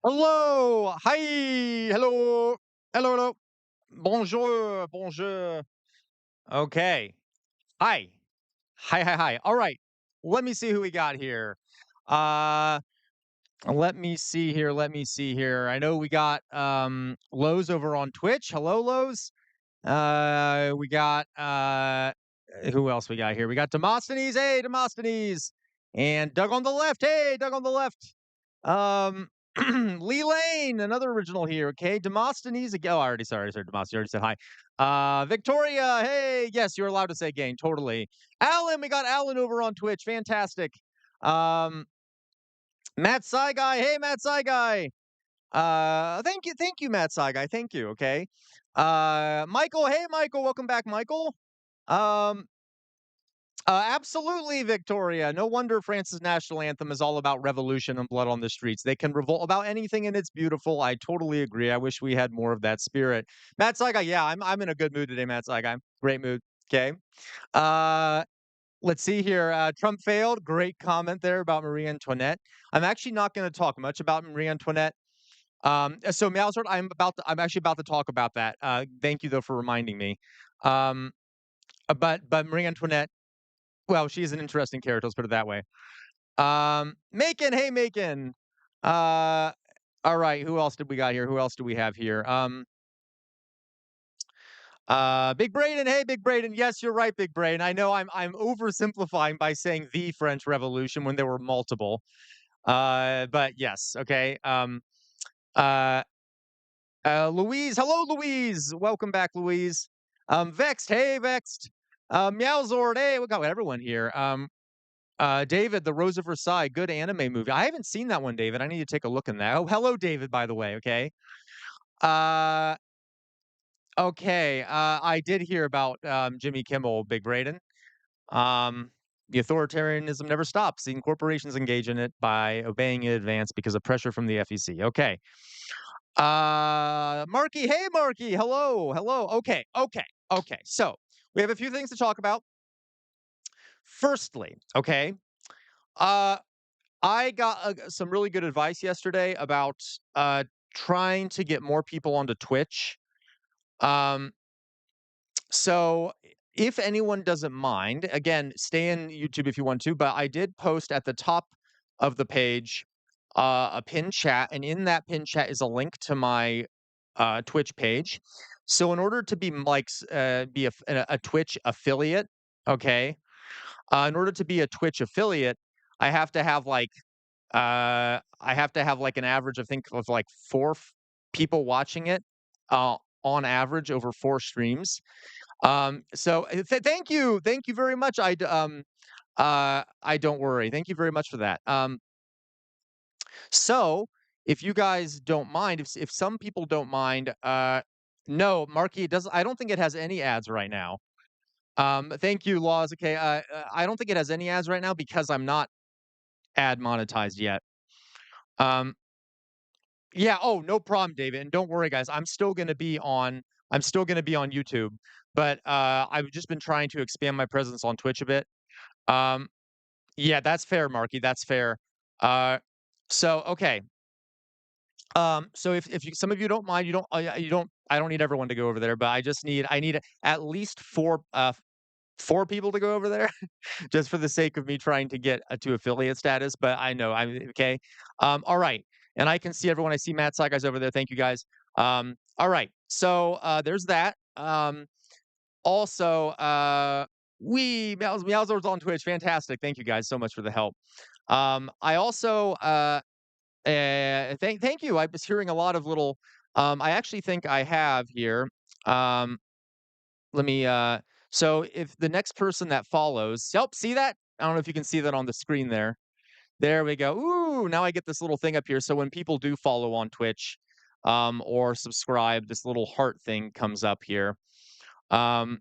Hello. Hi. Hello. Hello. Hello. Bonjour. Bonjour. Okay. Hi. Hi. Hi. Hi. All right. Let me see who we got here. Uh, let me see here. Let me see here. I know we got Lowe's over on Twitch. Hello, Lowe's. We got who else we got here? We got Demosthenes. Hey, Demosthenes. And Doug on the left. Hey, Doug on the left. Um, Lee Lane, another original here. Okay, Demosthenes again. Oh, I already sorry, Demosthenes. You already said hi. Victoria, hey, yes, you're allowed to say gang, totally. Alan, we got Alan over on Twitch. Fantastic. Um, Matt Guy, hey, Matt Guy. Thank you, Matt Guy. Thank you. Okay. Michael, hey, Michael, welcome back, Michael. Um, Absolutely, Victoria. No wonder France's national anthem is all about revolution and blood on the streets. They can revolt about anything, and it's beautiful. I totally agree. I wish we had more of that spirit. Matt Saigai, yeah, I'm in a good mood today, Matt Saigai. Great mood. Okay. Uh, let's see here. Trump failed. Great comment there about Marie Antoinette. I'm actually not going to talk much about Marie Antoinette. So Meowsword, I'm actually about to talk about that. Thank you though for reminding me. Um, but Marie Antoinette. Well, she's an interesting character, let's put it that way. Macon, hey Macon. Uh, all right, who else did we got here? Who else do we have here? Big Braden, hey Big Braden. Yes, you're right, Big Braden. I know I'm oversimplifying by saying the French Revolution when there were multiple. But yes, okay. Uh, Louise, hello Louise. Welcome back, Louise. Vexed, hey Vexed. Meowzord, hey, we got everyone here. David, The Rose of Versailles, good anime movie. I haven't seen that one, David. I need to take a look in that. Oh, hello, David, by the way. Okay. Uh, okay. I did hear about Jimmy Kimmel, Big Braden. Um, the authoritarianism never stops. Seeing corporations engage in it by obeying in advance because of pressure from the FEC. Okay. Marky, hey, Marky. Hello. Hello. Okay. Okay. Okay. So we have a few things to talk about. Firstly, okay. Uh, I got some really good advice yesterday about trying to get more people onto Twitch. Um, so if anyone doesn't mind, again, stay in YouTube if you want to, but I did post at the top of the page a pin chat, and in that pin chat is a link to my Twitch page. So in order to be be a Twitch affiliate, okay, in order to be a Twitch affiliate, I have to have I have to have like an average, I think, of like people watching it on average over 4 streams. Thank you very much. I don't worry. Thank you very much for that. So if you guys don't mind, if some people don't mind, no, Marky, it doesn't. I don't think it has any ads right now. Thank you, Laws. Okay, I don't think it has any ads right now because I'm not ad monetized yet. Yeah, oh, no problem, David, and don't worry, guys, I'm still gonna be on YouTube, but, I've just been trying to expand my presence on Twitch a bit. Um, yeah, that's fair, Marky, that's fair. Uh, so, okay. So if you some of you don't mind, you don't I don't need everyone to go over there, but I need at least 4 people to go over there just for the sake of me trying to get, to affiliate status, but I know I'm okay. Alright, and I can see everyone. I see Matt Saigas over there. Thank you, guys. Alright, so, there's that. Also, Meowswords on Twitch. Fantastic. Thank you guys so much for the help. I also, thank you. I was hearing a lot of little, I actually think I have here, um let me so if the next person that follows, yep, see that? I don't know if you can see that on the screen there. There we go. Ooh, now I get this little thing up here. So when people do follow on Twitch or subscribe, this little heart thing comes up here. Um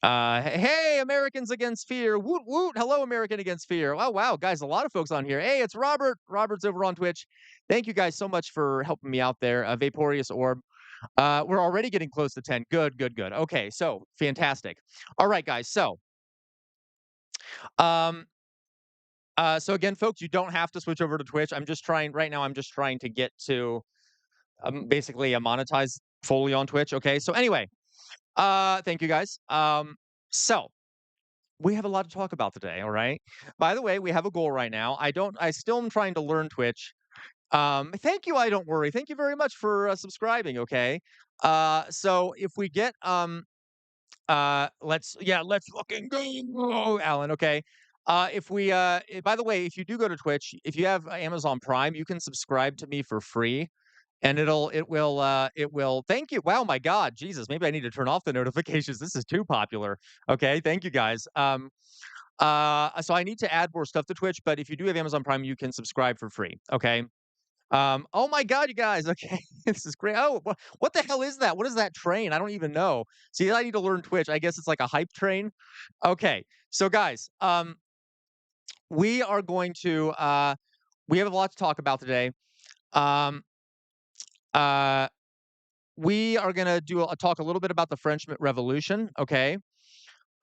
hey, Americans Against Fear. Woot woot. Hello, American Against Fear. Oh wow, guys, a lot of folks on here. Hey, it's Robert. Robert's over on Twitch. Thank you guys so much for helping me out there. Vaporous Orb. We're already getting close to 10. Good, good, good. Okay, so fantastic. All right, guys. So, um, So again, folks, you don't have to switch over to Twitch. I'm just trying right now. I'm just trying to get to basically a monetize fully on Twitch. Okay. So anyway, thank you guys. So we have a lot to talk about today. All right. By the way, we have a goal right now. I still am trying to learn Twitch. Thank you. I don't worry. Thank you very much for subscribing. Okay. So if we get let's fucking go, Alan. Okay. If we by the way, if you do go to Twitch, if you have Amazon Prime, you can subscribe to me for free, and it will thank you. Wow, my God, Jesus, maybe I need to turn off the notifications. This is too popular. Okay, thank you guys. So I need to add more stuff to Twitch, but if you do have Amazon Prime, you can subscribe for free. Okay. Oh my God, you guys. Okay. This is great. Oh, what the hell is that? What is that train? I don't even know. See, I need to learn Twitch. I guess it's like a hype train. Okay. So guys, we are going to we have a lot to talk about today. Um uh we are going to do a talk a little bit about the French Revolution, okay?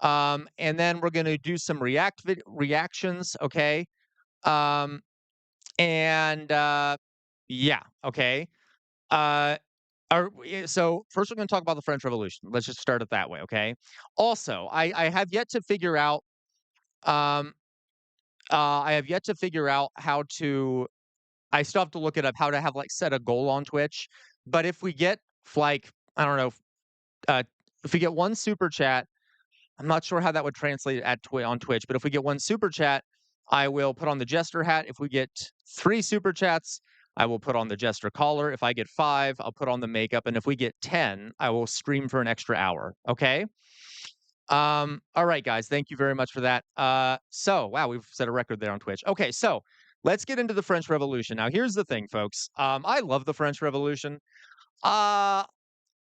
And then we're going to do some reactions, okay? Um and yeah, okay. Uh so first we're going to talk about the French Revolution. Let's just start it that way, okay? Also, I have yet to figure out um I have yet to figure out how to I still have to look it up how to have like set a goal on Twitch. But if we get like I don't know, uh if we get one super chat, I'm not sure how that would translate on Twitch, but if we get one super chat, I will put on the jester hat. If we get 3 super chats, I will put on the jester collar. If I get 5, I'll put on the makeup, and if we get 10, I will stream for an extra hour, okay? All right, guys, thank you very much for that. So wow, we've set a record there on Twitch. Okay, so let's get into the French Revolution. Now, here's the thing, folks. I love the French Revolution. Uh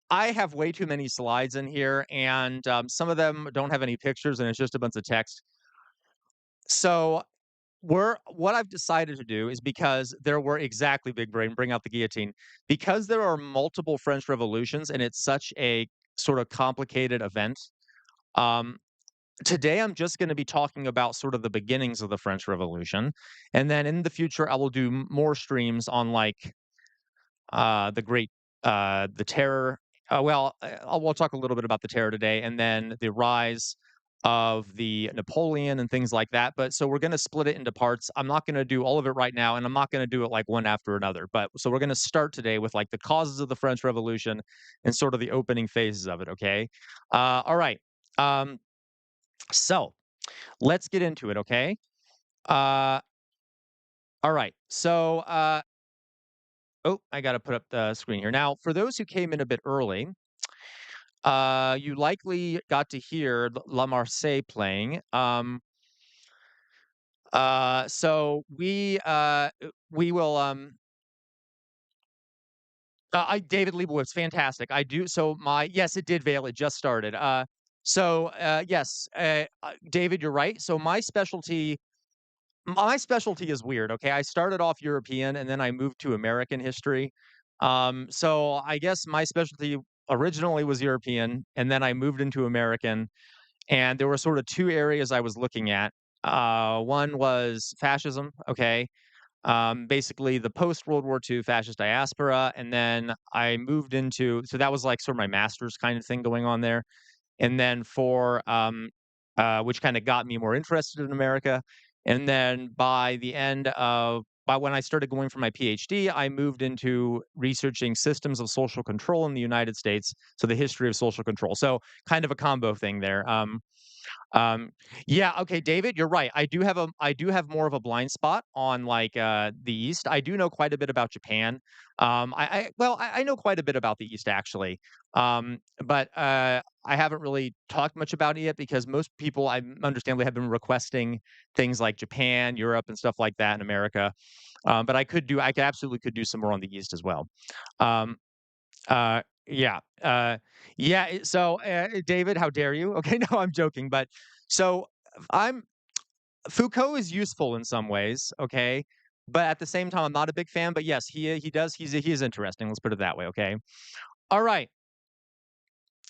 I have way too many slides in here, and some of them don't have any pictures, and it's just a bunch of text. So, what I've decided to do is because there were exactly big brain, bring out the guillotine. Because there are multiple French revolutions, and it's such a sort of complicated event. Um, Today, I'm just going to be talking about sort of the beginnings of the French Revolution, and then in the future, I will do more streams on like the great the terror. We'll talk a little bit about the terror today, and then the rise of the Napoleon and things like that. But so we're going to split it into parts. I'm not going to do all of it right now, and I'm not going to do it like one after another. But so we're going to start today with like the causes of the French Revolution and sort of the opening phases of it. Okay. All right. Um, so let's get into it. Okay. Uh, all right. So oh, I got to put up the screen here. Now, for those who came in a bit early, you likely got to hear La Marseille playing. So we will I David Leibowitz, fantastic. I do so my yes, it did Vail. It just started. Yes, David, you're right. So my specialty is weird, okay? I started off European and then I moved to American history. So I guess my specialty originally was European and then I moved into American, and there were sort of 2 areas I was looking at. One was fascism, okay? Basically the post World War II fascist diaspora, and then I moved into so that was like sort of my master's kind of thing going on there. And then which kind of got me more interested in America. And then by when I started going for my PhD, I moved into researching systems of social control in the United States. So the history of social control. So kind of a combo thing there. Um, yeah, okay, David, you're right. I do have more of a blind spot on like the East. I do know quite a bit about Japan. I know quite a bit about the East actually. But I haven't really talked much about it yet because most people I understandably have been requesting things like Japan, Europe, and stuff like that in America. But I could absolutely could do some more on the East as well. Um, yeah. David, how dare you? Okay, no, I'm joking, but so I'm Foucault is useful in some ways, okay? But at the same time, I'm not a big fan, but yes, he is interesting. Let's put it that way, okay? All right.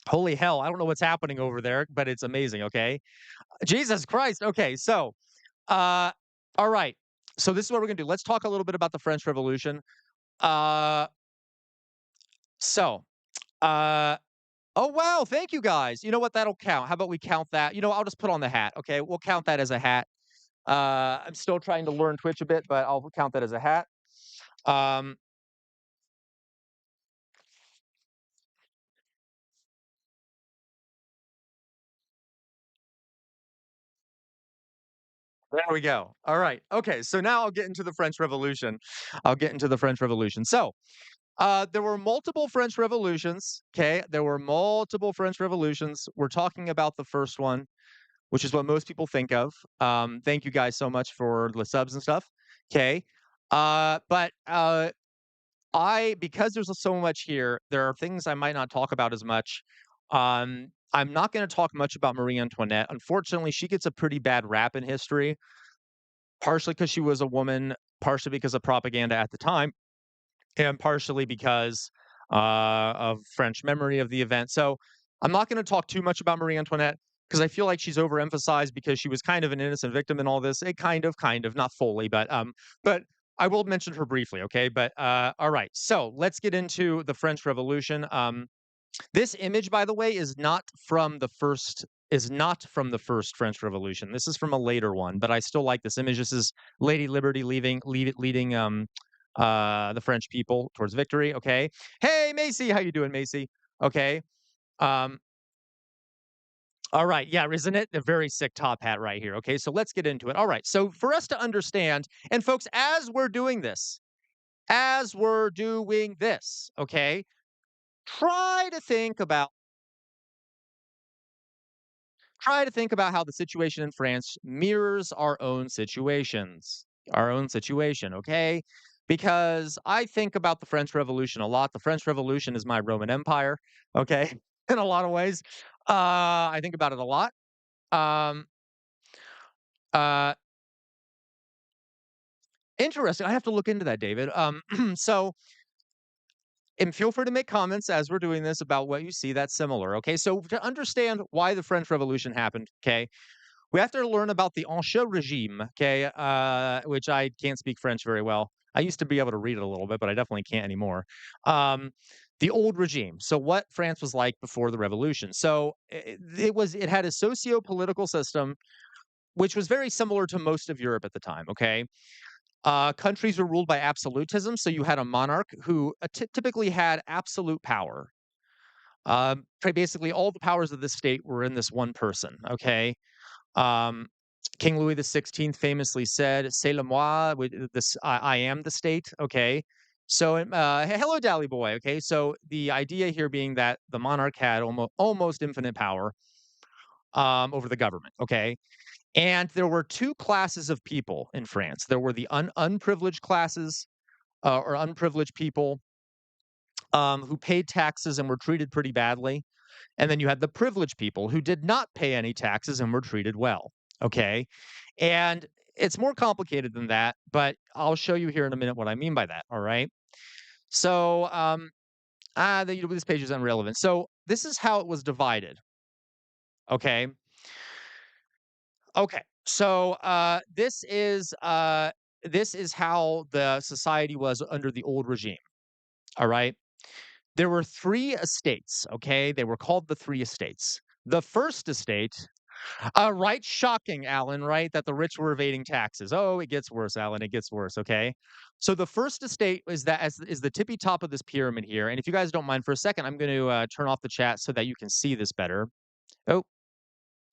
Holy hell, I don't know what's happening over there, but it's amazing, okay? Jesus Christ. Okay, so uh All right. So this is what we're gonna do. Let's talk a little bit about the French Revolution. Uh, so, uh, oh wow, thank you guys. You know what? That'll count. How about we count that? You know, I'll just put on the hat. Okay, we'll count that as a hat. I'm still trying to learn Twitch a bit, but I'll count that as a hat. Um, there we go. All right. Okay. So now I'll get into the French Revolution. I'll get into the French Revolution. So, there were multiple French revolutions. Okay. There were multiple French revolutions. We're talking about the first one, which is what most people think of. Thank you guys so much for the subs and stuff. Okay. But because there's so much here, there are things I might not talk about as much. I'm not going to talk much about Marie Antoinette. Unfortunately, she gets a pretty bad rap in history, partially because she was a woman, partially because of propaganda at the time, and partially because of French memory of the event. So I'm not going to talk too much about Marie Antoinette because I feel like she's overemphasized because she was kind of an innocent victim in all this. It kind of, not fully, but I will mention her briefly, okay? But all right, so let's get into the French Revolution. This image, by the way, is not from the first French Revolution. This is from a later one, but I still like this image. This is Lady Liberty leading the French people towards victory. Okay. Hey Macy, how you doing, Macy? Okay. Um, all right. Yeah, isn't it a very sick top hat right here? Okay, so let's get into it. All right. So for us to understand, and folks, as we're doing this, okay, try to think about try to think about how the situation in France mirrors our own situation, okay? Because I think about the French Revolution a lot. The French Revolution is my Roman Empire, okay? In a lot of ways. I think about it a lot. Um, uh, Interesting. I have to look into that, David. So, and feel free to make comments as we're doing this about what you see that's similar, okay? So, to understand why the French Revolution happened, okay, we have to learn about the Ancien Regime, okay, which I can't speak French very well. I used to be able to read it a little bit, but I definitely can't anymore. Um, the old regime. So what France was like before the revolution. So it had a socio-political system which was very similar to most of Europe at the time, okay? Countries were ruled by absolutism, so you had a monarch who typically had absolute power. Basically all the powers of the state were in this one person, okay? Um, King Louis XVI famously said, "C'est le moi," I am the state. Okay, so hello, Dally Boy. Okay, so the idea here being that the monarch had almost infinite power over the government. Okay, and there were two classes of people in France. There were the unprivileged classes or unprivileged people who paid taxes and were treated pretty badly. And then you had the privileged people who did not pay any taxes and were treated well. Okay. And it's more complicated than that, but I'll show you here in a minute what I mean by that. All right. So, this page is irrelevant. So, this is how it was divided. Okay. Okay. So, this is how the society was under the old regime. All right. There were three estates. Okay. They were called the three estates. The first estate. Right, shocking, Alan, right? That the rich were evading taxes. Oh, it gets worse, Alan. It gets worse. Okay. So the first estate is the tippy top of this pyramid here. And if you guys don't mind for a second, I'm going to turn off the chat so that you can see this better. Oh,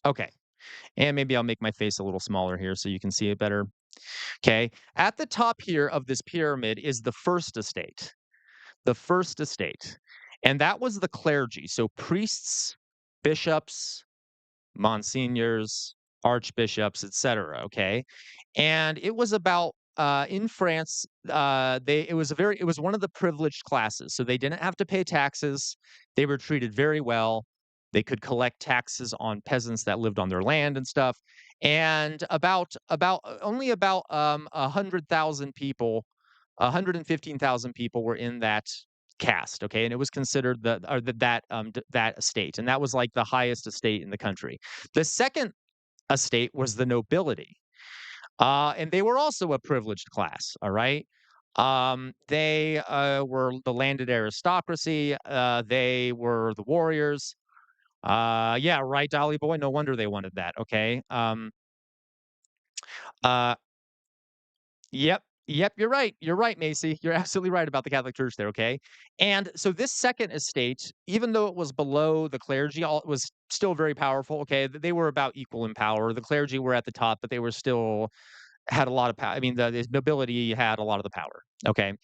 okay. And maybe I'll make my face a little smaller here so you can see it better. Okay. At the top here of this pyramid is the first estate. The first estate. And that was the clergy. So priests, bishops, monsignors, archbishops, etc. Okay, and it was about in France. It was one of the privileged classes, so they didn't have to pay taxes. They were treated very well. They could collect taxes on peasants that lived on their land and stuff. And only about 100,000 people, 115,000 people were in that caste, okay, and it was considered that estate, and that was like the highest estate in the country. The second estate was the nobility. And they were also a privileged class, all right? They were the landed aristocracy. They were the warriors. Yeah, right, Dolly Boy. No wonder they wanted that. Okay. Uh, yep, yep. You're right. You're right, Macy. You're absolutely right about the Catholic Church there. Okay. And so this second estate, even though it was below the clergy, all it was still very powerful. Okay, they were about equal in power. The clergy were at the top, but they were still had a lot of power. I mean, the nobility had a lot of the power. Okay.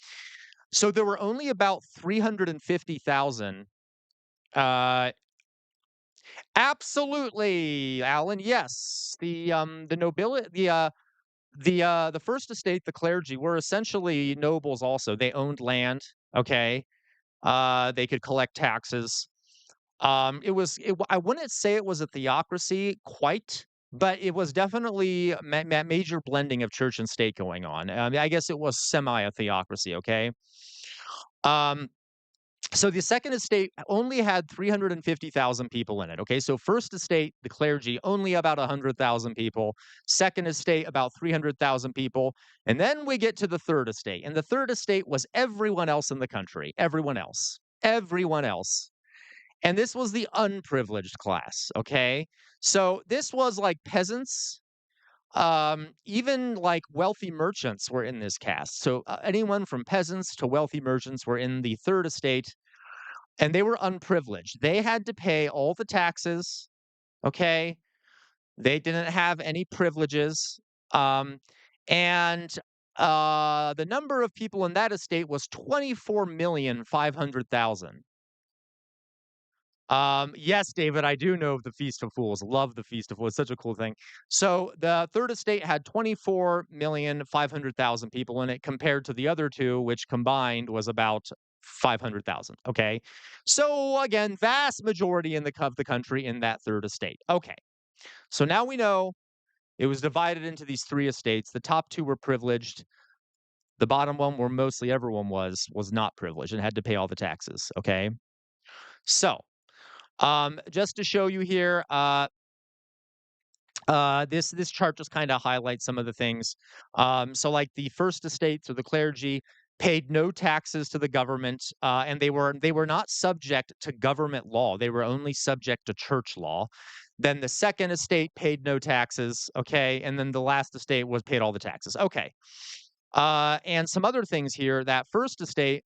So there were only about 350,000. Uh, absolutely, Alan. Yes. The nobility, the first estate, the clergy were essentially nobles also. They owned land. Okay. They could collect taxes. I wouldn't say it was a theocracy quite, but it was definitely major blending of church and state going on. I guess it was semi a theocracy. Okay. Um, so the second estate only had 350,000 people in it. Okay. So first estate, the clergy, only about 100,000 people. Second estate, about 300,000 people. And then we get to the third estate. And the third estate was everyone else in the country. Everyone else. Everyone else. And this was the unprivileged class, okay? So this was like peasants, even like wealthy merchants were in this caste. So anyone from peasants to wealthy merchants were in the third estate, and they were unprivileged. They had to pay all the taxes, okay? They didn't have any privileges. Um, and the number of people in that estate was 24,500,000. Yes, David, I do know of the Feast of Fools. Love the Feast of Fools. It's such a cool thing. So the third estate had 24,500,000 people in it compared to the other two, which combined was about 500,000. Okay. So again, vast majority of the country in that third estate. Okay. So now we know it was divided into these three estates. The top two were privileged. The bottom one, where mostly everyone was not privileged and had to pay all the taxes. Okay. So just to show you here, this chart just kind of highlights some of the things. So like the first estates or the clergy paid no taxes to the government, and they were not subject to government law. They were only subject to church law. Then the second estate paid no taxes. Okay, and then the last estate was paid all the taxes. Okay, and some other things here. That first estate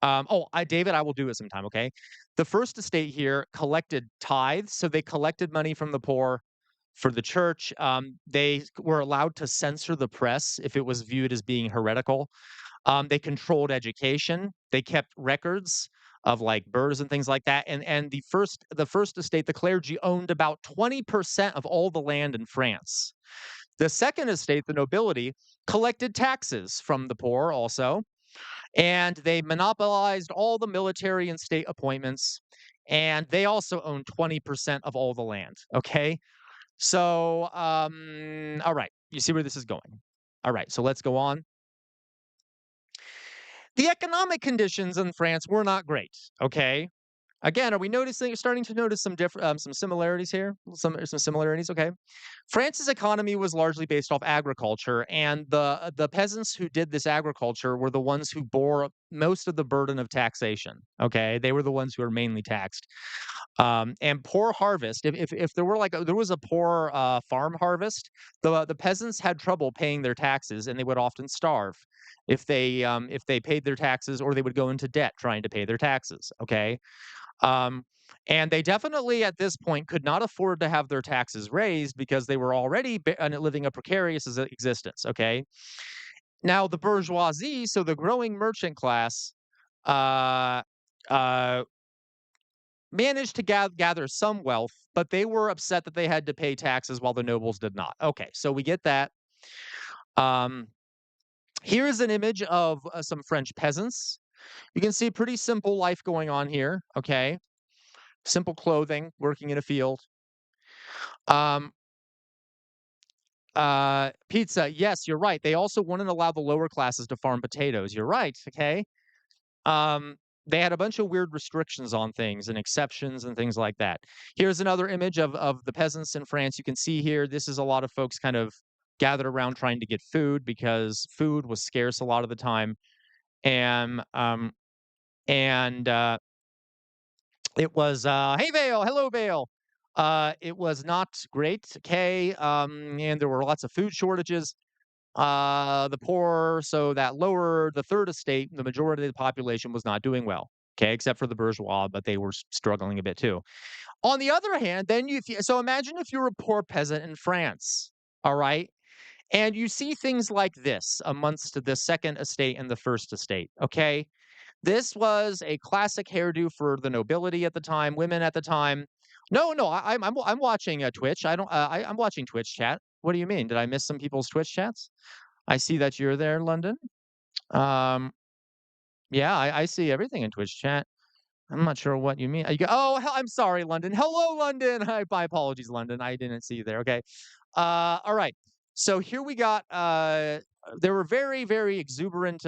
David, I will do it sometime, okay? The first estate here collected tithes, so they collected money from the poor for the church. They were allowed to censor the press if it was viewed as being heretical. They controlled education. They kept records of like births and things like that. And the first estate, the clergy owned about 20% of all the land in France. The second estate, the nobility, collected taxes from the poor also, and they monopolized all the military and state appointments, and they also own 20% of all the land. Okay. So, all right. You see where this is going. All right. So let's go on. The economic conditions in France were not great. Okay. Again, are we starting to notice some similarities here? Some similarities. Okay. France's economy was largely based off agriculture, and the peasants who did this agriculture were the ones who bore most of the burden of taxation. Okay, they were the ones who were mainly taxed. And poor harvest. If there were there was a poor farm harvest, the peasants had trouble paying their taxes, and they would often starve if they paid their taxes, or they would go into debt trying to pay their taxes. Okay, um, and they definitely at this point could not afford to have their taxes raised because they were already living a precarious existence. Okay. Now, the bourgeoisie, so the growing merchant class, uh, uh, managed to gather some wealth, but they were upset that they had to pay taxes while the nobles did not. Okay. So we get that. Um, Here's an image of some French peasants. You can see pretty simple life going on here. Okay. Simple clothing, working in a field. Um, Pizza, yes, you're right. They also wouldn't allow the lower classes to farm potatoes. You're right. Okay. Um, they had a bunch of weird restrictions on things and exceptions and things like that. Here's another image of the peasants in France. You can see here, this is a lot of folks kind of gathered around trying to get food because food was scarce a lot of the time. And and it was hey Vale, hello Vale. It was not great, okay? And there were lots of food shortages. The poor, so that lower the third estate, the majority of the population was not doing well. Okay, except for the bourgeois, but they were struggling a bit too. On the other hand, then so imagine if you're a poor peasant in France, all right, and you see things like this amongst the second estate and the first estate. Okay, this was a classic hairdo for the nobility at the time, women at the time. No, no, I'm watching Twitch. I don't. I'm watching Twitch chat. What do you mean? Did I miss some people's Twitch chats? I see that you're there, London. Um, yeah, I see everything in Twitch chat. I'm not sure what you mean. You go, oh, I'm sorry, London. Hello, London. Hi, my apologies, London. I didn't see you there. Okay. All right. So here we got. There were very, very exuberant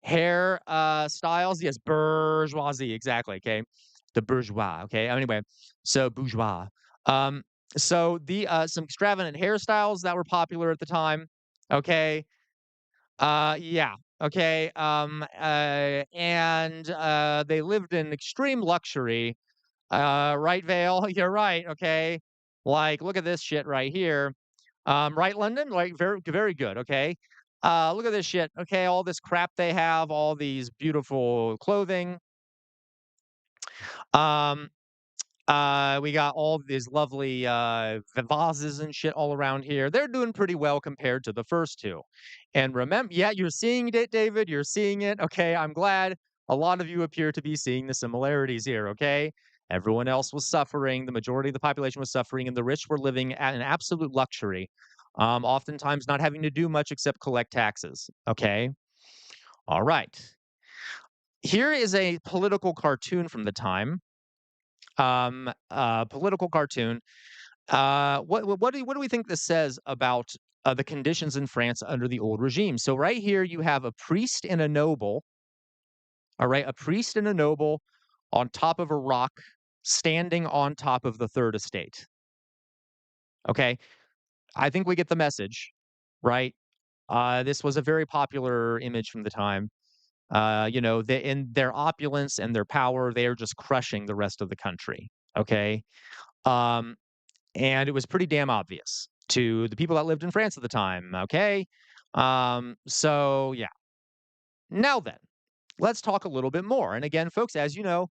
hair styles. Yes, bourgeoisie. Exactly. Okay. The bourgeois. Okay. Anyway, so bourgeois. Um, so the some extravagant hairstyles that were popular at the time. Okay. Yeah. Okay. And they lived in extreme luxury. Right, Vale? You're right. Okay. Like, look at this shit right here. Right, London? Like, very, very good. Okay. Look at this shit. Okay. All this crap they have, all these beautiful clothing. Um, we got all these lovely vases and shit all around here. They're doing pretty well compared to the first two. And remember, yeah, you're seeing it, David. You're seeing it. Okay, I'm glad a lot of you appear to be seeing the similarities here. Okay, everyone else was suffering. The majority of the population was suffering, and the rich were living at an absolute luxury. Oftentimes not having to do much except collect taxes. Okay, all right. Here is a political cartoon from the time. Political cartoon. What do we think this says about the conditions in France under the old regime? So right here you have a priest and a noble. All right, a priest and a noble on top of a rock, standing on top of the third estate. Okay, I think we get the message, right? This was a very popular image from the time. In their opulence and their power, they are just crushing the rest of the country. Okay. Um, and it was pretty damn obvious to the people that lived in France at the time. Okay. So yeah. Now then, let's talk a little bit more. And again, folks, as you know,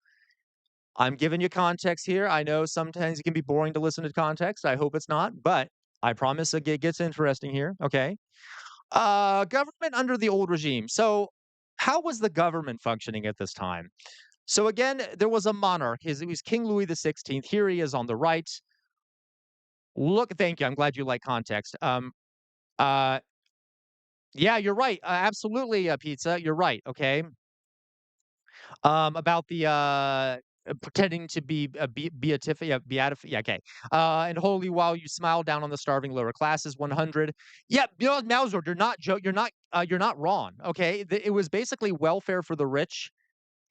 I'm giving you context here. I know sometimes it can be boring to listen to context. I hope it's not, but I promise it gets interesting here. Okay. Government under the old regime. So how was the government functioning at this time? So again, there was a monarch. It was King Louis the 16th. Here he is on the right. Look, thank you. I'm glad you like context. Uh, yeah, you're right. Absolutely, pizza. You're right. Okay. About the pretending to be a yeah, okay. And holy while you smile down on the starving lower classes, 100. Yeah, you know, Mauser, you're not wrong. Okay, it was basically welfare for the rich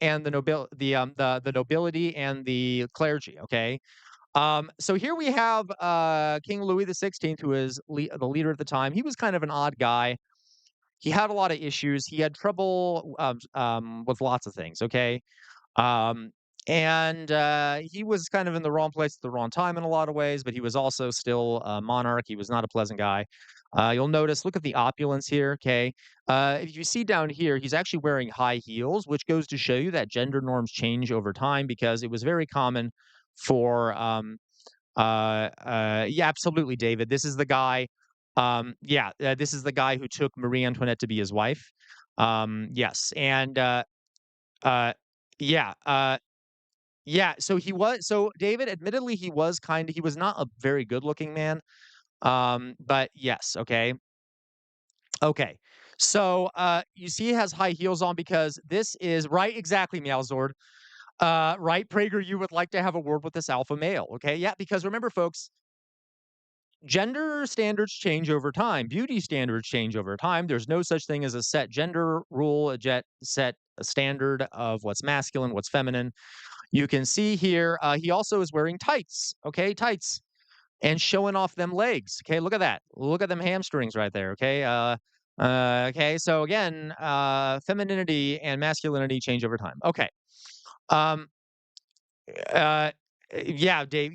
and the nobility and the clergy. Okay. So here we have King Louis the 16th, who is the leader at the time. He was kind of an odd guy. He had a lot of issues. He had trouble with lots of things. Okay. Um, and he was kind of in the wrong place at the wrong time in a lot of ways, but he was also still a monarch. He was not a pleasant guy. You'll notice, look at the opulence here. Okay. If you see down here, he's actually wearing high heels, which goes to show you that gender norms change over time because it was very common for, yeah, absolutely, David. This is the guy. Yeah, this is the guy who took Marie Antoinette to be his wife. Yes. And, uh, yeah, yeah, so David, admittedly, he was not a very good-looking man, but yes, okay. Okay. So, you see he has high heels on because this is right, exactly, Meowzord. Right, Prager, you would like to have a word with this alpha male, okay? Yeah, because remember, folks, gender standards change over time, beauty standards change over time. There's no such thing as a set gender rule, set a standard of what's masculine, what's feminine. You can see here, he also is wearing tights, okay, tights. and showing off them legs. Okay, look at that. Look at them hamstrings right there. Okay. Okay. So again, femininity and masculinity change over time. Okay. Um, uh, yeah, Dave.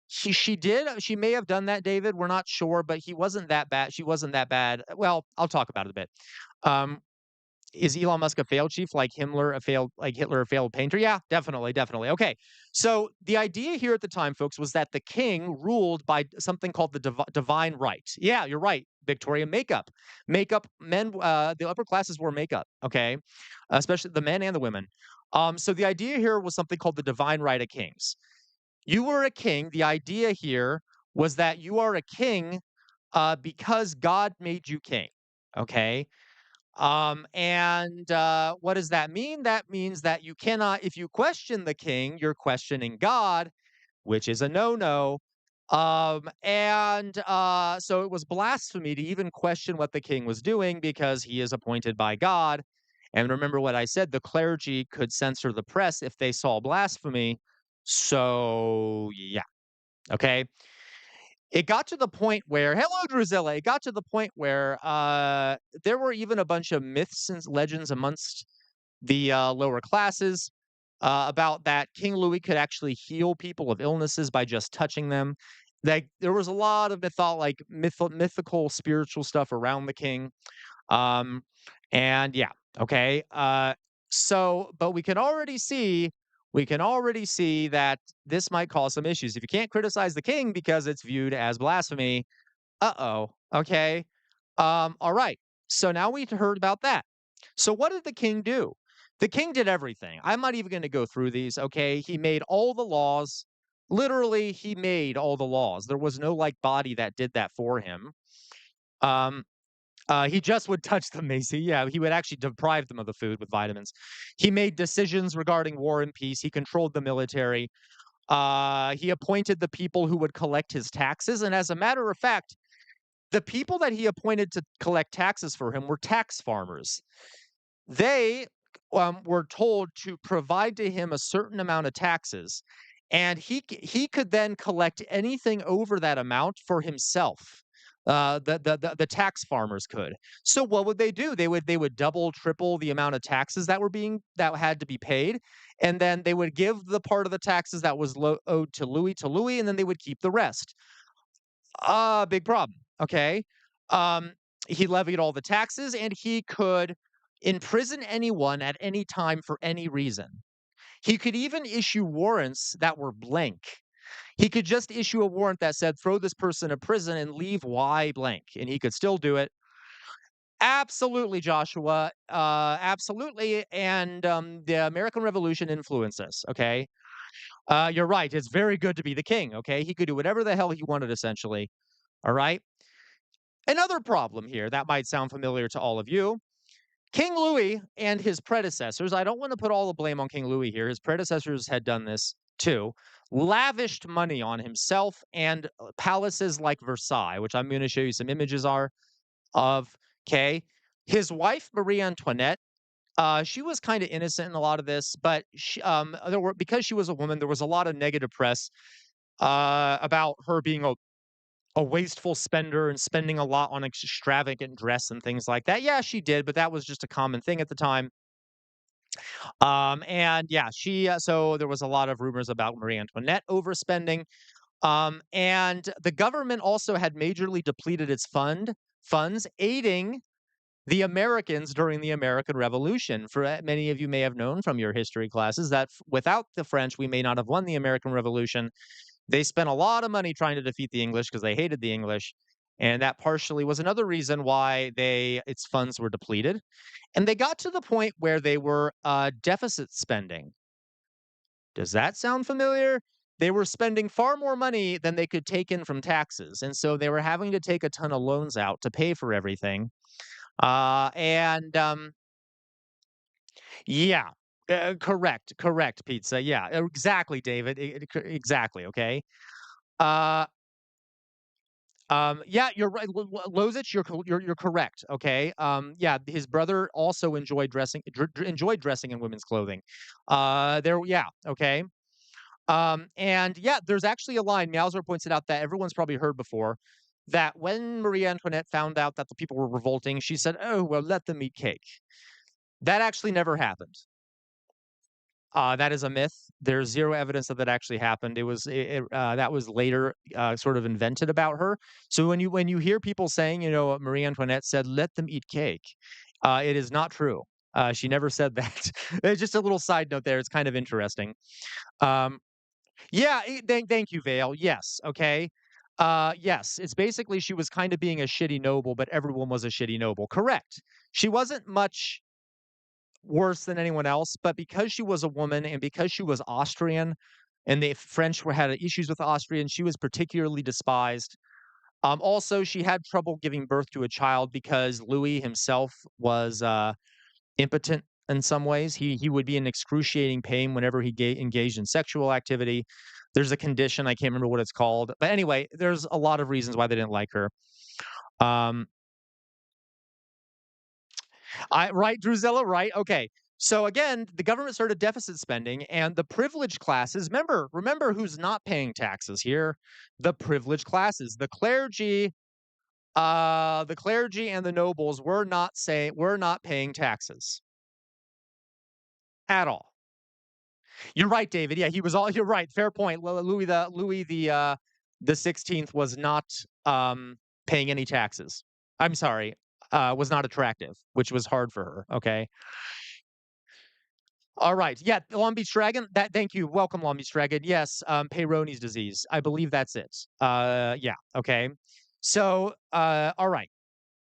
She did. She may have done that, David. We're not sure, but he wasn't that bad. She wasn't that bad. Well, I'll talk about it a bit. Um, is Elon Musk a failed chief like Hitler a failed painter? Yeah, definitely, definitely. Okay. So the idea here at the time, folks, was that the king ruled by something called the divine right. Yeah, you're right. Victoria makeup. Makeup men the upper classes wore makeup, okay? Especially the men and the women. So the idea here was something called the divine right of kings. You were a king. The idea here was that you are a king because God made you king. Okay. What does that mean? That means that you cannot, if you question the king, you're questioning God, which is a no-no. So it was blasphemy to even question what the king was doing because he is appointed by God. And remember what I said, the clergy could censor the press if they saw blasphemy. So yeah, okay. It got to the point where hello, Drusilla. It got to the point where there were even a bunch of myths and legends amongst the lower classes about that King Louis could actually heal people of illnesses by just touching them. Like there was a lot of mythical spiritual stuff around the king. Um, and yeah, okay. But we can already see that this might cause some issues. If you can't criticize the king because it's viewed as blasphemy, uh-oh, okay. All right. So now we've heard about that. So what did the king do? The king did everything. I'm not even going to go through these, okay? He made all the laws. Literally, he made all the laws. There was no like body that did that for him. Um, he just would touch them, Macy. Yeah, he would actually deprive them of the food with vitamins. He made decisions regarding war and peace. He controlled the military. He appointed the people who would collect his taxes. And as a matter of fact, the people that he appointed to collect taxes for him were tax farmers. They were told to provide to him a certain amount of taxes, and he could then collect anything over that amount for himself. The tax farmers could. So what would they do? They would double, triple the amount of taxes that had to be paid, and then they would give the part of the taxes that was owed to Louis, and then they would keep the rest. Big problem. Okay. Um, he levied all the taxes and he could imprison anyone at any time for any reason. He could even issue warrants that were blank. He could just issue a warrant that said, throw this person in prison and leave Y blank, and he could still do it. Absolutely, Joshua. Absolutely. And the American Revolution influenced us. Okay. You're right. It's very good to be the king. Okay. He could do whatever the hell he wanted, essentially. All right. Another problem here that might sound familiar to all of you. King Louis and his predecessors, I don't want to put all the blame on King Louis here. His predecessors had done this too, lavished money on himself and palaces like Versailles, which I'm going to show you some images are of. Okay. His wife, Marie Antoinette, she was kind of innocent in a lot of this, but because she was a woman, there was a lot of negative press about her being a wasteful spender and spending a lot on extravagant dress and things like that. Yeah, she did, but that was just a common thing at the time. And yeah, so there was a lot of rumors about Marie Antoinette overspending. And the government also had majorly depleted its funds, aiding the Americans during the American Revolution. For many of you may have known from your history classes that without the French, we may not have won the American Revolution. They spent a lot of money trying to defeat the English because they hated the English, and that partially was another reason why its funds were depleted. And they got to the point where they were deficit spending. Does that sound familiar? They were spending far more money than they could take in from taxes, and so they were having to take a ton of loans out to pay for everything. And Yeah, correct, pizza. Yeah, exactly, David. Exactly. Okay. Uh, yeah, you're right. Lozich, you're correct. Okay. Yeah, his brother also enjoyed dressing in women's clothing. Yeah, okay. And yeah, there's actually a line, Meowser points it out that everyone's probably heard before, that when Marie Antoinette found out that the people were revolting, she said, "Oh, well, let them eat cake." That actually never happened. That is a myth. There's zero evidence that that actually happened. That was later sort of invented about her. So when you hear people saying, Marie Antoinette said, "Let them eat cake," it is not true. She never said that. It's just a little side note there. It's kind of interesting. Um, yeah, thank you, Vale. Yes, okay. Yes, it's basically she was kind of being a shitty noble, but everyone was a shitty noble. Correct. She wasn't much worse than anyone else, but because she was a woman and because she was Austrian and the French had issues with Austrian, she was particularly despised. Also, she had trouble giving birth to a child because Louis himself was impotent in some ways. He would be in excruciating pain whenever he engaged in sexual activity. There's a condition, I can't remember what it's called, but anyway, there's a lot of reasons why they didn't like her. Um, right, Drusilla, right? Okay. So again, the government started deficit spending, and the privileged classes. Remember who's not paying taxes here? The privileged classes, the clergy and the nobles were not paying taxes at all. You're right, David. Yeah, he was all. You're right. Fair point. Louis the 16th was not paying any taxes. I'm sorry, was not attractive, which was hard for her. Okay. All right. Yeah, Long Beach Dragon. That. Thank you. Welcome, Long Beach Dragon. Yes, Peyronie's disease. I believe that's it. Yeah. Okay. So, all right.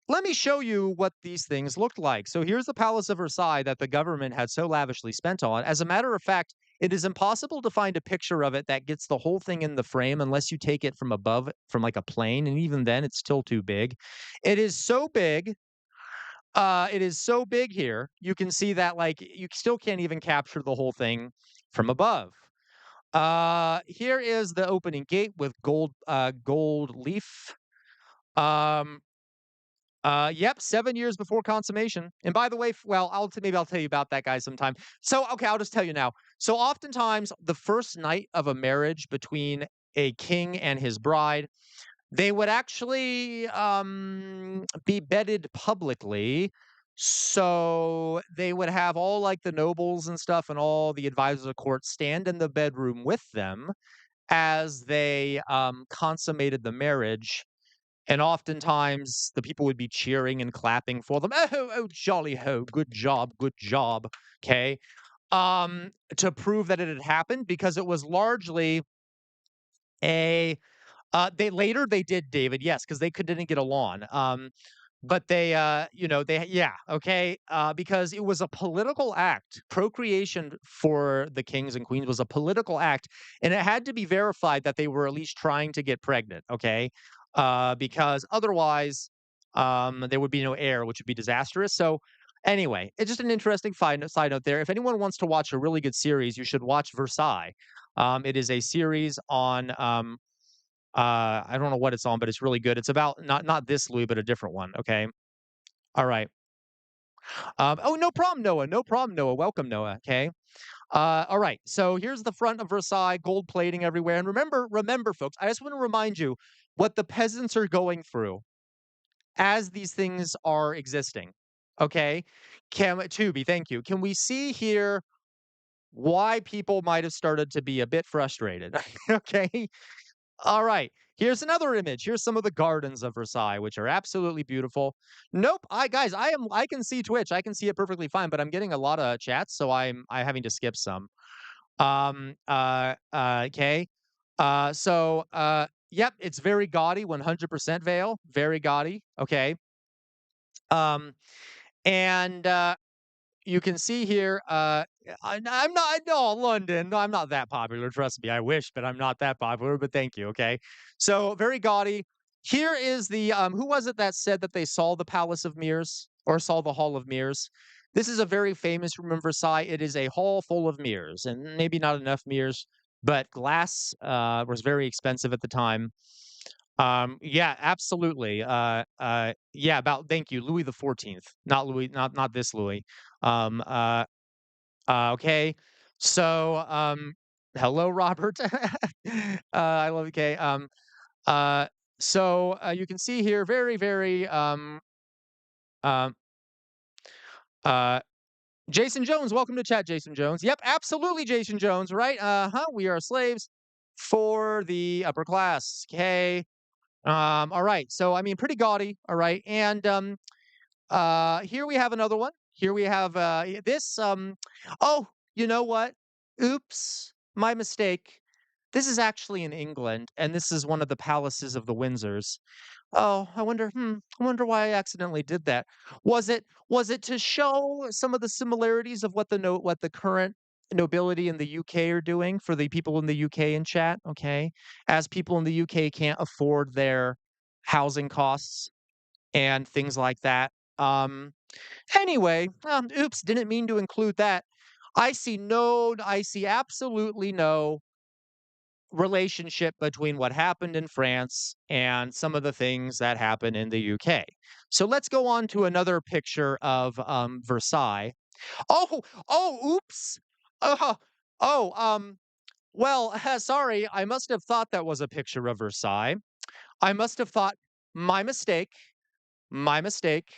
Let me show you what these things looked like. So here's the Palace of Versailles that the government had so lavishly spent on. As a matter of fact, it is impossible to find a picture of it that gets the whole thing in the frame unless you take it from above, from like a plane, and even then, it's still too big. It is so big it is so big here, you can see that, like, you still can't even capture the whole thing from above. Here is the opening gate with gold leaf. Um, yep, 7 years before consummation. And by the way, well, maybe I'll tell you about that guy sometime. So, okay, I'll just tell you now. So oftentimes, the first night of a marriage between a king and his bride, they would actually, be bedded publicly. So they would have all, like, the nobles and stuff and all the advisors of court stand in the bedroom with them as they, consummated the marriage, and oftentimes, the people would be cheering and clapping for them. "Oh, oh, jolly ho, good job." Okay, to prove that it had happened because it was largely a they did, David, yes, because didn't get along. But yeah, okay, because it was a political act. Procreation for the kings and queens was a political act, and it had to be verified that they were at least trying to get pregnant, okay? Because otherwise, there would be no heir, which would be disastrous. So, anyway, it's just an interesting side note there. If anyone wants to watch a really good series, you should watch Versailles. It is a series on I don't know what it's on, but it's really good. It's about not this Louis, but a different one. Okay. All right. Oh, no problem, Noah. No problem, Noah. Welcome, Noah. Okay. All right. So here's the front of Versailles, gold plating everywhere. And remember, folks, I just want to remind you what the peasants are going through as these things are existing. Okay. Tubi, thank you. Can we see here why people might have started to be a bit frustrated? Okay. All right. Here's another image. Here's some of the gardens of Versailles, which are absolutely beautiful. Nope. Guys, I can see Twitch. I can see it perfectly fine, but I'm getting a lot of chats, so I'm having to skip some. Okay. Yep, it's very gaudy, 100% Veil. Very gaudy. Okay. Um, and you can see here, I'm not no, London, no, I'm not that popular, trust me, I wish, but I'm not that popular, but thank you, okay? So, very gaudy. Here is who was it that said that they saw the Palace of Mirrors or saw the Hall of Mirrors? This is a very famous room in Versailles. It is a hall full of mirrors, and maybe not enough mirrors, but glass, was very expensive at the time. Yeah, absolutely. Yeah, thank you, Louis the 14th, not this Louis. Um, uh, okay. So, Hello, Robert. I love okay. Uh, you can see here very, very um, uh, Jason Jones. Welcome to chat, Jason Jones. Yep, absolutely, Jason Jones. Right? Huh. We are slaves for the upper class. Okay. All right. So I mean, pretty gaudy. All right. And here we have another one. Here we have this. Oh, you know what? Oops, my mistake. This is actually in England, and this is one of the palaces of the Windsors. Oh, I wonder. I wonder why I accidentally did that. Was it to show some of the similarities of what the current nobility in the UK are doing for the people in the UK in chat? Okay, as people in the UK can't afford their housing costs and things like that. Um, Anyway, oops, didn't mean to include that. I see absolutely no relationship between what happened in France and some of the things that happen in the UK. So let's go on to another picture of Versailles. Oh, oops. Uh, oh, well, sorry, I must have thought that was a picture of Versailles. I must have thought, my mistake, my mistake.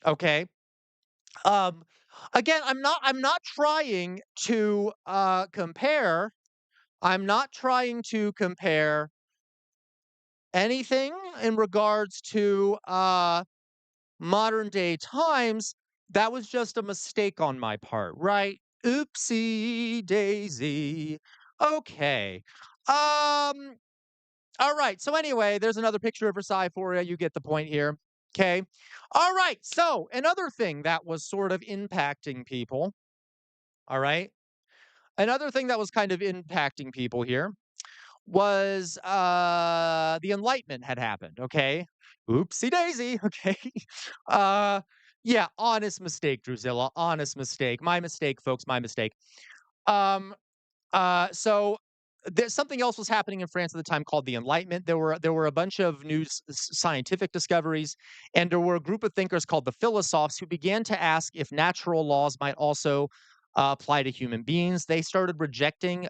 Okay. Um, Again, I'm not trying to compare. I'm not trying to compare anything in regards to modern day times. That was just a mistake on my part, right? Oopsie daisy. Okay. Um all right. So anyway, there's another picture of Versailles for you. You get the point here. Okay. All right. So another thing that was sort of impacting people. All right. Another thing that was kind of impacting people here was the enlightenment had happened. Okay. Oopsie daisy. Okay. uh yeah, honest mistake, Drusilla. Honest mistake. My mistake, folks. My mistake. Um so there's something else was happening in France at the time called the Enlightenment. There were a bunch of new scientific discoveries, and there were a group of thinkers called the philosophes who began to ask if natural laws might also apply to human beings. They started rejecting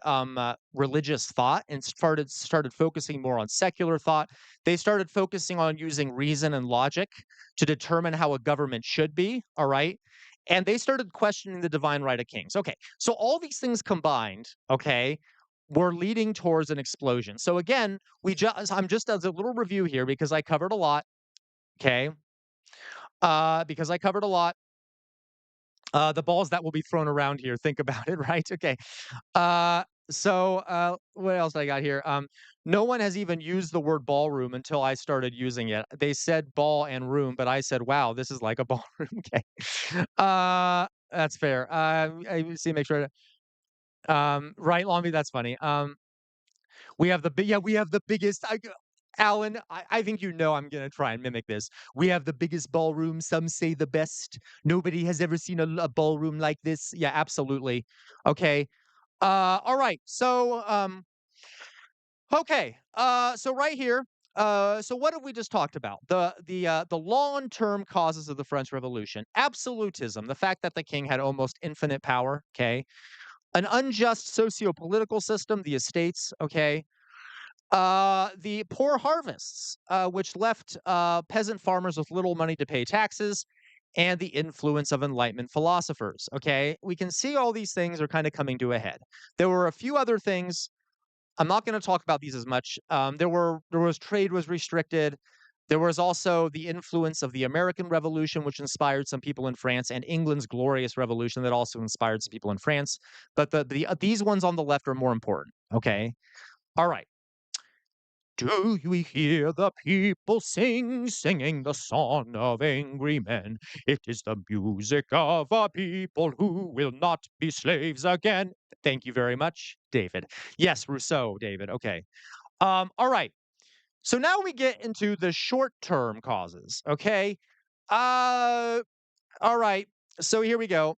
religious thought and started focusing more on secular thought. They started focusing on using reason and logic to determine how a government should be. All right. And they started questioning the divine right of kings. Okay. So all these things combined, okay, were leading towards an explosion. So again, I'm just as a little review here because I covered a lot, okay? Because I covered a lot. The balls that will be thrown around here, think about it, right? Okay. What else I got here? No one has even used the word ballroom until I started using it. They said ball and room, but I said, "Wow, this is like a ballroom." Okay. That's fair. I see, make sure right, Longby, that's funny. We have the biggest Alan, I think you know I'm gonna try and mimic this. We have the biggest ballroom, some say the best. Nobody has ever seen a ballroom like this. Yeah, absolutely. Okay. All right. Okay. So right here, so what have we just talked about? The long-term causes of the French Revolution. Absolutism, the fact that the king had almost infinite power, okay? An unjust socio-political system, the estates, okay? The poor harvests, which left peasant farmers with little money to pay taxes, and the influence of Enlightenment philosophers. Okay, we can see all these things are kind of coming to a head. There were a few other things. I'm not going to talk about these as much. There was trade was restricted. There was also the influence of the American Revolution, which inspired some people in France, and England's Glorious Revolution that also inspired some people in France. But these ones on the left are more important. Okay, all right. Do we hear the people sing, singing the song of angry men? It is the music of a people who will not be slaves again. Thank you very much, David. Yes, Rousseau, David. Okay. All right. So now we get into the short-term causes. Okay. Uh, all right. So here we go.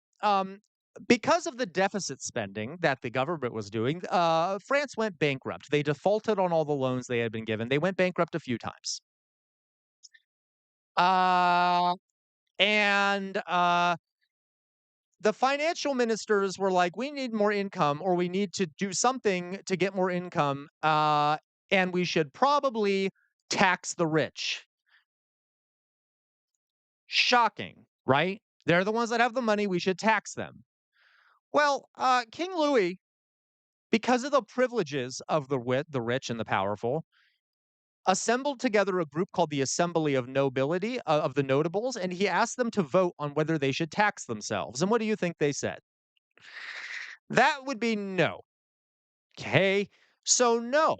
Because of the deficit spending that the government was doing, France went bankrupt. They defaulted on all the loans they had been given. They went bankrupt a few times. Uh, and the financial ministers were like, we need more income, or we need to do something to get more income, and we should probably tax the rich. Shocking, right? They're the ones that have the money. We should tax them. Well, King Louis, because of the privileges of the rich and the powerful, assembled together a group called the Assembly of Nobility, of the Notables, and he asked them to vote on whether they should tax themselves. And what do you think they said? That would be no. Okay. So, no,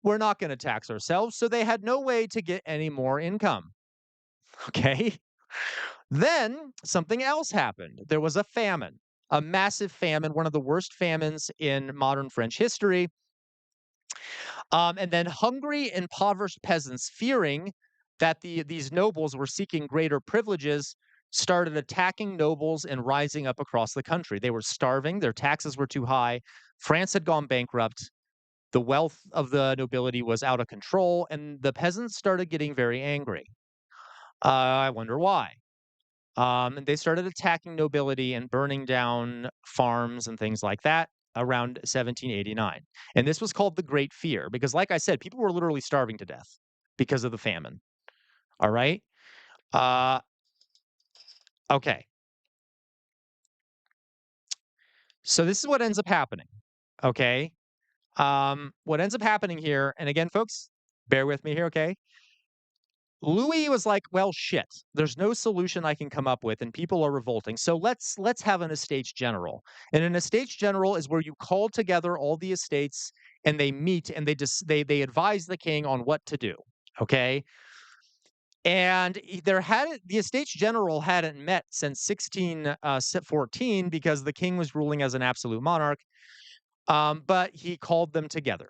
we're not going to tax ourselves. So, they had no way to get any more income. Okay. Then something else happened. There was a famine, a massive famine, one of the worst famines in modern French history. And then hungry, impoverished peasants, fearing that these nobles were seeking greater privileges, started attacking nobles and rising up across the country. They were starving, their taxes were too high. France had gone bankrupt. The wealth of the nobility was out of control, and the peasants started getting very angry. I wonder why. And they started attacking nobility and burning down farms and things like that around 1789. And this was called the Great Fear because, like I said, people were literally starving to death because of the famine. All right. Uh, okay. So this is what ends up happening. Okay. What ends up happening here, and again, folks, bear with me here. Okay. Louis was like, "Well, shit. There's no solution I can come up with, and people are revolting. So let's have an Estates General." And an Estates General is where you call together all the estates and they meet and they advise the king on what to do. Okay. And the Estates General hadn't met since 1614 because the king was ruling as an absolute monarch. But he called them together.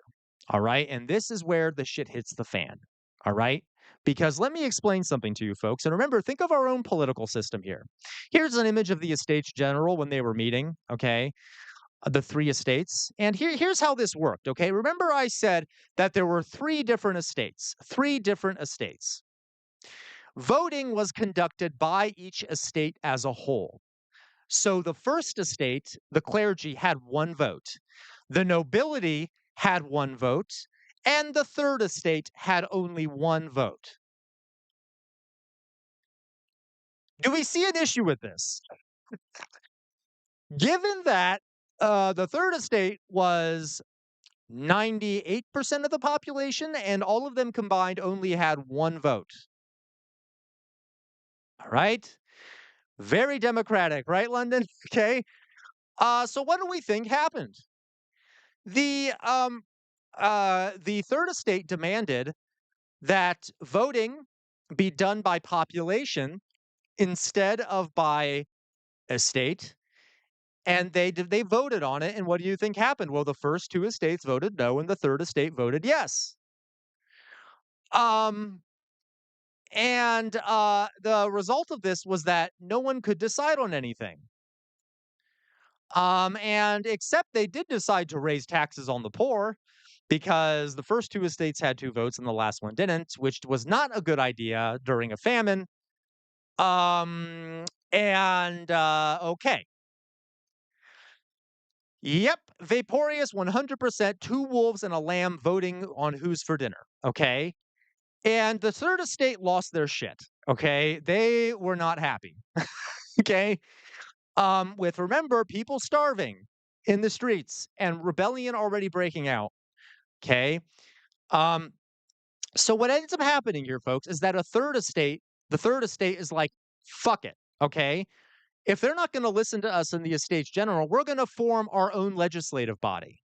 All right. And this is where the shit hits the fan. All right. Because let me explain something to you folks. And remember, think of our own political system here. Here's an image of the Estates General when they were meeting. Okay. The three estates. And here's how this worked. Okay. Remember, I said that there were three different estates, three different estates. Voting was conducted by each estate as a whole. So the first estate, the clergy, had one vote. The nobility had one vote. And the third estate had only one vote. Do we see an issue with this? Given that the third estate was 98% of the population and all of them combined only had one vote. All right. Very democratic, right, London? Okay. So what do we think happened? The the third estate demanded that voting be done by population instead of by estate, and they voted on it, and what do you think happened? Well, the first two estates voted no, and the third estate voted yes. Um, and the result of this was that no one could decide on anything. And except they did decide to raise taxes on the poor because the first two estates had two votes and the last one didn't, which was not a good idea during a famine. Okay. Yep, Vaporeus 100%, two wolves and a lamb voting on who's for dinner. Okay. And the third estate lost their shit. Okay. They were not happy. Okay. With remember, people starving in the streets and rebellion already breaking out. Okay. Um, so what ends up happening here, folks, is that the third estate is like, fuck it. Okay. If they're not going to listen to us in the Estates General, we're going to form our own legislative body.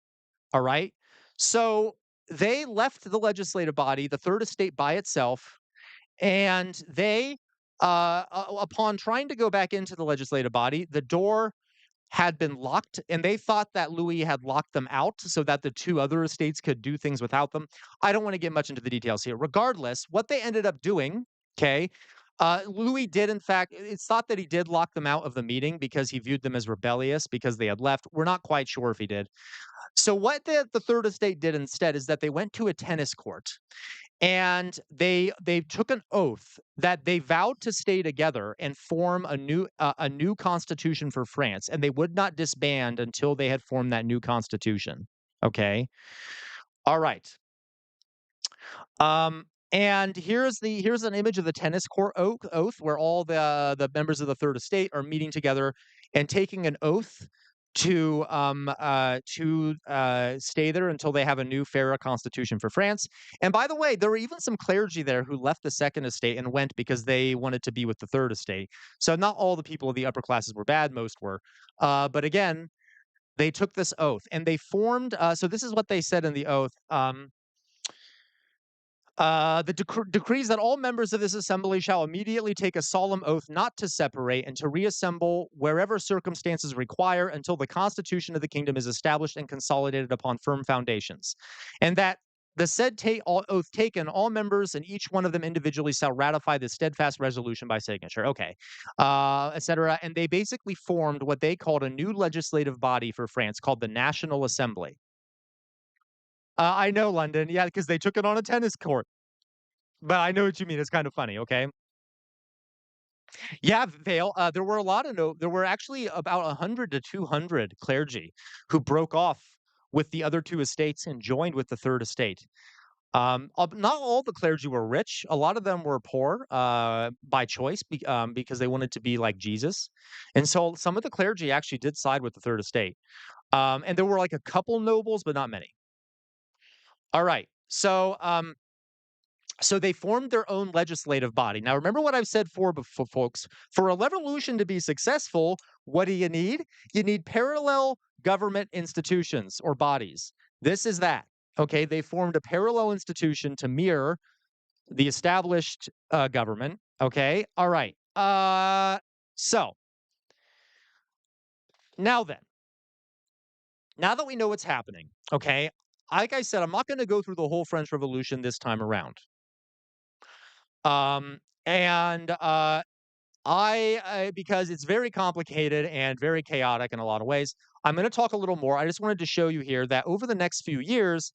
All right. So they left the legislative body, the third estate by itself, and they, upon trying to go back into the legislative body, the door had been locked, and they thought that Louis had locked them out so that the two other estates could do things without them. I don't want to get much into the details here. Regardless, what they ended up doing, okay, Louis did, in fact, it's thought that he did lock them out of the meeting because he viewed them as rebellious because they had left. We're not quite sure if he did. So what the third estate did instead is that they went to a tennis court and they took an oath that they vowed to stay together and form a new constitution for France, and they would not disband until they had formed that new constitution. Okay, all right. And here's an image of the tennis court oath where all the members of the third estate are meeting together and taking an oath to stay there until they have a new fairer constitution for France. And by the way, there were even some clergy there who left the second estate and went because they wanted to be with the third estate. So not all the people of the upper classes were bad, most were. But again, they took this oath and they formed. So this is what they said in the oath. The decrees that all members of this assembly shall immediately take a solemn oath not to separate and to reassemble wherever circumstances require until the constitution of the kingdom is established and consolidated upon firm foundations. And that the said oath taken, all members and each one of them individually shall ratify this steadfast resolution by signature. Okay, etc. And they basically formed what they called a new legislative body for France called the National Assembly. I know, London. Yeah, because they took it on a tennis court. But I know what you mean. It's kind of funny, okay? Yeah, Vale. There were a lot of there were actually about 100 to 200 clergy who broke off with the other two estates and joined with the third estate. Not all the clergy were rich. A lot of them were poor by choice because they wanted to be like Jesus. And so some of the clergy actually did side with the third estate. And there were like a couple nobles, but not many. All right. So they formed their own legislative body. Now, remember what I've said before, folks. For a revolution to be successful, what do you need? You need parallel government institutions or bodies. This is that. Okay, they formed a parallel institution to mirror the established government. Okay, all right. So now then, now that we know what's happening, okay, like I said, I'm not going to go through the whole French Revolution this time around. And because it's very complicated and very chaotic in a lot of ways, I'm going to talk a little more. I just wanted to show you here that over the next few years,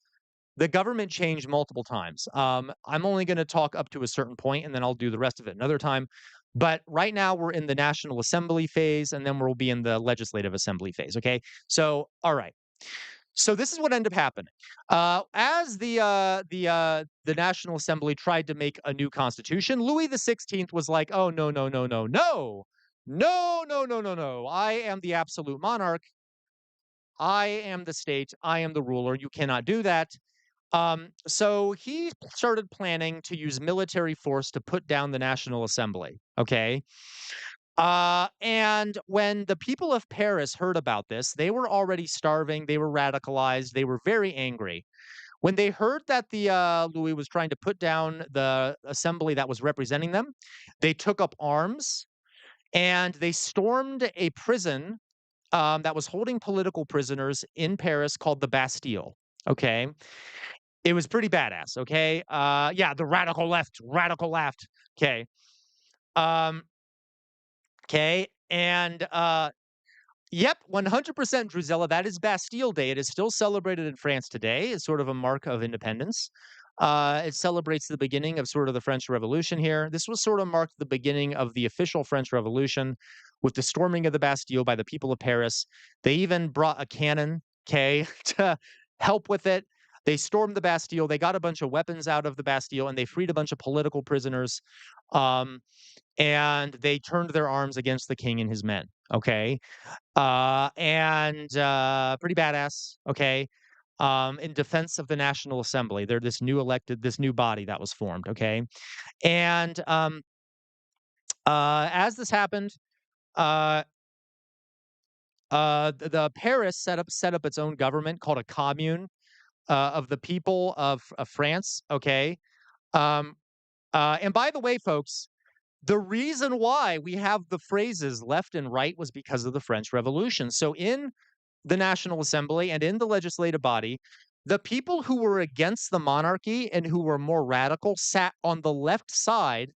the government changed multiple times. I'm only going to talk up to a certain point, and then I'll do the rest of it another time. But right now, we're in the National Assembly phase, and then we'll be in the Legislative Assembly phase. Okay. So, all right. So this is what ended up happening. As the National Assembly tried to make a new constitution, Louis XVI was like, "Oh no no no no no no no no no no! I am the absolute monarch. I am the state. I am the ruler. You cannot do that." So he started planning to use military force to put down the National Assembly. Okay. And when the people of Paris heard about this, they were already starving. They were radicalized. They were very angry. When they heard that the Louis was trying to put down the assembly that was representing them, they took up arms and they stormed a prison that was holding political prisoners in Paris called the Bastille. Okay, it was pretty badass. Okay, yeah, the radical left, radical left. Okay, um, okay, and yep, 100% Drusilla. That is Bastille Day. It is still celebrated in France today. It's sort of a mark of independence. It celebrates the beginning of sort of the French Revolution here. This was sort of marked the beginning of the official French Revolution with the storming of the Bastille by the people of Paris. They even brought a cannon, okay, to help with it. They stormed the Bastille. They got a bunch of weapons out of the Bastille and they freed a bunch of political prisoners. Um, and they turned their arms against the king and his men. Okay. And pretty badass, okay, in defense of the National Assembly. They're this new body that was formed, okay? And, as this happened, uh, the Paris set up its own government called a commune, of the people of France, okay? Um, and by the way, folks, the reason why we have the phrases left and right was because of the French Revolution. So in the National Assembly and in the legislative body, the people who were against the monarchy and who were more radical sat on the left side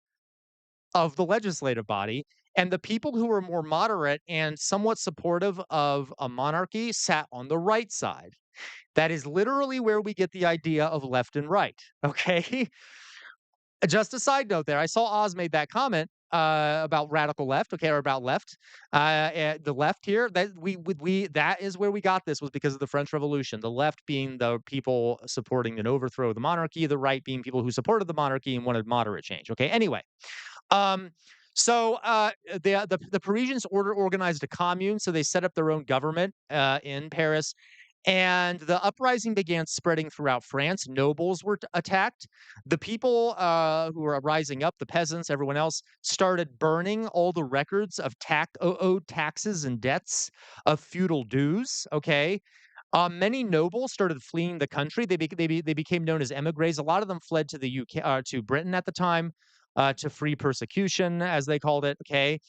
of the legislative body, and the people who were more moderate and somewhat supportive of a monarchy sat on the right side. That is literally where we get the idea of left and right. Okay. Just a side note there. I saw Oz made that comment about radical left, okay, or about left. The left here, that we that is where we got this was because of the French Revolution. The left being the people supporting an overthrow of the monarchy, the right being people who supported the monarchy and wanted moderate change. Okay. Anyway, um, so the Parisians organized a commune, so they set up their own government in Paris, and the uprising began spreading throughout France. Nobles were attacked. The people who were rising up, the peasants, everyone else, started burning all the records of owed taxes and debts of feudal dues. Okay. Many nobles started fleeing the country. They became known as emigres. A lot of them fled to the UK, to Britain at the time, to free persecution, as they called it. Okay,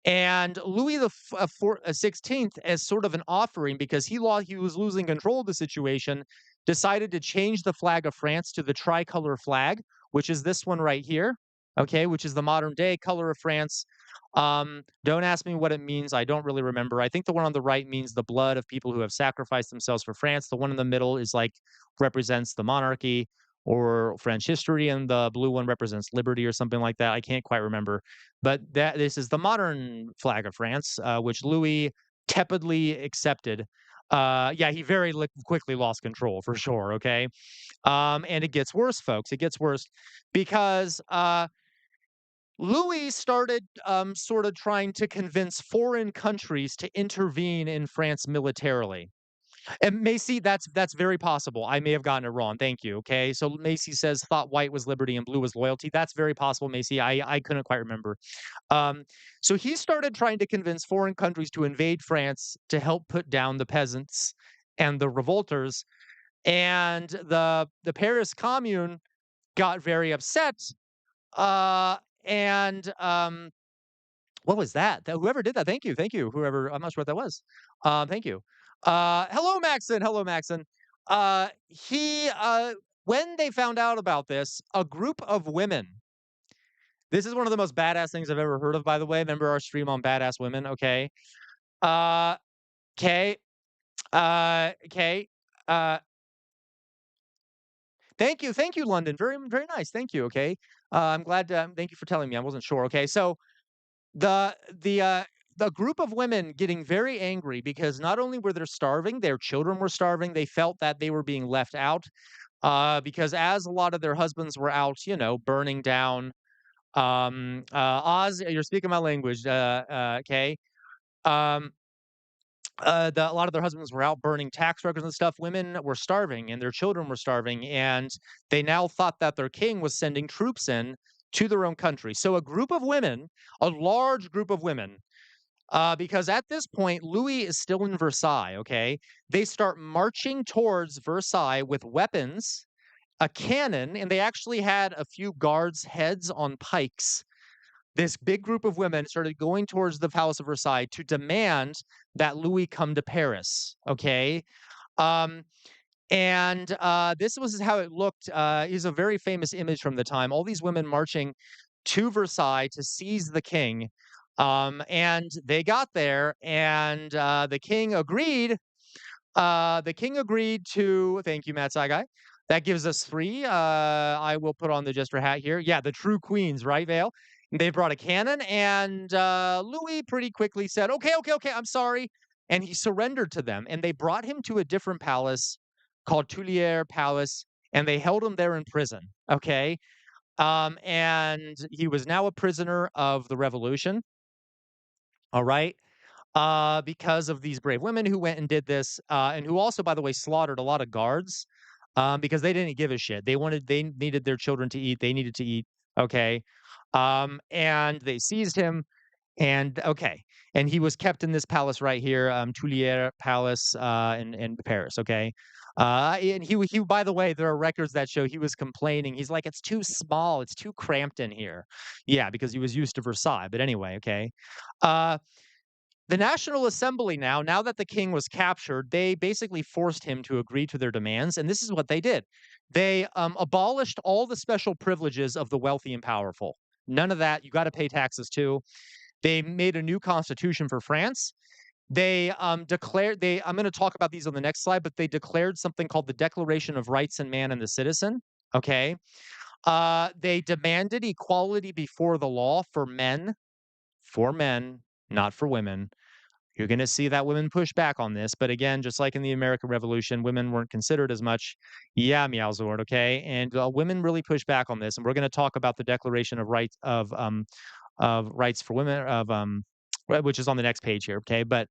and Louis the 16th, as sort of an offering because he was losing control of the situation, decided to change the flag of France to the tricolor flag, which is this one right here. Okay, which is the modern day color of France. Don't ask me what it means. I don't really remember. I think the one on the right means the blood of people who have sacrificed themselves for France. The one in the middle is like represents the monarchy or French history, and the blue one represents liberty or something like that. I can't quite remember. But this is the modern flag of France, which Louis tepidly accepted. Yeah, he very quickly lost control for sure. Okay, and it gets worse, folks. It gets worse because Louis started sort of trying to convince foreign countries to intervene in France militarily. And Macy, that's very possible. I may have gotten it wrong. Thank you. Okay, so Macy says thought white was liberty and blue was loyalty. That's very possible, Macy. I couldn't quite remember. Um, so he started trying to convince foreign countries to invade France to help put down the peasants and the revolters. And the Paris Commune got very upset. Uh, and what was that? Whoever did that, thank you. Whoever, I'm not sure what that was. Thank you. Hello, Maxon. Hello, Maxon. He when they found out about this, a group of women. This is one of the most badass things I've ever heard of, by the way. Remember our stream on badass women? Okay. Uh, okay. Okay. Uh, thank you, London. Very, very nice. Thank you. Okay. I'm glad. Thank you for telling me. I wasn't sure. Okay. So the the uh the group of women getting very angry because not only were they starving, their children were starving. They felt that they were being left out because as a lot of their husbands were out, burning down. Oz, you're speaking my language. Okay. Um, a lot of their husbands were out burning tax records and stuff. Women were starving and their children were starving, and they now thought that their king was sending troops in to their own country. So a group of women, a large group of women, because at this point Louis is still in Versailles. Okay, they start marching towards Versailles with weapons, a cannon, and they actually had a few guards' heads on pikes. This big group of women started going towards the Palace of Versailles to demand that Louis come to Paris. Okay. Um, and this was how it looked. Is a very famous image from the time. All these women marching to Versailles to seize the king. And they got there, and the king agreed to thank you, Matt Saigai. That gives us three. I will put on the jester hat here. Yeah, the true queens, right, Vale? They brought a cannon, and Louis pretty quickly said, "Okay, okay, okay, I'm sorry," and he surrendered to them. And they brought him to a different palace called Tuileries Palace, and they held him there in prison. Okay, and he was now a prisoner of the revolution. All right, because of these brave women who went and did this, and who also, by the way, slaughtered a lot of guards, because they didn't give a shit. They needed their children to eat. They needed to eat. Okay, and they seized him. And okay, and he was kept in this palace right here, Tuileries Palace, in Paris. Okay, and he. By the way, there are records that show he was complaining. He's like, it's too small, it's too cramped in here. Yeah, because he was used to Versailles. But anyway, okay. Uh, the National Assembly now that the king was captured, they basically forced him to agree to their demands, and this is what they did. They abolished all the special privileges of the wealthy and powerful. None of that. You got to pay taxes too. They made a new constitution for France, They declared they I'm going to talk about these on the next slide, but they declared something called the Declaration of Rights and Man and the Citizen. Okay. They demanded equality before the law for men, not for women. You're going to see that women push back on this, but again, just like in the American Revolution, women weren't considered as much. Yeah, Meowsword, okay, and women really push back on this, and we're going to talk about the Declaration of Rights for Women which is on the next page here, okay, but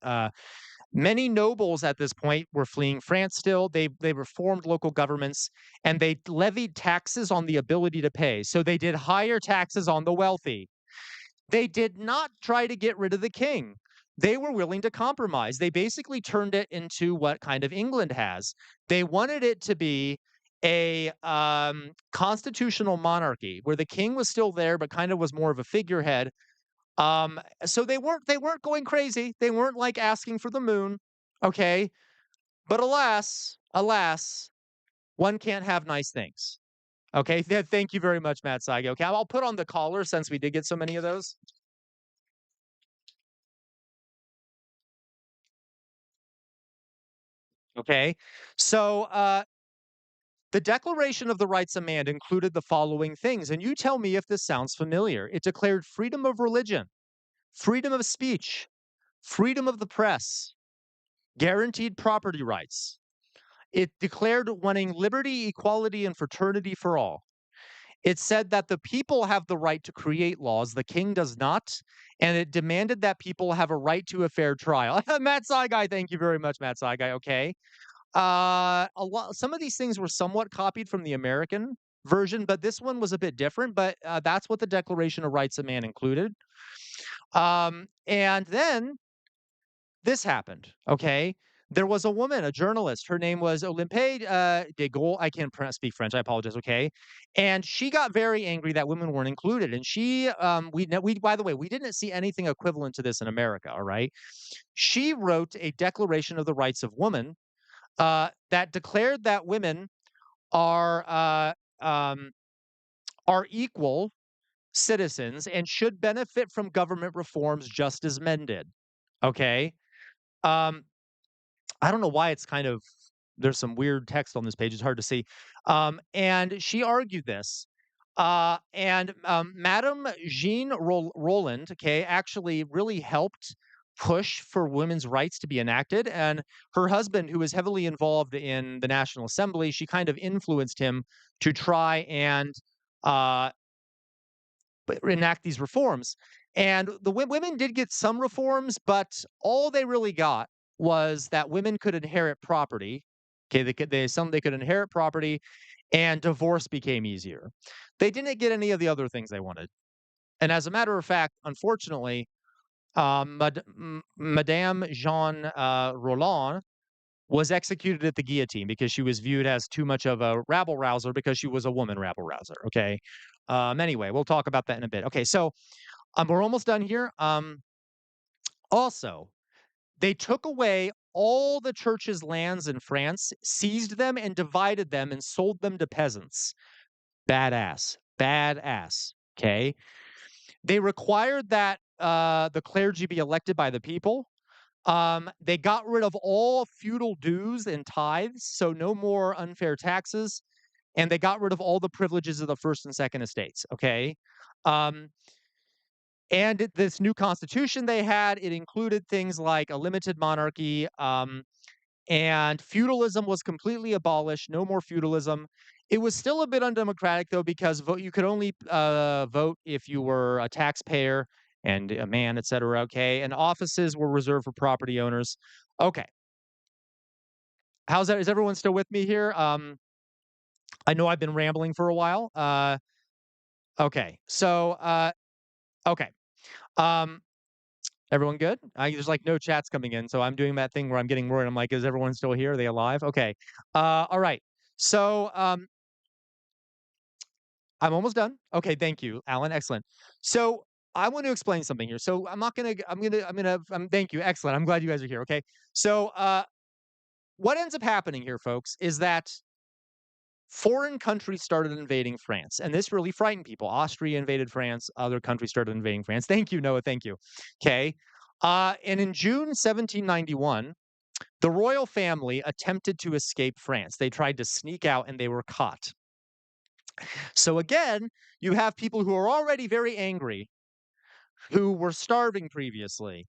many nobles at this point were fleeing France still. They reformed local governments and they levied taxes on the ability to pay. So they did higher taxes on the wealthy. They did not try to get rid of the king. They were willing to compromise. They basically turned it into what kind of England has. They wanted it to be a constitutional monarchy where the king was still there, but kind of was more of a figurehead. So they weren't going crazy. They weren't like asking for the moon. Okay. But alas, one can't have nice things. Okay. Thank you very much, Matt Saigo. Okay. I'll put on the collar since we did get so many of those. Okay. So the Declaration of the Rights of Man included the following things, and you tell me if this sounds familiar. It declared freedom of religion, freedom of speech, freedom of the press, guaranteed property rights. It declared wanting liberty, equality, and fraternity for all. It said that the people have the right to create laws, the king does not, and it demanded that people have a right to a fair trial. Matt Saigai, thank you very much, Matt Saigai. Okay. Some of these things were somewhat copied from the American version, but this one was a bit different. But that's what the Declaration of Rights of Man included. And then this happened. Okay, there was a woman, a journalist. Her name was Olympe de Gaulle. I can't speak French. I apologize. Okay, and she got very angry that women weren't included. And we by the way, we didn't see anything equivalent to this in America. All right, she wrote a Declaration of the Rights of Women that declared that women are uh, um, are equal citizens and should benefit from government reforms just as men did. Okay. Um, I don't know why it's kind of there's some weird text on this page. It's hard to see. And she argued this. Madame Jean Roland, okay, actually really helped push for women's rights to be enacted. And her husband, who was heavily involved in the National Assembly, she kind of influenced him to try and uh, enact these reforms. And the women did get some reforms, but all they really got was that women could inherit property. Okay, they could inherit property, and divorce became easier. They didn't get any of the other things they wanted. And as a matter of fact, unfortunately, Madame Jean Roland was executed at the guillotine because she was viewed as too much of a rabble rouser because she was a woman rabble rouser. Okay. Anyway, we'll talk about that in a bit. Okay, so we're almost done here. Also, they took away all the church's lands in France, seized them, and divided them and sold them to peasants. Badass. Badass. Okay. They required that the clergy be elected by the people. They got rid of all feudal dues and tithes, so no more unfair taxes, and they got rid of all the privileges of the first and second estates. Okay. Um, and this new constitution they had, it included things like a limited monarchy, and feudalism was completely abolished. No more feudalism. It was still a bit undemocratic, though, because you could only vote if you were a taxpayer and a man, etc. Okay, and offices were reserved for property owners. Okay, how's that? Is everyone still with me here? I know I've been rambling for a while. Okay, so okay. Um, Everyone good? There's like no chats coming in, so I'm doing that thing where I'm getting worried. I'm like, is everyone still here? Are they alive? Okay. All right. So I'm almost done. Okay, thank you, Alan. Excellent. So I want to explain something here. So I'm not gonna. Thank you. Excellent. I'm glad you guys are here. Okay. So what ends up happening here, folks, is that foreign countries started invading France, and this really frightened people. Austria invaded France. Other countries started invading France. Thank you, Noah. Thank you. Okay. And in June 1791, the royal family attempted to escape France. They tried to sneak out and they were caught. So again, you have people who are already very angry, who were starving previously,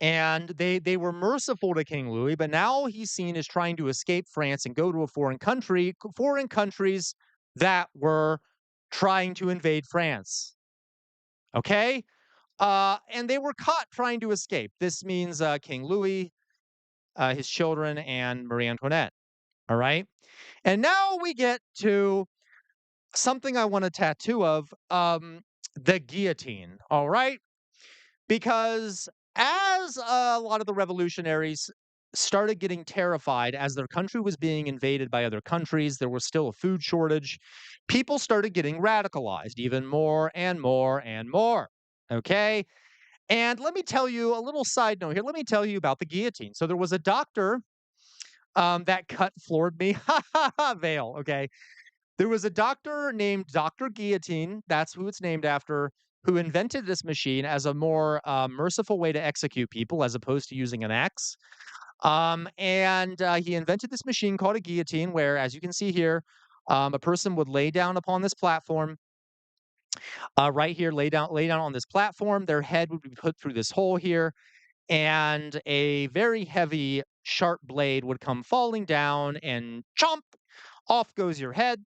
and they were merciful to King Louis, but now he's seen as trying to escape France and go to a foreign countries that were trying to invade France. Okay? And they were caught trying to escape. This means King Louis, his children, and Marie Antoinette. All right. And now we get to something I want a tattoo of, the guillotine. All right. Because as a lot of the revolutionaries started getting terrified as their country was being invaded by other countries, there was still a food shortage. People started getting radicalized even more and more and more. Okay. And let me tell you a little side note here. Let me tell you about the guillotine. So there was a doctor that cut floored me. Veil. Okay. There was a doctor named Dr. Guillotine, that's who it's named after, who invented this machine as a more merciful way to execute people as opposed to using an axe. And he invented this machine called a guillotine, where, as you can see here, a person would lay down upon this platform, right here, lay down on this platform. Their head would be put through this hole here, and a very heavy, sharp blade would come falling down, and chomp, off goes your head.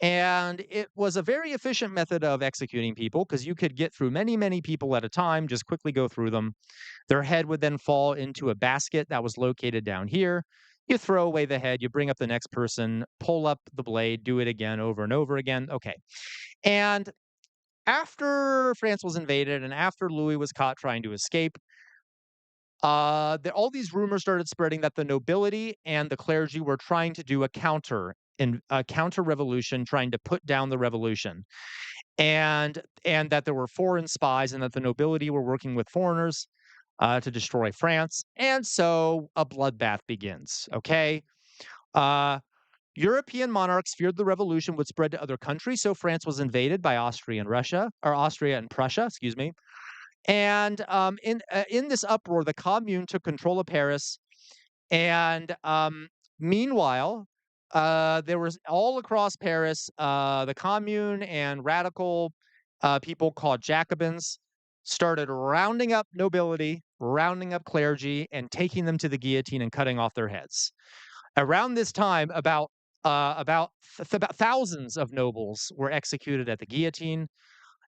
And it was a very efficient method of executing people because you could get through many, many people at a time, just quickly go through them. Their head would then fall into a basket that was located down here. You throw away the head, you bring up the next person, pull up the blade, do it again over and over again. Okay. And after France was invaded and after Louis was caught trying to escape, all these rumors started spreading that the nobility and the clergy were trying to do a counter revolution, trying to put down the revolution, and that there were foreign spies, and that the nobility were working with foreigners to destroy France, and so a bloodbath begins. Okay, uh, European monarchs feared the revolution would spread to other countries, so France was invaded by Austria and Prussia, excuse me. And in this uproar, the Commune took control of Paris. And meanwhile, there was all across Paris, the Commune and radical people called Jacobins started rounding up nobility, rounding up clergy, and taking them to the guillotine and cutting off their heads. Around this time, about thousands of nobles were executed at the guillotine.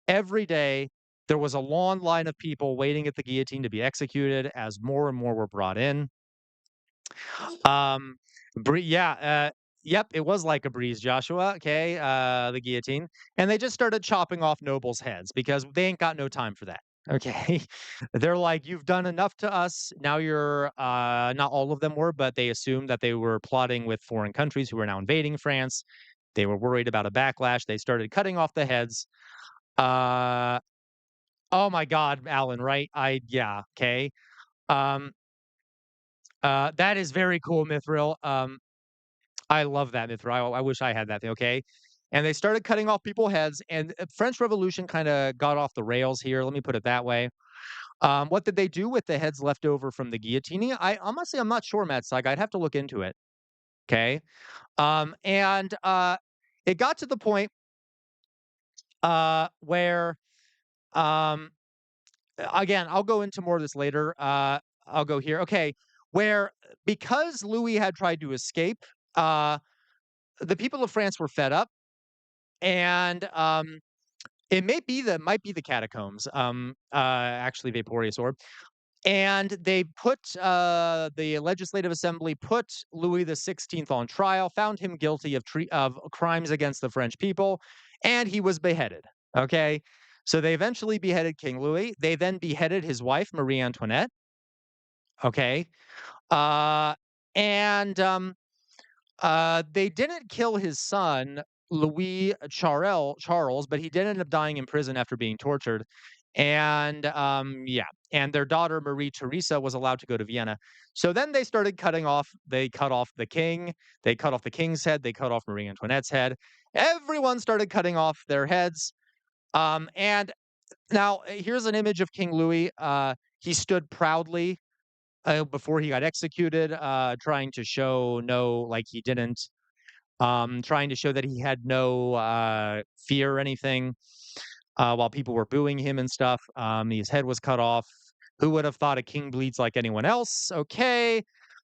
Every day, there was a long line of people waiting at the guillotine to be executed as more and more were brought in. Um, yeah, yep, it was like a breeze, Joshua. Okay, the guillotine, and they just started chopping off nobles' heads because they ain't got no time for that. Okay, they're like, you've done enough to us. Now you're not all of them were, but they assumed that they were plotting with foreign countries who were now invading France. They were worried about a backlash. They started cutting off the heads. Uh, oh my God, Alan, right? Yeah, okay. Um, that is very cool, Mithril. I love that Mithril. I wish I had that thing, okay? And they started cutting off people's heads, and French Revolution kinda got off the rails here, let me put it that way. What did they do with the heads left over from the guillotine? I honestly, I'm not sure, Matt Syke, I'd have to look into it, okay? And it got to the point, where, um again, I'll go into more of this later, I'll go here, okay, where because Louis had tried to escape, uh, the people of France were fed up, and, might be the catacombs, actually Vaporeous orb, and they put, the Legislative Assembly put Louis XVI on trial, found him guilty of crimes against the French people, and he was beheaded, okay? So they eventually beheaded King Louis. They then beheaded his wife, Marie Antoinette, okay? Uh, and, they didn't kill his son, Louis Charles, but he did end up dying in prison after being tortured. And yeah, and their daughter Marie Theresa was allowed to go to Vienna. So then they started they cut off the king, they cut off the king's head, they cut off Marie Antoinette's head. Everyone started cutting off their heads. And now here's an image of King Louis. he stood proudly before he got executed, trying to show no, like he didn't, trying to show that he had no fear or anything while people were booing him and stuff. His head was cut off. Who would have thought a king bleeds like anyone else? Okay.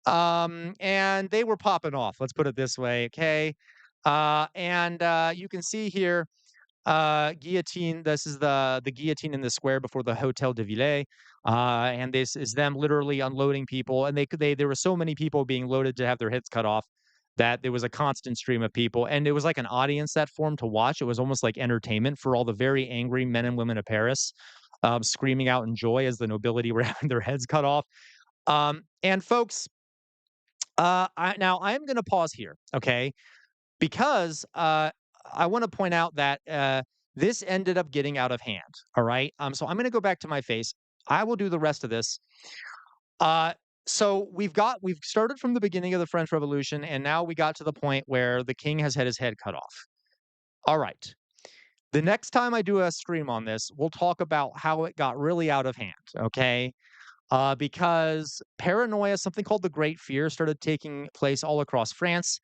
And they were popping off. Let's put it this way. Okay. And you can see here guillotine. This is the guillotine in the square before the Hotel de Ville, and this is them literally unloading people. And there were so many people being loaded to have their heads cut off that there was a constant stream of people, and it was like an audience that formed to watch. It was almost like entertainment for all the very angry men and women of Paris, screaming out in joy as the nobility were having their heads cut off. And folks, I am going to pause here, okay? Because I want to point out that this ended up getting out of hand. All right. So I'm going to go back to my face. I will do the rest of this. Uh, so we've started from the beginning of the French Revolution, and now we got to the point where the king has had his head cut off. All right. The next time I do a stream on this, we'll talk about how it got really out of hand. Okay. Because paranoia, something called the Great Fear, started taking place all across France.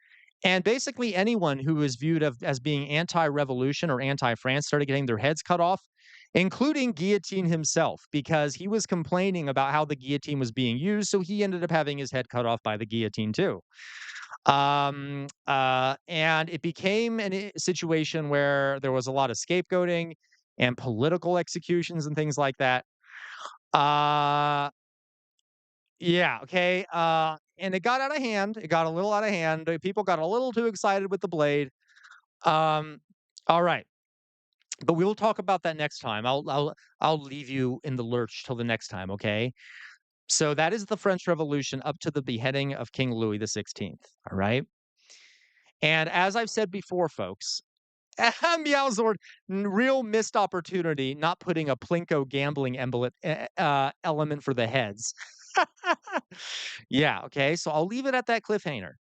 And basically, anyone who was viewed as being anti revolution or anti France started getting their heads cut off, including Guillotine himself, because he was complaining about how the guillotine was being used. So he ended up having his head cut off by the guillotine, too. And it became a situation where there was a lot of scapegoating and political executions and things like that. Uh, Yeah, okay, and it got out of hand, it got a little out of hand, people got a little too excited with the blade, um, alright, but we will talk about that next time. I'll leave you in the lurch till the next time, okay? So that is the French Revolution up to the beheading of King Louis the 16th, alright? And as I've said before, folks, Meowsword, real missed opportunity not putting a plinko gambling element for the heads. Yeah, okay, so I'll leave it at that cliffhanger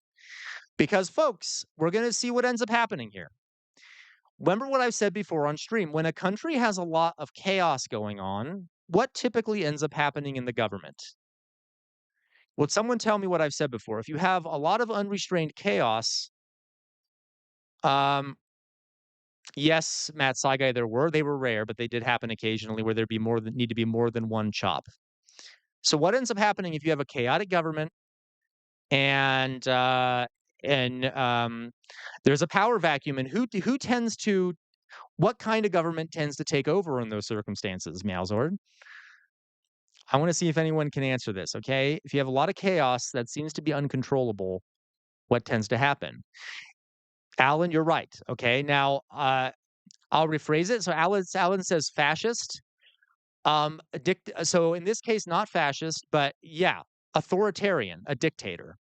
because, folks, we're gonna see what ends up happening here. Remember what I've said before on stream, when a country has a lot of chaos going on, what typically ends up happening in the government? Would someone tell me what I've said before? If you have a lot of unrestrained chaos, um, yes, Matt Saigai, they were rare, but they did happen occasionally where there'd be more than need to be more than one chop. So what ends up happening if you have a chaotic government and there's a power vacuum, and who tends to what kind of government tends to take over in those circumstances, Malzord? I want to see if anyone can answer this, okay? If you have a lot of chaos that seems to be uncontrollable, what tends to happen? Alan, you're right. Okay, now I'll rephrase it. So Alan says fascist. So in this case, not fascist, but yeah, authoritarian, a dictator.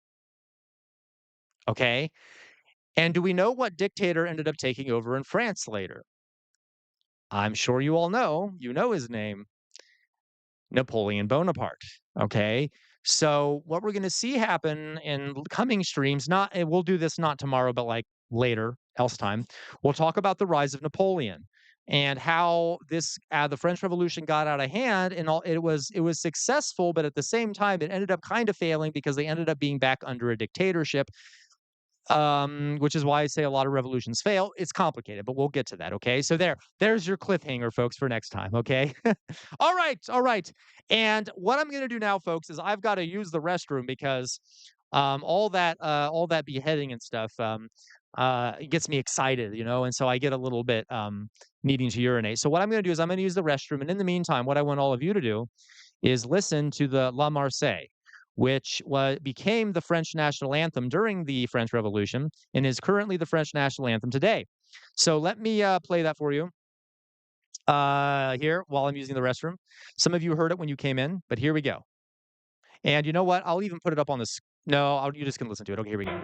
Okay, and do we know what dictator ended up taking over in France later? I'm sure you all know. You know his name, Napoleon Bonaparte. Okay. So what we're going to see happen in coming streams, not and we'll do this not tomorrow, but like later, else time. We'll talk about the rise of Napoleon and how this the French Revolution got out of hand, and all it was successful, but at the same time, it ended up kind of failing because they ended up being back under a dictatorship, which is why I say a lot of revolutions fail. It's complicated, but we'll get to that. Okay. So there's your cliffhanger, folks, for next time. Okay. All right. All right. And what I'm going to do now, folks, is I've got to use the restroom because all that beheading and stuff it gets me excited, and so I get a little bit needing to urinate. So what I'm going to do is I'm going to use the restroom. And in the meantime, what I want all of you to do is listen to the La Marseillaise, which became the French national anthem during the French Revolution and is currently the French national anthem today. So let me play that for you here while I'm using the restroom. Some of you heard it when you came in, but here we go. And you know what? I'll even put it up on this. No, you just can listen to it. Okay, here we go.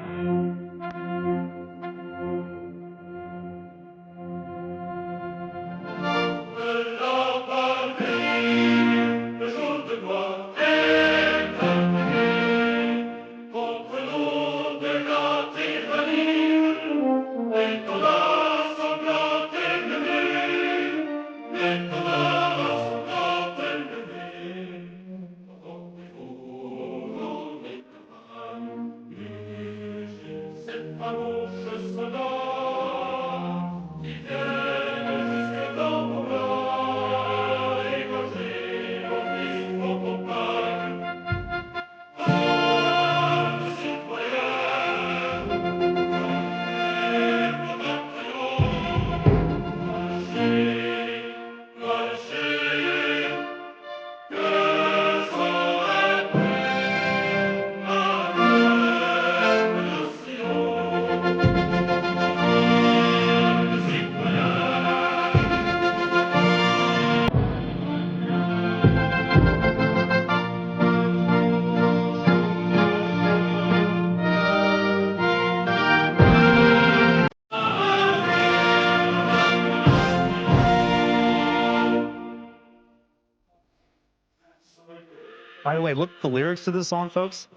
By the way, look at the lyrics to this song, folks.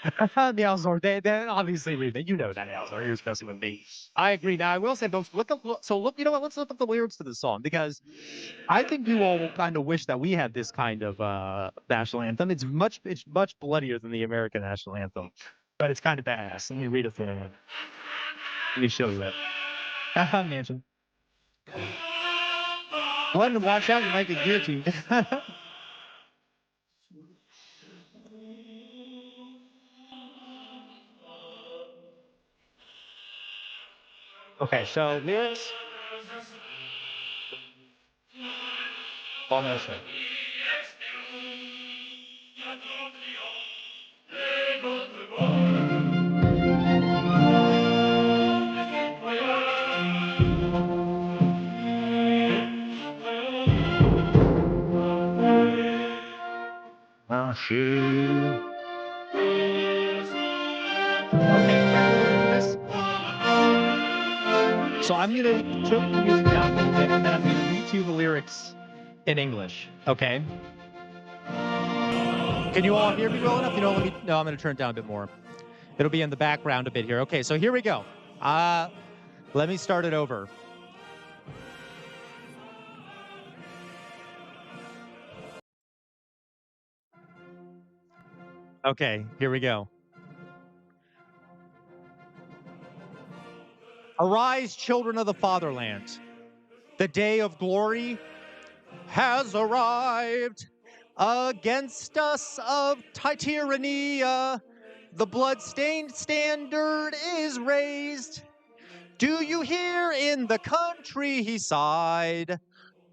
The Alzor, they obviously read it. You know that Alzor. You're messing with me. I agree. Now I will say, folks, look. You know what? Let's look up the lyrics to the song because I think you all will kind of wish that we had this kind of national anthem. It's much bloodier than the American national anthem, but it's kind of badass. Let me read it for you. Let me show you that. Mansion. One, watch out, you might get guillotined. Okay, so lyrics. Almost. So I'm going to turn the music down a little bit, and then I'm going to read to you the lyrics in English. Okay? Can you all hear me well enough? No, I'm going to turn it down a bit more. It'll be in the background a bit here. Okay, so here we go. Let me start it over. Okay, here we go. Arise, children of the fatherland. The day of glory has arrived. Against us of tyranny, the blood-stained standard is raised. Do you hear in the country he sighed?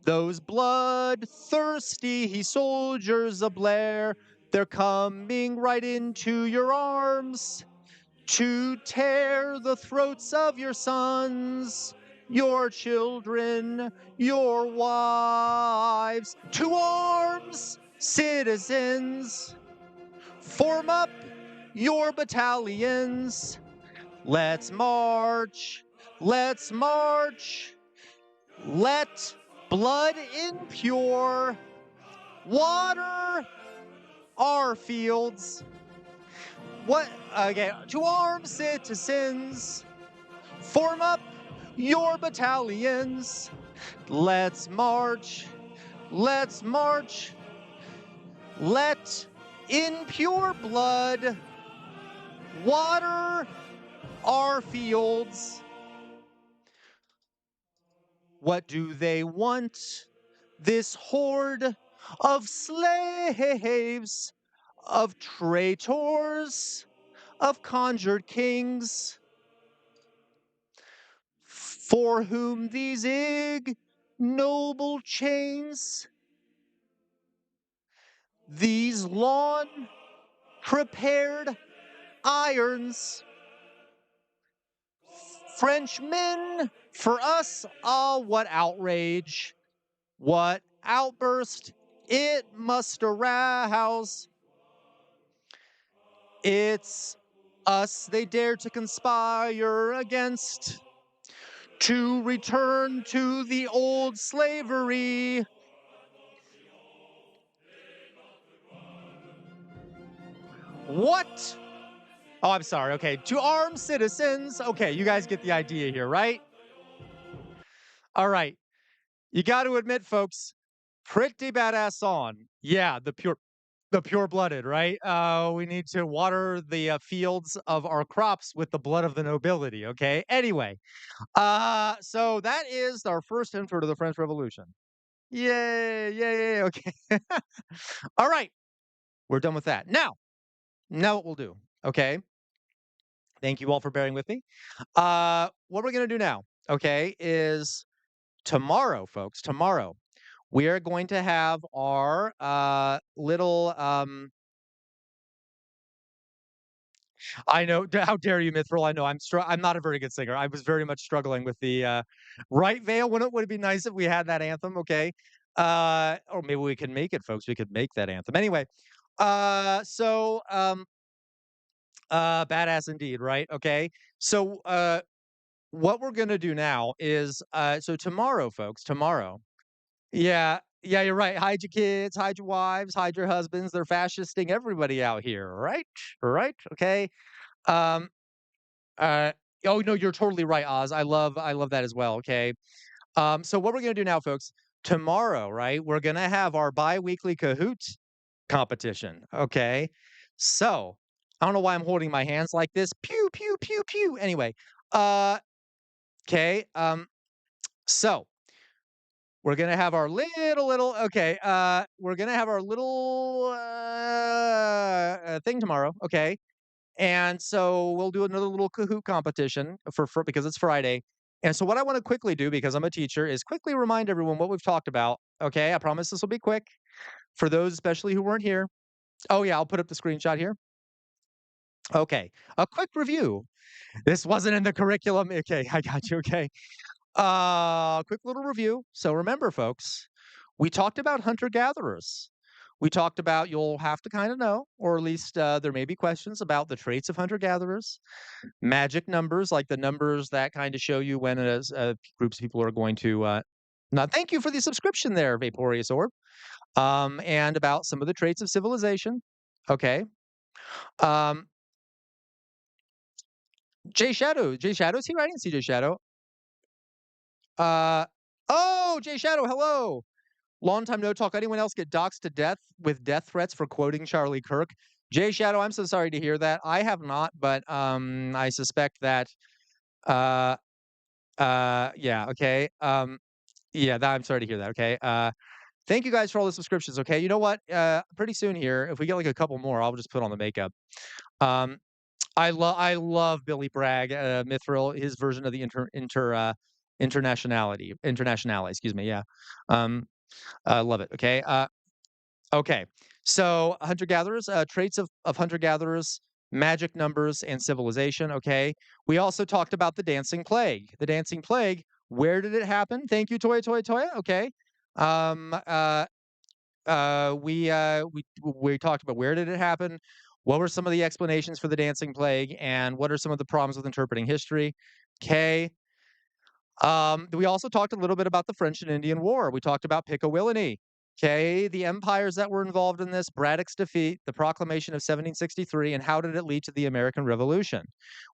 Those bloodthirsty soldiers of Blair, they're coming right into your arms to tear the throats of your sons, your children, your wives. To arms, citizens! Form up your battalions. Let's march, let's march. Let blood impure water our fields. What? Okay, to arms, citizens. Form up your battalions. Let's march, let's march. Let impure blood water our fields. What do they want? This horde of slaves, of traitors, of conjured kings, for whom these ignoble chains, these long prepared irons, Frenchmen, for us, what outrage, what outburst it must arouse. It's us they dare to conspire against, to return to the old slavery. What? Oh, I'm sorry. Okay, to armed citizens. Okay, you guys get the idea here, right? All right. You got to admit, folks, pretty badass song. Yeah, the The pure-blooded, right? We need to water the fields of our crops with the blood of the nobility. Okay. Anyway, so that is our first intro to the French Revolution. Yay! Yay! Yay! Okay. All right, we're done with that. Now what we'll do. Okay. Thank you all for bearing with me. What we're gonna do now, okay, is tomorrow, folks. Tomorrow we are going to have our little I know. How dare you, Mithril? I know. I'm not a very good singer. I was very much struggling with the right veil. Would it be nice if we had that anthem? Okay. Or maybe we can make it, folks. We could make that anthem. Anyway. So badass indeed, right? Okay. So what we're gonna do now is so tomorrow, folks. Tomorrow. Yeah. Yeah, you're right. Hide your kids, hide your wives, hide your husbands. They're fascisting everybody out here, right? Right? Okay. Um, Uh, oh, no, you're totally right, Oz. I love that as well, okay? So what we're gonna do now, folks, tomorrow, right, we're gonna have our biweekly Kahoot competition, okay? So, I don't know why I'm holding my hands like this. Pew, pew, pew, pew. Anyway, uh, okay, so we're gonna have our little okay, we're gonna have our little, thing tomorrow, okay? And so we'll do another little Kahoot competition for because it's Friday. And so what I want to quickly do, because I'm a teacher, is quickly remind everyone what we've talked about. Okay, I promise this will be quick for those especially who weren't here. Oh yeah, I'll put up the screenshot here. Okay, a quick review. This wasn't in the curriculum. Okay, I got you. Okay, quick little review. So remember, folks, we talked about hunter gatherers. We talked about you'll have to kind of know, or at least there may be questions about the traits of hunter gatherers. Magic numbers, like the numbers that kind of show you when groups of people are going to not thank you for the subscription there, Vaporeous Orb. And about some of the traits of civilization. Okay. Um, Jay Shadow's here. I didn't see Jay Shadow. Uh, oh, Jay Shadow, hello. Long time no talk. Anyone else get doxxed to death with death threats for quoting Charlie Kirk? Jay Shadow, I'm so sorry to hear that. I have not, but I suspect that uh yeah, okay. Yeah, I'm sorry to hear that, okay? Thank you guys for all the subscriptions, okay? You know what? Pretty soon here, if we get, like, a couple more, I'll just put on the makeup. Um, I love Billy Bragg, Mithril, his version of the internationality, excuse me, yeah. Um, I love it, okay? Okay. So hunter-gatherers, traits of hunter-gatherers, magic numbers, and civilization, okay? We also talked about the dancing plague. The dancing plague, where did it happen? Thank you, Toya Toya Toya, okay. Um, uh, we talked about where did it happen? What were some of the explanations for the dancing plague, and what are some of the problems with interpreting history? Okay. We also talked a little bit about the French and Indian War. We talked about Pickawillany. Okay, the empires that were involved in this, Braddock's defeat, the proclamation of 1763, and how did it lead to the American Revolution?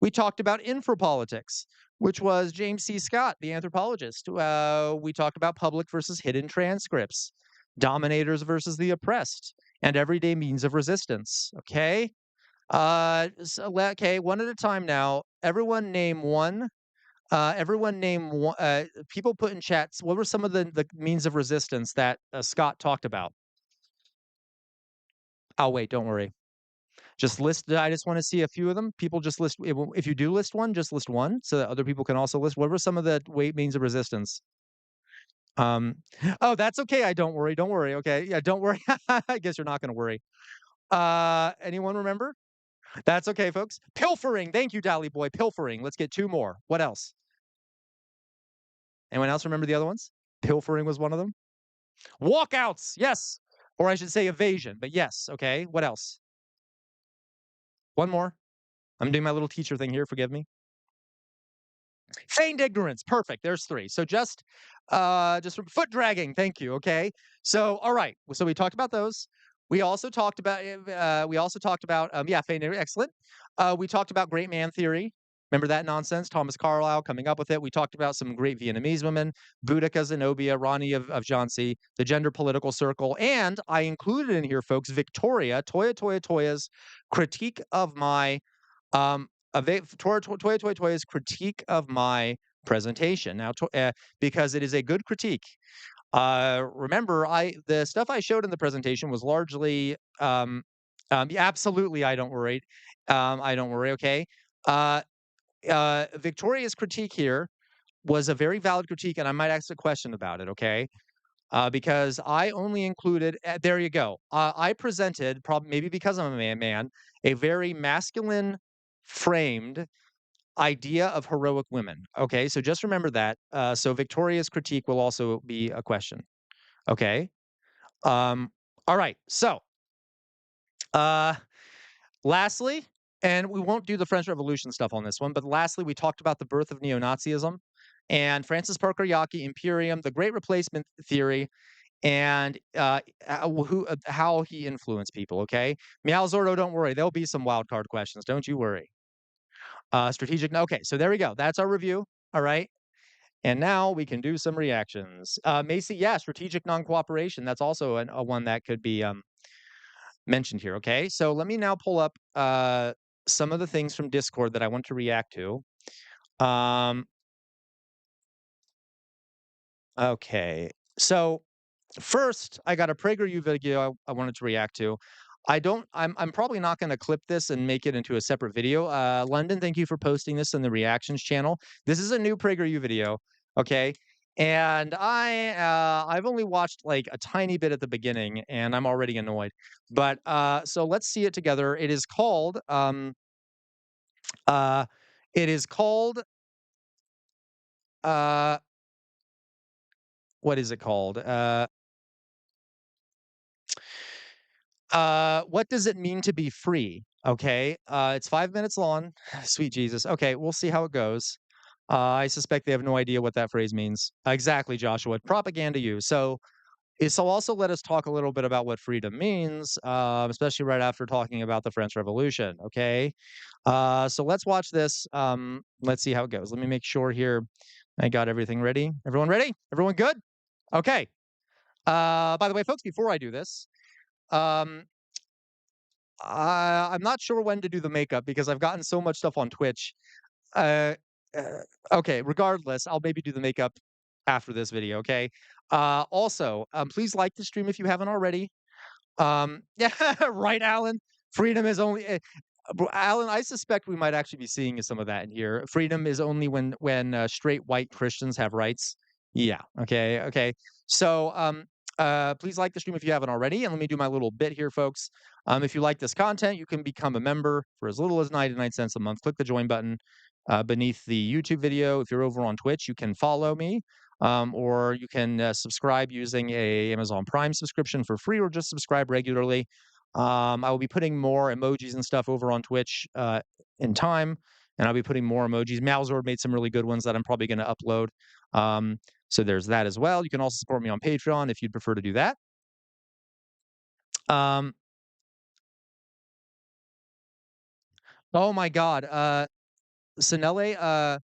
We talked about infrapolitics, which was James C. Scott, the anthropologist. We talked about public versus hidden transcripts, dominators versus the oppressed, and everyday means of resistance. Okay, okay, one at a time now. Everyone name one. People put in chats. What were some of the means of resistance that Scott talked about? I'll wait. Don't worry. Just list. I just want to see a few of them. People just list. If you do list one, just list one, so that other people can also list. What were some of the weight means of resistance? Um. Oh, that's okay. I don't worry. Don't worry. Okay. Yeah. Don't worry. I guess you're not going to worry. Anyone remember? That's okay, folks. Pilfering. Thank you, Dally Boy. Pilfering. Let's get two more. What else? Anyone else remember the other ones? Pilfering was one of them. Walkouts, yes. Or I should say evasion, but yes, okay. What else? One more. I'm doing my little teacher thing here, forgive me. Feigned ignorance, perfect. There's three. So just foot dragging, thank you, okay? So all right. So we talked about those. We also talked about yeah, feigned ignorance, excellent. We talked about great man theory. Remember that nonsense? Thomas Carlyle coming up with it. We talked about some great Vietnamese women, Boudica Zenobia, Rani of Jhansi, the gender political circle, and I included in here, folks, Victoria, Toya's critique of my Toya's critique of my presentation. Now, because it is a good critique. Remember, the stuff I showed in the presentation was largely, yeah, absolutely. I don't worry. I don't worry. Okay. Uh, Victoria's critique here was a very valid critique, and I might ask a question about it. Okay. Because I only included, there you go. I presented, probably maybe because I'm a man, a very masculine framed idea of heroic women. Okay. So just remember that. So Victoria's critique will also be a question. Okay. Um, all right. So, uh, lastly, and we won't do the French Revolution stuff on this one, but lastly, we talked about the birth of neo-Nazism and Francis Parker Yockey, Imperium, the Great Replacement theory, and how he influenced people. Okay, Miao Zordo, don't worry, there'll be some wild card questions. Don't you worry. Strategic. Okay, so there we go. That's our review. All right. And now we can do some reactions. Macy, yeah, strategic non-cooperation. That's also a one that could be mentioned here. Okay, so let me now pull up some of the things from Discord that I want to react to. Um, okay, so first, I got a PragerU video I wanted to react to. I'm probably not going to clip this and make it into a separate video. London, thank you for posting this in the reactions channel. This is a new PragerU video, okay? And I've only watched like a tiny bit at the beginning and I'm already annoyed. But so let's see it together. Uh it is called uh what is it called? What does it mean to be free? Okay. It's 5 minutes long. Sweet Jesus. Okay, we'll see how it goes. I suspect they have no idea what that phrase means. Exactly, Joshua. Propaganda you. So this will also let us talk a little bit about what freedom means, especially right after talking about the French Revolution. Okay. So let's watch this. Let's see how it goes. Let me make sure here I got everything ready. Everyone ready? Everyone good? Okay. By the way, folks, before I do this, um, I'm not sure when to do the makeup because I've gotten so much stuff on Twitch. Uh, okay, regardless, I'll maybe do the makeup after this video, okay? Also, please like the stream if you haven't already. Yeah, right, Alan. Freedom is only Alan, I suspect we might actually be seeing some of that in here. Freedom is only when straight white Christians have rights. Yeah. Okay. Okay. So, please like the stream if you haven't already, and let me do my little bit here, folks. If you like this content, you can become a member for as little as 99 cents a month. Click the join button beneath the YouTube video. If you're over on Twitch, you can follow me, or you can subscribe using a Amazon Prime subscription for free, or just subscribe regularly. I will be putting more emojis and stuff over on Twitch in time, and I'll be putting more emojis. Malzord made some really good ones that I'm probably going to upload. So there's that as well. You can also support me on Patreon if you'd prefer to do that. Um, oh my God, Sinele,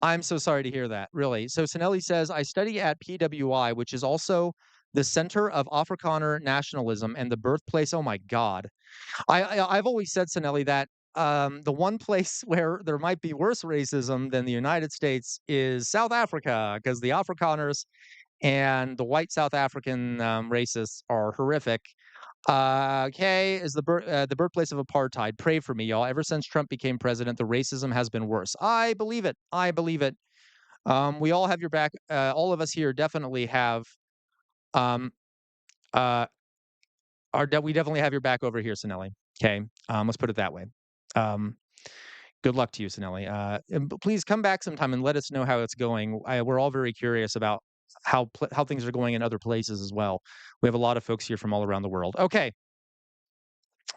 I'm so sorry to hear that. Really. So Sinelli says, I study at PWI, which is also the center of Afrikaner nationalism and the birthplace. Oh my God. I've always said, Sinelli, that the one place where there might be worse racism than the United States is South Africa, because the Afrikaners and the white South African racists are horrific. Okay, is the birthplace of apartheid. Pray for me, y'all. Ever since Trump became president, the racism has been worse. I believe it. I believe it. We all have your back. All of us here definitely have. Um, uh, we definitely have your back over here, Sinelli. Okay, let's put it that way. Um, good luck to you, Sinelli. And please come back sometime and let us know how it's going. We're all very curious about how things are going in other places as well. We have a lot of folks here from all around the world. Okay.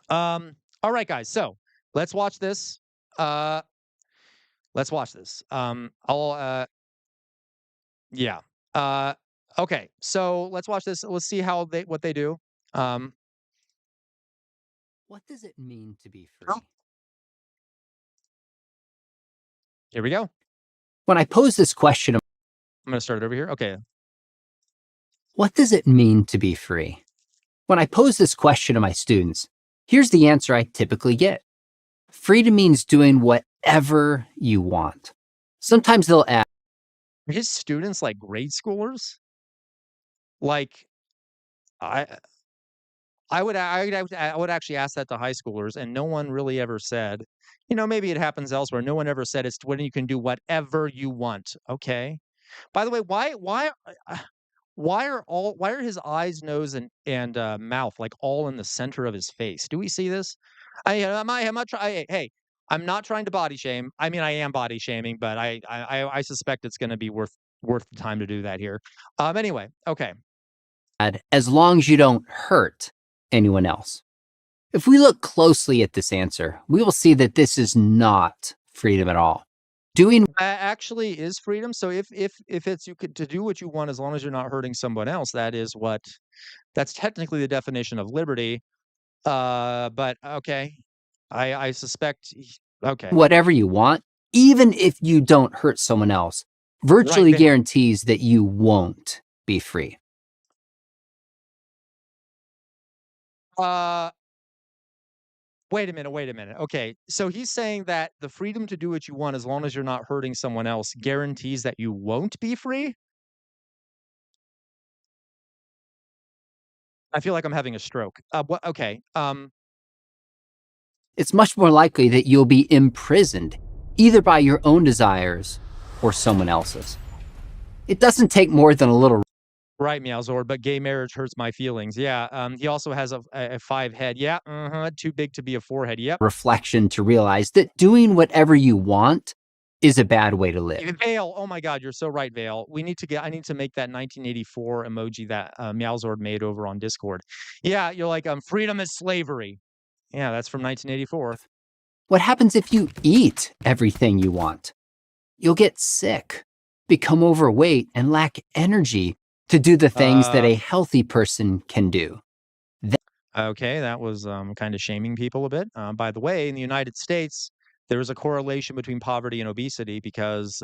All right, guys. So let's watch this. Uh, let's watch this. Yeah. Uh, okay. So let's watch this. Let's see what they do. Um, What does it mean to be free? Here we go. When I pose this question, I'm going to start it over here. Okay. what does it mean to be free? When I pose this question to my students, here's the answer I typically get. Freedom means doing whatever you want. Sometimes they'll ask, Are his students like grade schoolers? Like, I I would actually ask that to high schoolers, and no one really ever said, maybe it happens elsewhere. No one ever said it's when you can do whatever you want. Okay. By the way, why are his eyes, nose, and mouth like all in the center of his face? Do we see this? I'm not trying. Hey, I'm not trying to body shame. I mean, I am body shaming, but I suspect it's going to be worth the time to do that here. Anyway, okay. as long as you don't hurt anyone else. If we look closely at this answer, we will see that this is not freedom at all. Doing Actually is freedom. So if it's you could to do what you want as long as you're not hurting someone else, that's technically the definition of liberty. But okay. I suspect okay. whatever you want, even if you don't hurt someone else, Right, virtually Vale. guarantees that you won't be free. Uh wait a minute. Okay. So he's saying that the freedom to do what you want as long as you're not hurting someone else guarantees that you won't be free? I feel like I'm having a stroke. What okay. It's much more likely that you'll be imprisoned, either by your own desires or someone else's. It doesn't take more than a little Right, Meowzord, but gay marriage hurts my feelings. Yeah, he also has a 5 head. Yeah, too big to be a 4 head. Yep. reflection to realize that doing whatever you want is a bad way to live. Vale, oh my god, you're so right, Vale. I need to make that 1984 emoji that, Meowzord made over on Discord. Yeah, you're like, "Freedom is slavery." Yeah, that's from 1984. What happens if you eat everything you want? You'll get sick, become overweight, and lack energy to do the things that a healthy person can do. Okay, that was, kinda shaming people a bit. By the way, in the United States, there is a correlation between poverty and obesity because,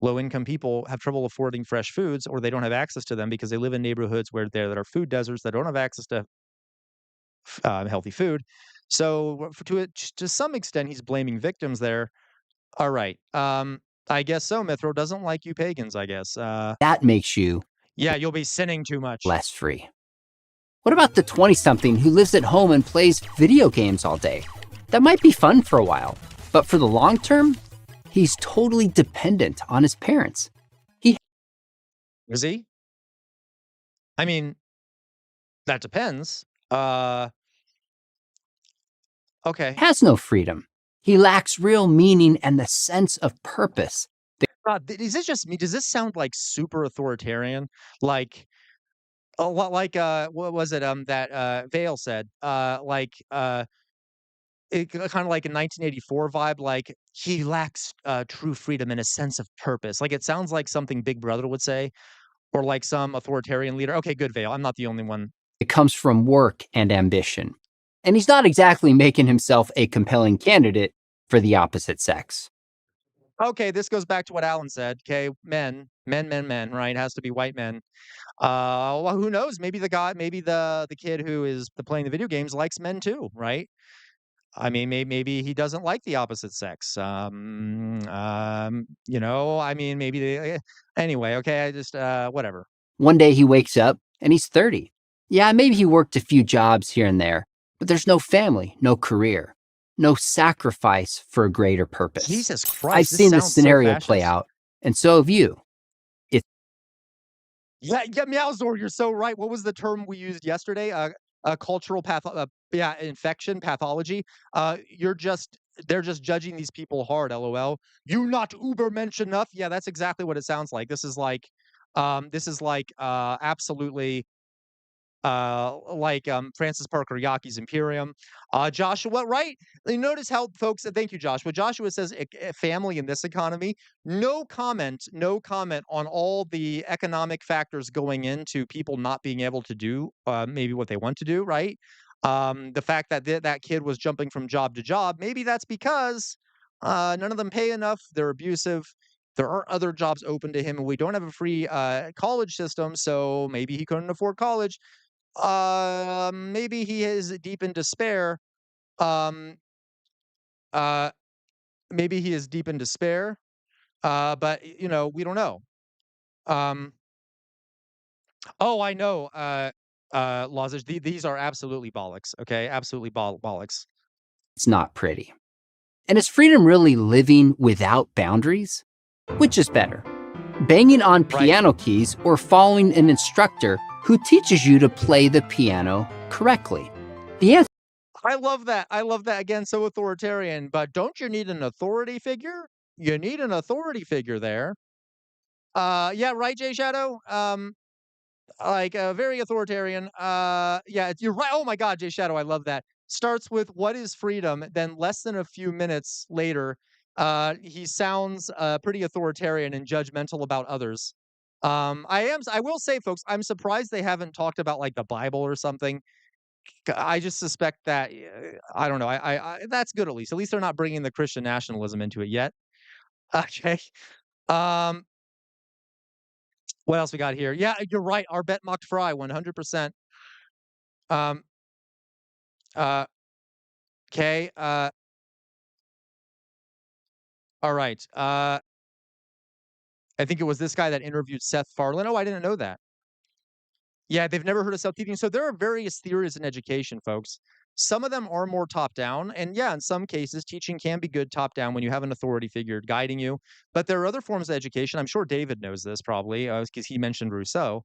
low-income people have trouble affording fresh foods, or they don't have access to them because they live in neighborhoods where there are food deserts that don't have access to healthy food. So, to some extent, he's blaming victims there. All right, I guess so, Mithro doesn't like you pagans, I guess. That makes you Yeah, you'll be sinning too much. less free. What about the 20-something who lives at home and plays video games all day? That might be fun for a while, but for the long term, he's totally dependent on his parents. Is he? I mean, that depends. Okay. Has no freedom. He lacks real meaning and the sense of purpose. Is this just me? Does this sound like super authoritarian? Like a lot like what was it that Vale said? It kind of like a 1984 vibe, like he lacks true freedom and a sense of purpose. Like it sounds like something Big Brother would say, or like some authoritarian leader. Okay, good, Vale. I'm not the only one. It comes from work and ambition. And he's not exactly making himself a compelling candidate for the opposite sex. Okay, this goes back to what Alan said. Okay, men, right? Has to be white men. Well, who knows? Maybe the kid who is playing the video games likes men too, right? I mean, maybe he doesn't like the opposite sex. I mean, maybe anyway, okay, I just whatever. One day he wakes up and he's 30. Yeah, maybe he worked a few jobs here and there, but there's no family, no career, no sacrifice for a greater purpose. Jesus Christ, I've this seen this sounds so scenario play fascist. out, and so have you. Yeah, Meowzor, you're so right. What was the term we used yesterday? Cultural yeah, infection, pathology. They're just judging these people hard. LOL. You not Ubermensch enough. Yeah, that's exactly what it sounds like. This is like absolutely Francis Parker Yaki's Imperium. Joshua, right? You notice how folks, thank you, Joshua. Joshua says family in this economy. No comment on all the economic factors going into people not being able to do maybe what they want to do, right? The fact that that kid was jumping from job to job, maybe that's because None of them pay enough. They're abusive. There aren't other jobs open to him, and we don't have a free college system, so maybe he couldn't afford college. Maybe he is deep in despair. Um, uh, Maybe he is deep in despair. But we don't know. Um, oh, I know. Lozage. These are absolutely bollocks. Okay, absolutely bollocks. It's not pretty. And is freedom really living without boundaries? Which is better? Banging on Right. piano keys or following an instructor who teaches you to play the piano correctly? The answer I love that. I love that. Again, so authoritarian. But don't you need an authority figure? You need an authority figure there. Yeah, right, Jay Shadow. Like very authoritarian. Yeah, you're right. Oh my God, Jay Shadow, I love that. Starts with what is freedom, then less than a few minutes later, he sounds pretty authoritarian and judgmental about others. I will say, folks, I'm surprised they haven't talked about like the Bible or something. I just suspect that I don't know. That's good at least. At least they're not bringing the Christian nationalism into it yet. Okay. Um, what else we got here? Yeah, you're right. Our bet mocked Fry 100%. Um, uh, okay. All right. I think it was this guy that interviewed Seth Farland. Oh, I didn't know that. Yeah, they've never heard of self-teaching. So there are various theories in education, folks. Some of them are more top-down, and yeah, in some cases, teaching can be good top-down when you have an authority figure guiding you. But there are other forms of education. I'm sure David knows this probably because he mentioned Rousseau,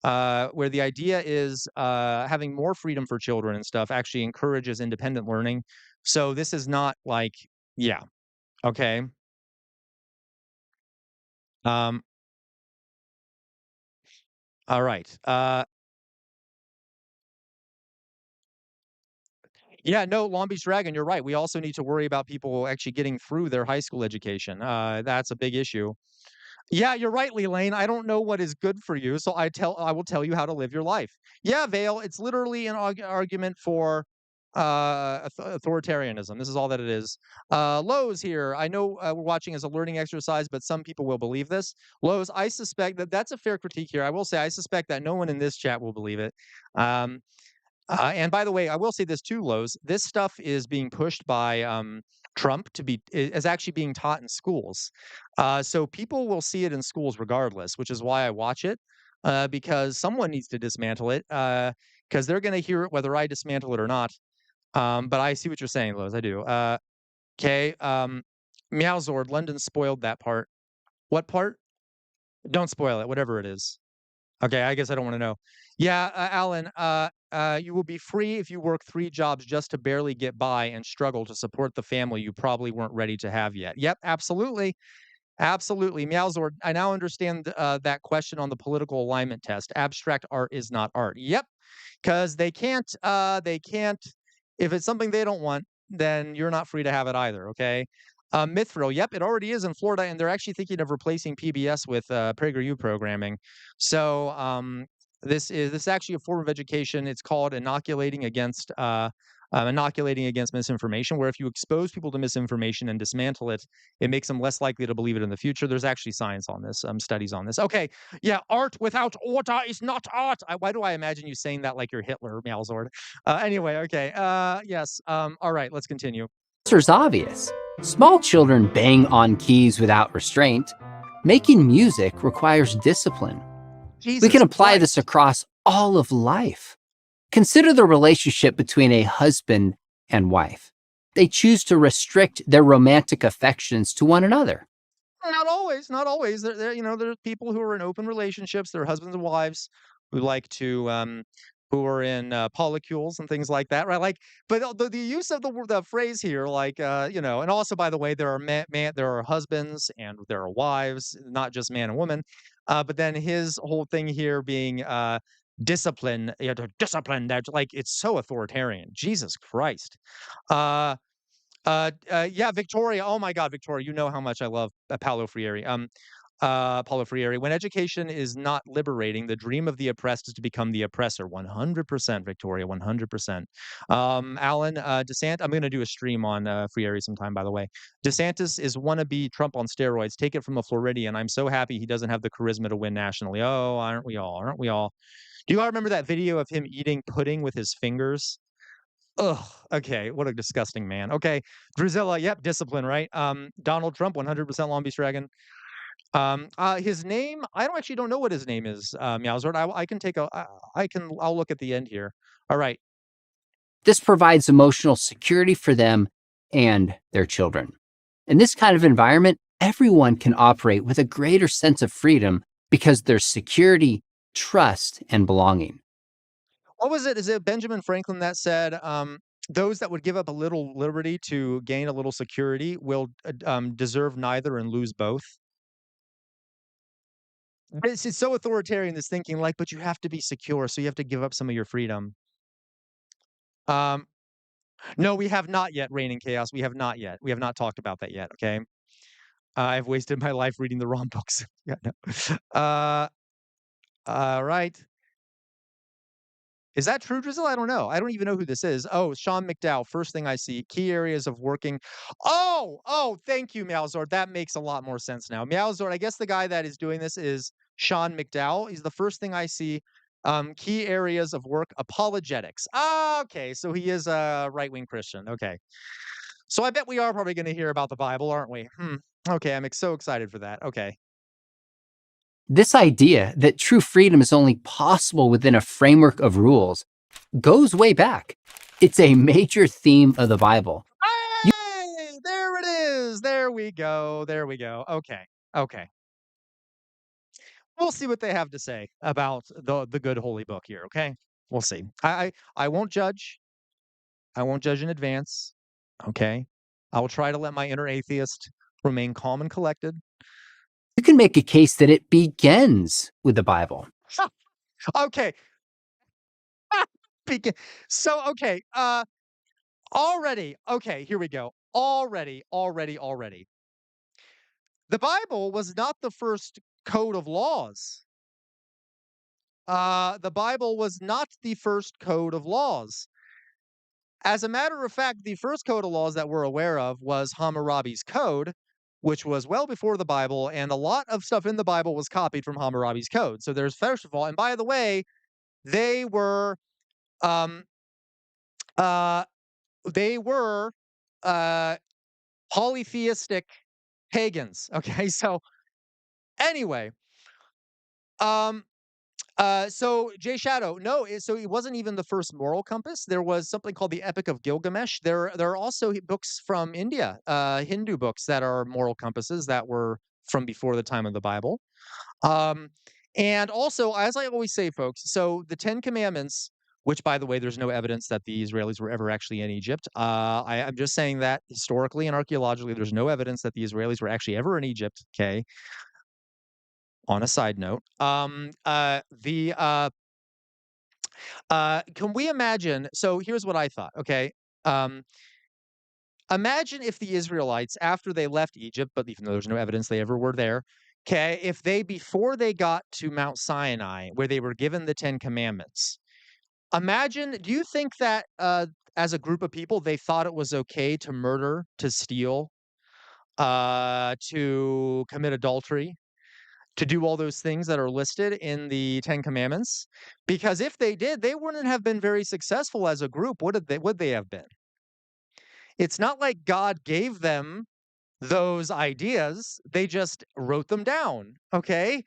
where the idea is having more freedom for children and stuff actually encourages independent learning. So this is not like, yeah, okay. Um, all right. Yeah, no, Long Beach Dragon, you're right. We also need to worry about people actually getting through their high school education. That's a big issue. Yeah, you're right, Lane. I don't know what is good for you, so I will tell you how to live your life. Yeah, Vale, it's literally an argument for authoritarianism. This is all that it is. Lowe's here. I know we're watching as a learning exercise, but some people will believe this. Lowe's, I suspect that that's a fair critique here. I will say I suspect that no one in this chat will believe it. Um, and by the way, I will say this too, Lowe's. This stuff is being pushed by Trump to be is actually being taught in schools. So people will see it in schools regardless, which is why I watch it because someone needs to dismantle it because they're going to hear it whether I dismantle it or not. But I see what you're saying, Lowe's. I do. Okay. Meowzord, London spoiled that part. What part? Don't spoil it. Whatever it is. Okay, I guess I don't wanna know. Yeah, Alan, you will be free if you work 3 jobs just to barely get by and struggle to support the family you probably weren't ready to have yet. Yep, absolutely. Absolutely. Meowzord, I now understand, that question on the political alignment test. Abstract art is not art. Yep, because they can't if it's something they don't want, then you're not free to have it either, okay? Mithril, yep, it already is in Florida, and they're actually thinking of replacing PBS with PragerU programming. So this is actually a form of education. It's called inoculating against misinformation, where if you expose people to misinformation and dismantle it, it makes them less likely to believe it in the future. There's actually science on this, studies on this. Okay, yeah, art without order is not art. Why do I imagine you saying that like you're Hitler, Malzord? Anyway, okay. Yes. All right, let's continue. is obvious. Small children bang on keys without restraint. Making music requires discipline. We Jesus can apply Christ. this across all of life. Consider the relationship between a husband and wife. They choose to restrict their romantic affections to one another. Not always, not always. There's people who are in open relationships. They're husbands and wives who like to, who are in polycules and things like that, right? Like, but the use of the phrase here, like, and also, by the way, there are there are husbands and there are wives, not just man and woman. But then his whole thing here being discipline, to discipline that, like, it's so authoritarian. Jesus Christ. Uh, yeah, Victoria. Oh my God, Victoria, you know how much I love Paulo Freire. Paulo Freire, when education is not liberating, the dream of the oppressed is to become the oppressor. 100%, Victoria, 100%. Alan, DeSantis, I'm going to do a stream on Freire sometime, by the way. DeSantis is wannabe Trump on steroids. Take it from a Floridian. I'm so happy he doesn't have the charisma to win nationally. Oh, aren't we all? Aren't we all? Do you all remember that video of him eating pudding with his fingers? Ugh. Okay. What a disgusting man. Okay. Drusilla. Yep. Discipline, right? Donald Trump, 100% Long Beach Dragon. His name, I don't actually don't know what his name is, Meowsword. I can take a, I'll look at the end here. All right. This provides emotional security for them and their children. In this kind of environment, everyone can operate with a greater sense of freedom because there's security, trust, and belonging. What was it? Is it Benjamin Franklin that said, those that would give up a little liberty to gain a little security will deserve neither and lose both? This is so authoritarian, this thinking, like, but you have to be secure, so you have to give up some of your freedom. Um, no, we have not yet, Reign in Chaos. We have not yet. We have not talked about that yet. Okay. I've wasted my life reading the wrong books. Yeah, no. All right. Is that true, Drizzle? I don't know. I don't even know who this is. Oh, Sean McDowell. First thing I see, key areas of working. Oh, thank you, Meowzord. That makes a lot more sense now. Meowzord, I guess the guy that is doing this is Sean McDowell. He's the first thing I see. Key areas of work, apologetics. Ah, okay. So he is a right-wing Christian. Okay. So I bet we are probably going to hear about the Bible, aren't we? Okay, I'm so excited for that. Okay. This idea that true freedom is only possible within a framework of rules goes way back. It's a major theme of the Bible. Hey, there it is. There we go. There we go. Okay. Okay. We'll see what they have to say about the good holy book here, okay? We'll see. I won't judge. I won't judge in advance, okay? I will try to let my inner atheist remain calm and collected. You can make a case that it begins with the Bible. Okay. So, okay, already, okay, here we go. Already. The Bible was not the first code of laws. The Bible was not the first code of laws. As a matter of fact, the first code of laws that we're aware of was Hammurabi's Code, which was well before the Bible, and a lot of stuff in the Bible was copied from Hammurabi's Code. So there's first of all, and by the way, they were um uh they were uh polytheistic pagans. Okay, so anyway, um so Jay Shadow, no, so it wasn't even the first moral compass. There was something called the Epic of Gilgamesh. There are also books from India, Hindu books that are moral compasses that were from before the time of the Bible. Um, and also, as I always say, folks, so the Ten Commandments, which by the way, there's no evidence that the Israelis were ever actually in Egypt. I'm just saying that historically and archaeologically, there's no evidence that the Israelis were actually ever in Egypt. Okay. On a side note, can we imagine? So here's what I thought. Okay. Um, Imagine if the Israelites, after they left Egypt, but even though there's no evidence they ever were there, okay, if they, before they got to Mount Sinai, where they were given the Ten Commandments, imagine, do you think that as a group of people, they thought it was okay to murder, to steal, to commit adultery, to do all those things that are listed in the Ten Commandments? Because if they did, they wouldn't have been very successful as a group. Would they have been? It's not like God gave them those ideas. They just wrote them down. Okay.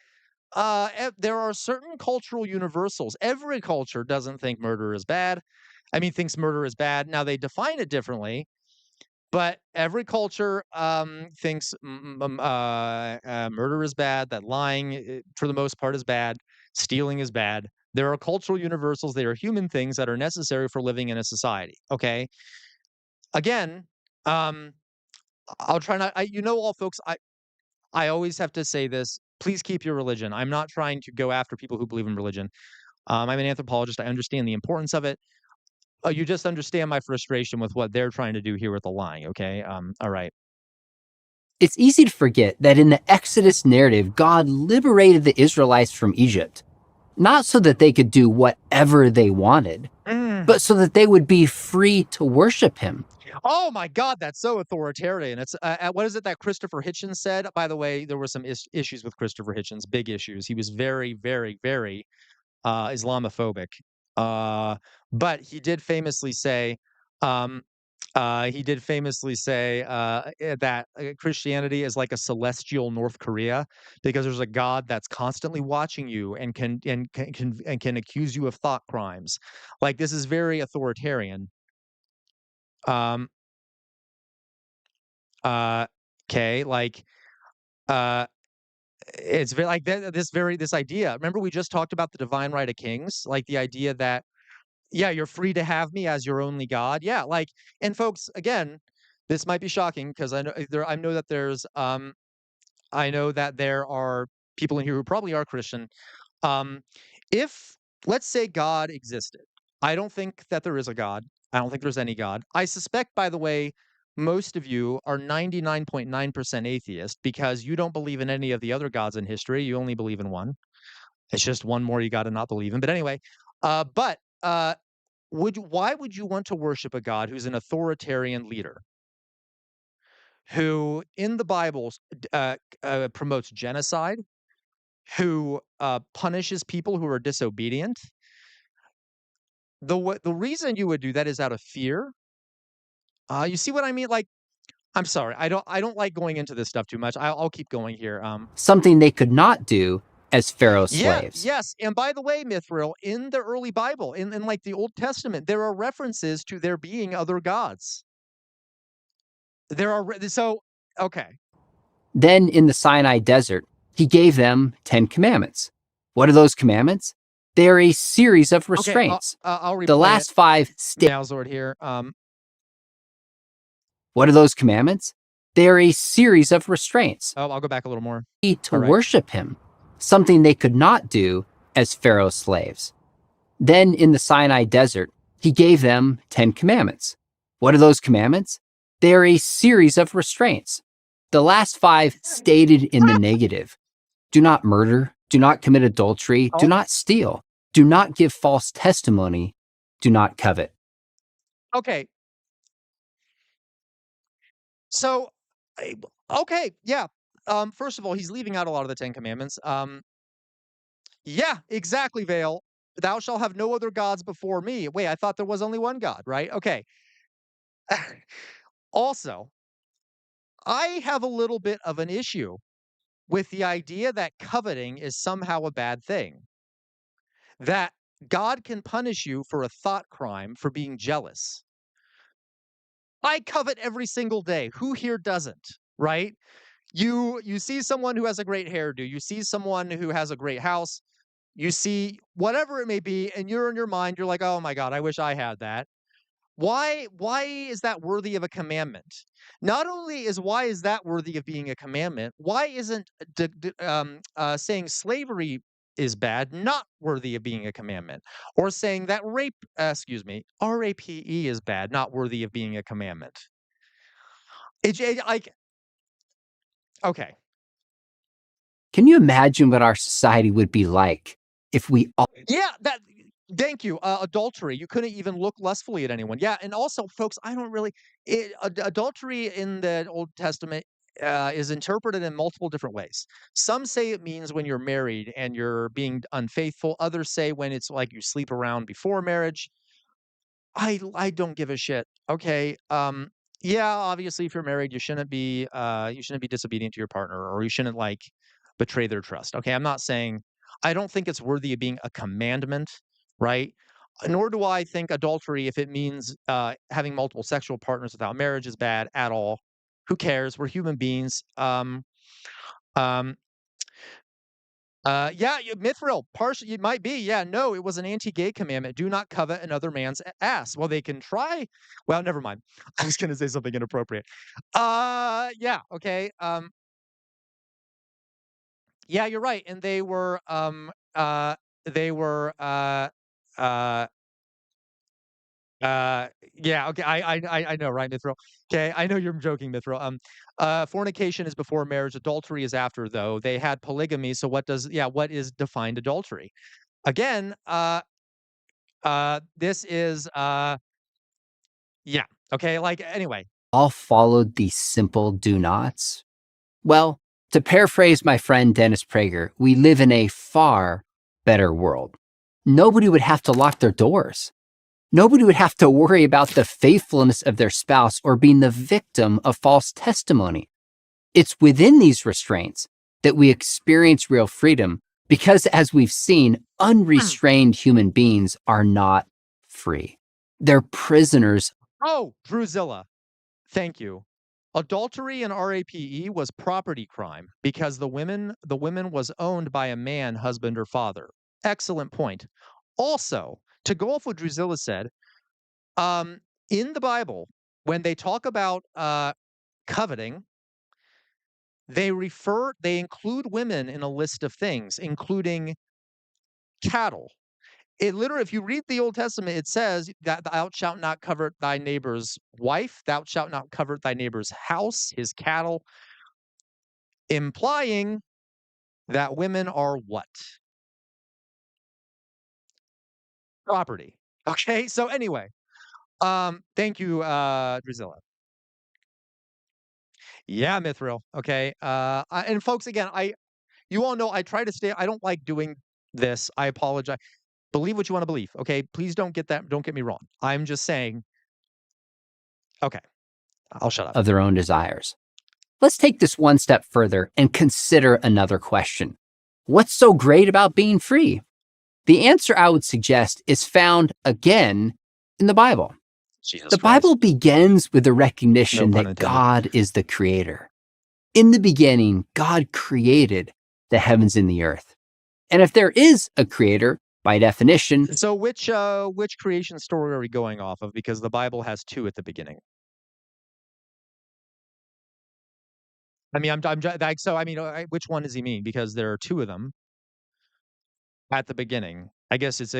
There are certain cultural universals. Every culture doesn't think murder is bad. I mean, thinks murder is bad. Now they define it differently, but every culture thinks murder is bad, that lying, for the most part, is bad, stealing is bad. There are cultural universals. They are human things that are necessary for living in a society. Okay. Again, um, I'll try not. All folks. I always have to say this. Please keep your religion. I'm not trying to go after people who believe in religion. I'm an anthropologist. I understand the importance of it. You just understand my frustration with what they're trying to do here with the lying. Okay. All right. It's easy to forget that in the Exodus narrative, God liberated the Israelites from Egypt, not so that they could do whatever they wanted, but so that they would be free to worship him. Oh my God, that's so authoritarian. It's what is it that Christopher Hitchens said? By the way, there were some issues with Christopher Hitchens, big issues. He was very, very, very Islamophobic. Uh, but he did famously say, um, that Christianity is like a celestial North Korea because there's a God that's constantly watching you and can accuse you of thought crimes. Like this is very authoritarian. Um, okay, like uh it's very like this idea. Remember we just talked about the divine right of kings, like the idea that yeah, you're free to have me as your only God. Yeah, like and folks, again, this might be shocking because I know that there are people in here who probably are Christian. Um, if let's say God existed, I don't think that there is a God. I don't think there's any God. I suspect, by the way, most of you are 99.9% atheist because you don't believe in any of the other gods in history. You only believe in one. It's just one more you got to not believe in. But anyway, but why would you want to worship a God who's an authoritarian leader, who in the Bible promotes genocide, who punishes people who are disobedient? The reason you would do that is out of fear. You see what I mean? Like, I'm sorry, I don't like going into this stuff too much. I'll keep going here. Something they could not do as Pharaoh's Yeah, slaves. yes, and by the way, Mithril, in the early Bible, in like the Old Testament, there are references to there being other gods. There are so okay. Then in the Sinai desert, he gave them 10 commandments. What are those commandments? They are a series of Okay, restraints. I'll The replay it. last 5 Malzord here. What are those commandments? They are a series of restraints Oh, I'll go back a little more. to All right. worship him, something they could not do as Pharaoh's slaves. Then in the Sinai desert, he gave them 10 commandments. What are those commandments? They are a series of restraints. The last 5 stated in the negative. Do not murder, do not commit adultery, do Oh, not steal, do not give false testimony, do not covet. okay. So, I- okay, yeah. First of all, he's leaving out a lot of the Ten Commandments. Yeah, exactly, Vale. Thou shalt have no other gods before me. Wait, I thought there was only one God, right? Okay. Also, I have a little bit of an issue with the idea that coveting is somehow a bad thing. That God can punish you for a thought crime for being jealous. I covet every single day. Who here doesn't, right? You see someone who has a great hairdo, you see someone who has a great house, you see whatever it may be, and you're in your mind, you're like, "Oh my God, I wish I had that." Why is that worthy of a commandment? Not only is why is that worthy of being a commandment, why isn't saying slavery is bad not worthy of being a commandment? Or saying that RAPE is bad, not worthy of being a commandment? Like, okay. Can you imagine what our society would be like if we all Yeah, thank you. Adultery. You couldn't even look lustfully at anyone. Yeah, and also, folks, I don't really adultery in the Old Testament is interpreted in multiple different ways. Some say it means when you're married and you're being unfaithful. Others say when it's like you sleep around before marriage. I don't give a shit. Okay. Yeah, obviously if you're married, you shouldn't be disobedient to your partner or you shouldn't like betray their trust. Okay. I'm not saying I don't think it's worthy of being a commandment, right? Nor do I think adultery, if it means having multiple sexual partners without marriage, is bad at all. Who cares? We're human beings. Um, yeah, Mithril, partially it might be. Yeah, no, it was an anti-gay commandment. Do not covet another man's ass. Well, they can try. Well, never mind. I was gonna say something inappropriate. Yeah, okay. Yeah, you're right. And they were uh Yeah, okay, I know, right, Mithril? Okay, I know you're joking, Mithril. Fornication is before marriage, adultery is after, though. They had polygamy, so what is defined adultery? Again, this is, yeah, okay, like, anyway. All followed these simple do nots? Well, to paraphrase my friend Dennis Prager, we live in a far better world. Nobody would have to lock their doors. Nobody would have to worry about the faithfulness of their spouse or being the victim of false testimony. It's within these restraints that we experience real freedom because, as we've seen, unrestrained human beings are not free. They're prisoners. Oh, Drusilla, thank you. Adultery in RAPE was property crime because the woman was owned by a man, husband, or father. Excellent point. Also, to go off what Drusilla said, um, in the Bible, when they talk about coveting, they include women in a list of things, including cattle. It literally, if you read the Old Testament, it says that thou shalt not covet thy neighbor's wife, thou shalt not covet thy neighbor's house, his cattle, implying that women are what? Property. Okay. So anyway, thank you, Drusilla. Yeah, Mithril. Okay. And folks, again, you all know I try to stay. I don't like doing this. I apologize. Believe what you want to believe. Okay. Please don't get me wrong. I'm just saying. Okay. I'll shut up. Of their own desires. Let's take this one step further and consider another question. What's so great about being free? The answer I would suggest is found again in the Bible. Jesus The Christ. Bible begins with the No recognition pun that intended. God is the creator. In the beginning, God created the heavens and the earth. And if there is a creator, by definition, So which creation story are we going off of? Because the Bible has two at the beginning. I mean, like, so I mean, which one does he mean? Because there are two of them at the beginning. I guess it's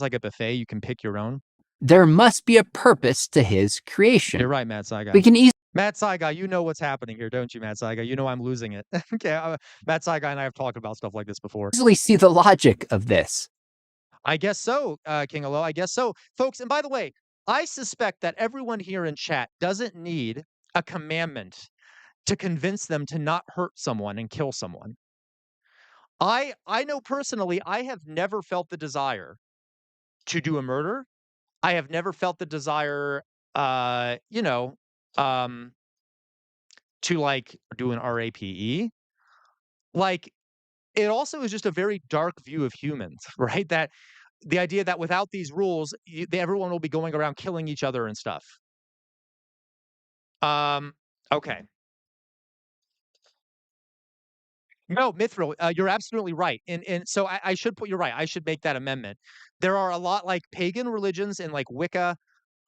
like a buffet. You can pick your own. there must be a purpose to his You're creation. right, Matt Saigai. We can Matt Saigai, you know what's happening here, don't you, Matt Saigai? You know I'm losing it. Okay, Matt Saigai and I have talked about stuff like this before. easily see the logic of this. I guess so, King Alo. I guess so, folks. And by the way, I suspect that everyone here in chat doesn't need a commandment to convince them to not hurt someone and kill someone. I know personally, I have never felt the desire to do a murder. I have never felt the desire, uh, you know, um, to like do an RAPE. Like, it also is just a very dark view of humans, right? That the idea that without these rules, everyone will be going around killing each other and stuff. Okay. No, Mithril, you're absolutely right. And so I should put you're right. I should make that amendment. There are a lot like pagan religions and like Wicca,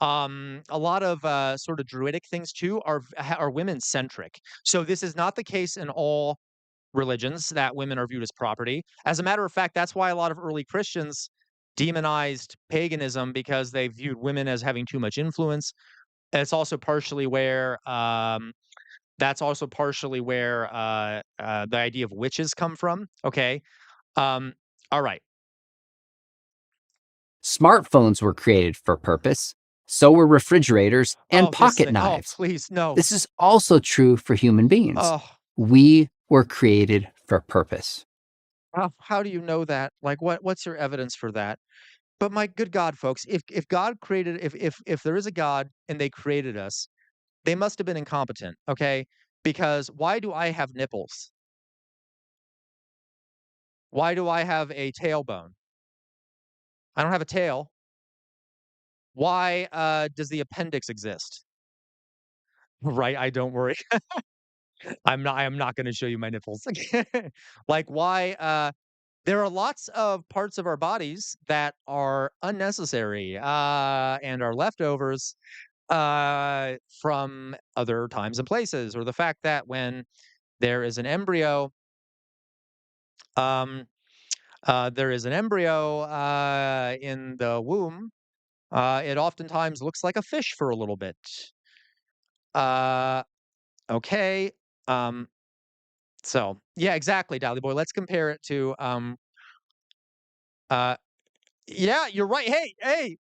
a lot of sort of druidic things too are women centric. So this is not the case in all religions that women are viewed as property. As a matter of fact, that's why a lot of early Christians demonized paganism because they viewed women as having too much influence. And it's also partially where that's also partially where the idea of witches come from. Okay. Um, all right. Smartphones were created for purpose. So were refrigerators and Oh, this pocket thing. Oh, knives. please, no. This is also true for human beings. Oh, We were created for purpose. how do you know that? Like, what's your evidence for that? But my good God, folks, if God created, if there is a God and they created us, they must have been incompetent. Okay, because why do I have nipples? Why do I have a tailbone? I don't have a tail. Why does the appendix exist? Right, I don't worry. I am not gonna show you my nipples. Like, why, there are lots of parts of our bodies that are unnecessary, and are leftovers, from other times and places, or the fact that when there is an embryo, um, in the womb, It oftentimes looks like a fish for a little bit. Uh, okay. Um, so yeah, exactly, Dally Boy. Let's compare it to uh yeah, you're right. Hey,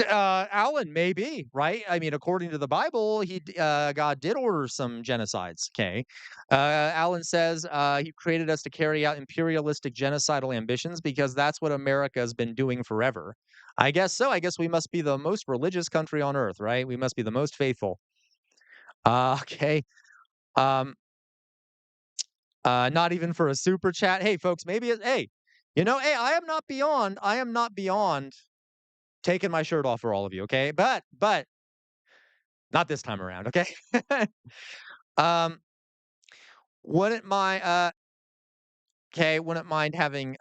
Alan, maybe, right? I mean, according to the Bible, God did order some genocides. Okay, Alan says he created us to carry out imperialistic genocidal ambitions because that's what America has been doing forever. I guess so. I guess we must be the most religious country on earth, right? We must be the most faithful. Okay. Um, not even for a super chat. Hey, folks, maybe hey, hey, I am not beyond taking my shirt off for all of you, okay? But not this time around, okay? um, wouldn't mind okay, wouldn't mind having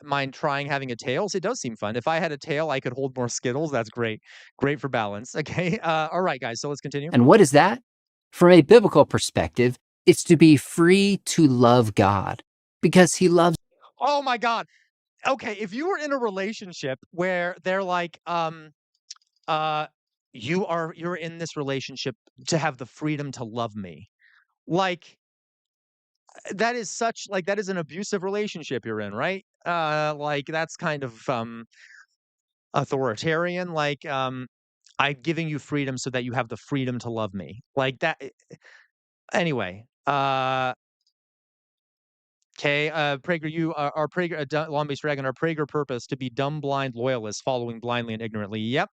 mind trying having a tails. It does seem fun. If I had a tail, I could hold more Skittles. That's great. Great for balance. Okay. All right, guys. So let's continue. And what is that? From a biblical perspective, it's to be free to love God because he loves. Oh my God. Okay, if you were in a relationship where they're like, uh, you're in this relationship to have the freedom to love me. Like that is such like that is an abusive relationship you're in, right? Like that's kind of authoritarian. Like I'm giving you freedom so that you have the freedom to love me. Like that. Anyway, okay. Prager, you are Prager, Long-Beach Dragon, our Prager purpose to be dumb, blind loyalists, following blindly and ignorantly. Yep.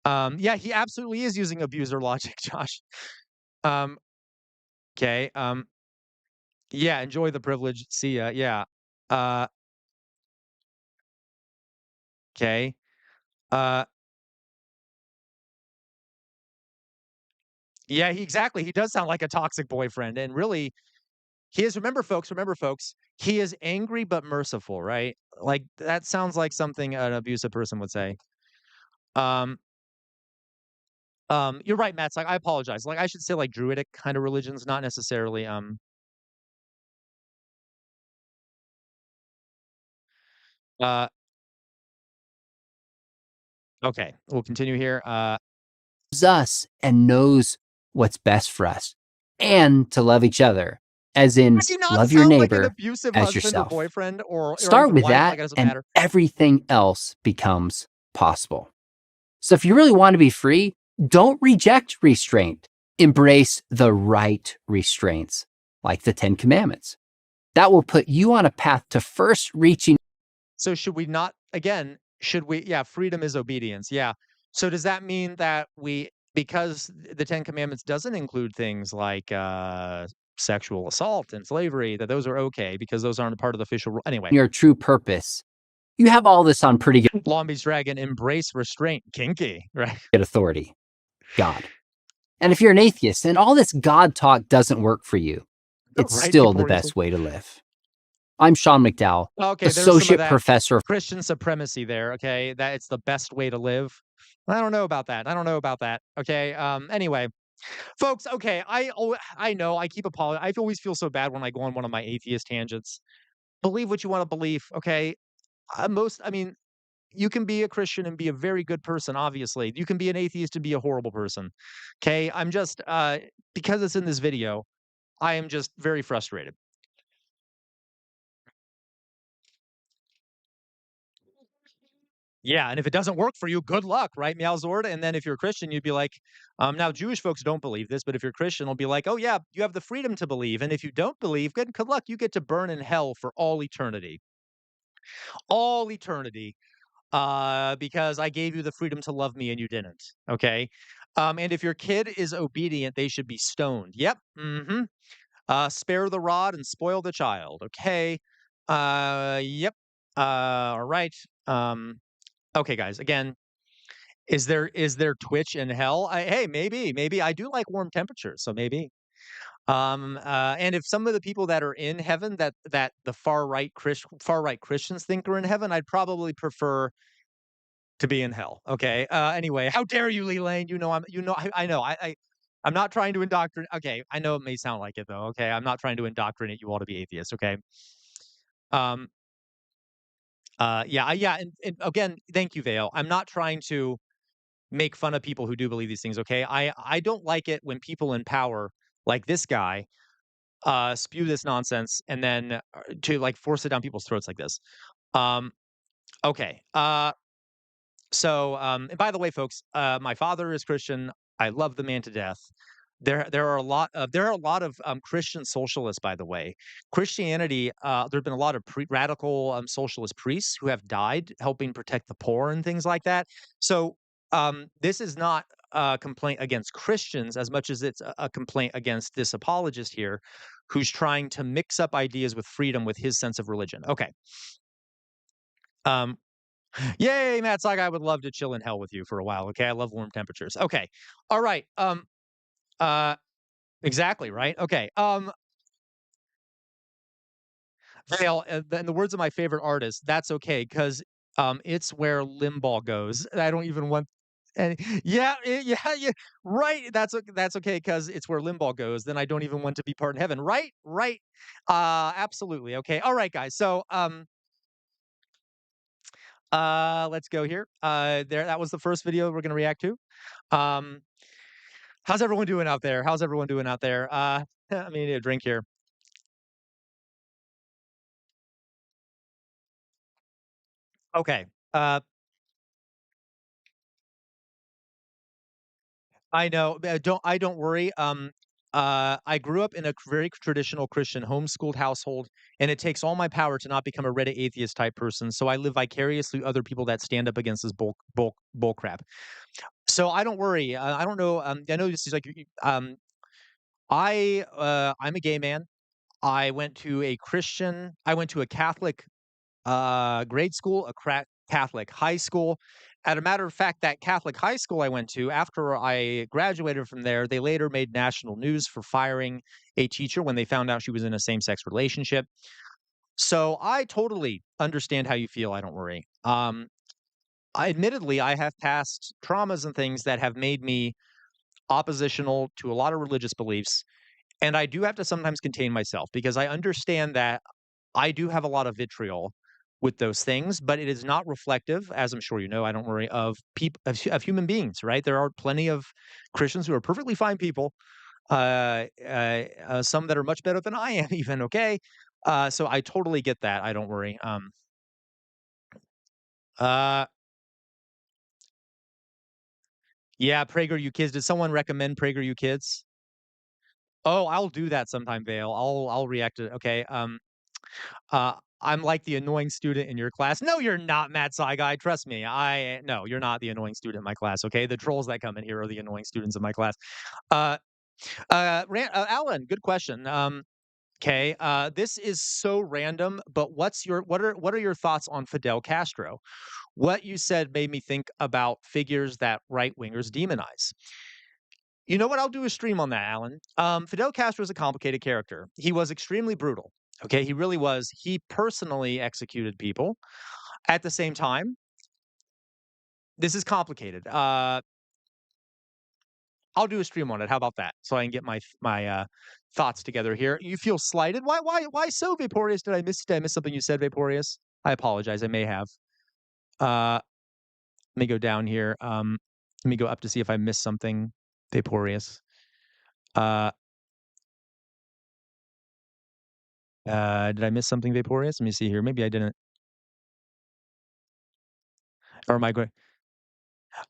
Yeah, he absolutely is using abuser logic, Josh. Um, okay. Yeah, enjoy the privilege. See ya. Yeah. Uh, okay. Uh, yeah, exactly. He does sound like a toxic boyfriend. And really, he is, remember, folks, he is angry but merciful, right? Like that sounds like something an abusive person would say. Um, you're right, Matt. It's like I apologize. Like I should say like druidic kind of religions, not necessarily uh okay, we'll continue here. Us and knows what's best for us and to love each other, as in Does he not love your sound like an neighbor abusive as husband or yourself. boyfriend or Start even with wife? that Like it doesn't and matter. everything else becomes possible. So if you really want to be free, don't reject restraint. Embrace the right restraints, like the 10 Commandments. That will put you on a path to first reaching. So should we not again, should we yeah, freedom is obedience. Yeah. So does that mean that we because the 10 commandments doesn't include things like sexual assault and slavery that those are okay because those aren't a part of the official anyway. Your true purpose. You have all this on pretty Long Beach Dragon embrace restraint. Kinky, right? good authority, God. And if you're an atheist and all this God talk doesn't work for you, it's Right, still the Euphoria. best way to live. I'm Sean McDowell, Okay, there's some of associate that professor of Christian supremacy there, okay? That it's the best way to live. I don't know about that. I don't know about that. Okay. Anyway, folks, okay, I know I keep apologizing. I always feel so bad when I go on one of my atheist tangents. Believe what you want to believe, okay? I mean, you can be a Christian and be a very good person, obviously. You can be an atheist and be a horrible person. Okay? I'm just because it's in this video, I am just very frustrated. Yeah, and if it doesn't work for you, good luck, right, Meowzord? And then if you're a Christian, you'd be like, now Jewish folks don't believe this, but if you're Christian, it'll be like, oh yeah, you have the freedom to believe. And if you don't believe, good luck, you get to burn in hell for all eternity. All eternity. Because I gave you the freedom to love me and you didn't. Okay. And if your kid is obedient, they should be stoned. Yep. Mm-hmm. Spare the rod and spoil the child. Okay. Yep. All right. Okay, guys. Again, is there Twitch in hell? Hey, maybe I do like warm temperatures, so maybe. And if some of the people that are in heaven that the far right Christians think are in heaven, I'd probably prefer to be in hell. Okay. Anyway, how dare you, Lee Lane? I know. I'm not trying to indoctrinate. Okay, I know it may sound like it though. Okay, I'm not trying to indoctrinate you all to be atheists. Okay. Um, Yeah, and again, thank you, Vale. I'm not trying to make fun of people who do believe these things, okay? I don't like it when people in power, like this guy, spew this nonsense and then to like force it down people's throats like this. Um, okay. And by the way, folks, my father is Christian. I love the man to death. There are a lot of Christian socialists, by the way. Christianity, there have been a lot of radical socialist priests who have died helping protect the poor and things like that. So this is not a complaint against Christians as much as it's a complaint against this apologist here, who's trying to mix up ideas with freedom with his sense of religion. Okay. Um, Yay, Matt Saga, I would love to chill in hell with you for a while, okay? I love warm temperatures. Okay. All right. Uh, exactly, right? Okay. Vale, in the words of my favorite artist, that's okay because it's where Limbaugh goes. I don't even want and yeah, right. That's okay because it's where Limbaugh goes. Then I don't even want to be part in heaven. Right, right. Absolutely. Okay. All right, guys. So let's go here. That was the first video we're gonna react to. Um, how's everyone doing out there? How's everyone doing out there? I mean, need a drink here. Okay. Uh, I know. Don't worry. I grew up in a very traditional Christian homeschooled household, and it takes all my power to not become a Reddit atheist type person. So I live vicariously through other people that stand up against this bull crap. So I don't worry. I don't know. I know this is like I'm a gay man. I went to a Catholic grade school, a Catholic high school. As a matter of fact, that Catholic high school I went to, after I graduated from there, they later made national news for firing a teacher when they found out she was in a same-sex relationship. So I totally understand how you feel. I don't worry. Admittedly, I have past traumas and things that have made me oppositional to a lot of religious beliefs, and I do have to sometimes contain myself because I understand that I do have a lot of vitriol with those things, but it is not reflective, as I'm sure you know, I don't worry, of people of human beings, right? There are plenty of Christians who are perfectly fine people, some that are much better than I am even, okay? So I totally get that, I don't worry. Uh, yeah, PragerU Kids. Did someone recommend PragerU Kids? Oh, I'll do that sometime, Vale. I'll react to it, okay? I'm like the annoying student in your class. No, you're not, Matt Saigai. Trust me. No, you're not the annoying student in my class. Okay, the trolls that come in here are the annoying students in my class. Uh, Alan, good question. Okay, this is so random, but what are your thoughts on Fidel Castro? What you said made me think about figures that right wingers demonize. You know what? I'll do a stream on that, Alan. Fidel Castro is a complicated character. He was extremely brutal. Okay, he really was. He personally executed people. At the same time, this is complicated. I'll do a stream on it. How about that? So I can get my thoughts together here. You feel slighted? Why so, Vaporous? Did I miss something you said, Vaporous? I apologize. I may have. Let me go down here. Let me go up to see if I missed something, Vaporous. Uh, did I miss something, Vaporous? Let me see here. Maybe I didn't. Or am I going?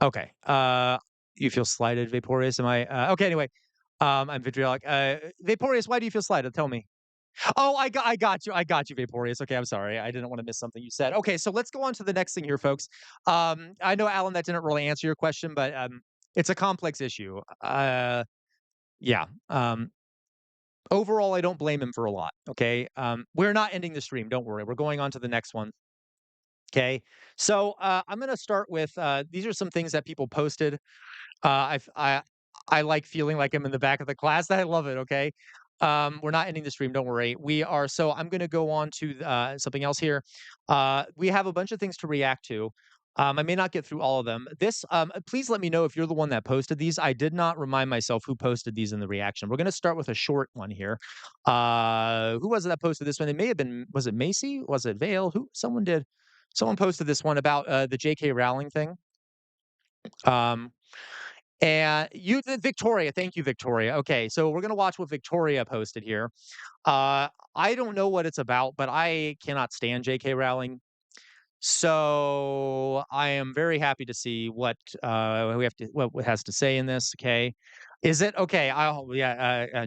Okay. You feel slighted, Vaporous? Am I? Okay. Anyway, I'm vitriolic. Vaporous, why do you feel slighted? Tell me. Oh, I got you, Vaporous. Okay, I'm sorry. I didn't want to miss something you said. Okay, so let's go on to the next thing here, folks. I know, Alan, that didn't really answer your question, but it's a complex issue. Yeah. Overall, I don't blame him for a lot. Okay. We're not ending the stream. Don't worry. We're going on to the next one. Okay. So I'm going to start with these are some things that people posted. I've I like feeling like I'm in the back of the class. I love it, okay? We're not ending the stream, don't worry. We are so I'm gonna go on to something else here. We have a bunch of things to react to. I may not get through all of them. Please let me know if you're the one that posted these. I did not remind myself who posted these in the reaction. We're gonna start with a short one here. Who was it that posted this one? It may have been, was it Macy? Was it Vale? Who someone did? Someone posted this one about the J.K. Rowling thing. And Victoria, thank you, Victoria. Okay, so we're gonna watch what Victoria posted here. I don't know what it's about, but I cannot stand J.K. Rowling. So I am very happy to see what what has to say in this. Okay, is it okay?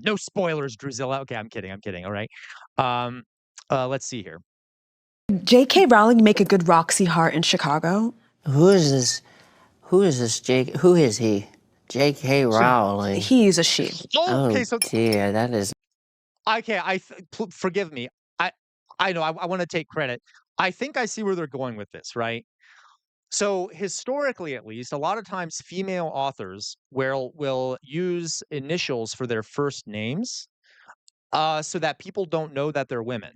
No spoilers, Drusilla. Okay, I'm kidding. I'm kidding. All right. Um, let's see here. J.K. Rowling make a good Roxy Hart in Chicago? Who is this? Who is this Jake? Who is he? J.K. Rowling. He's a she. Oh, okay. Oh So dear, that is. okay, forgive me. I know I want to take credit. I think I see where they're going with this, right? So historically, at least, a lot of times female authors will use initials for their first names, so that people don't know that they're women.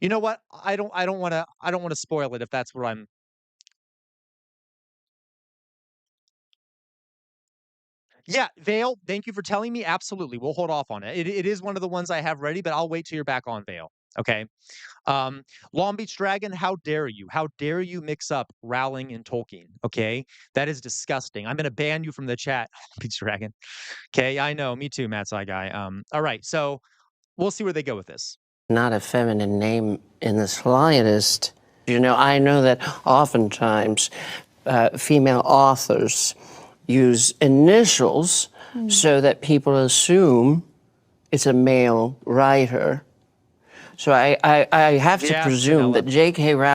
You know what? I don't wanna spoil it if that's what I'm. Yeah, Vale, thank you for telling me. Absolutely, we'll hold off on it. It is one of the ones I have ready, but I'll wait till you're back on, Vale. Okay. Long Beach Dragon, how dare you? How dare you mix up Rowling and Tolkien? Okay, that is disgusting. I'm gonna ban you from the chat, Long Beach Dragon. Okay, I know, me too, Matt Sci Guy. All right, so we'll see where they go with this. Not a feminine name in the slightest. You know, I know that oftentimes female authors use initials so that people assume it's a male writer. So I have to Yeah, presume Sanella. that J.K. Rowling.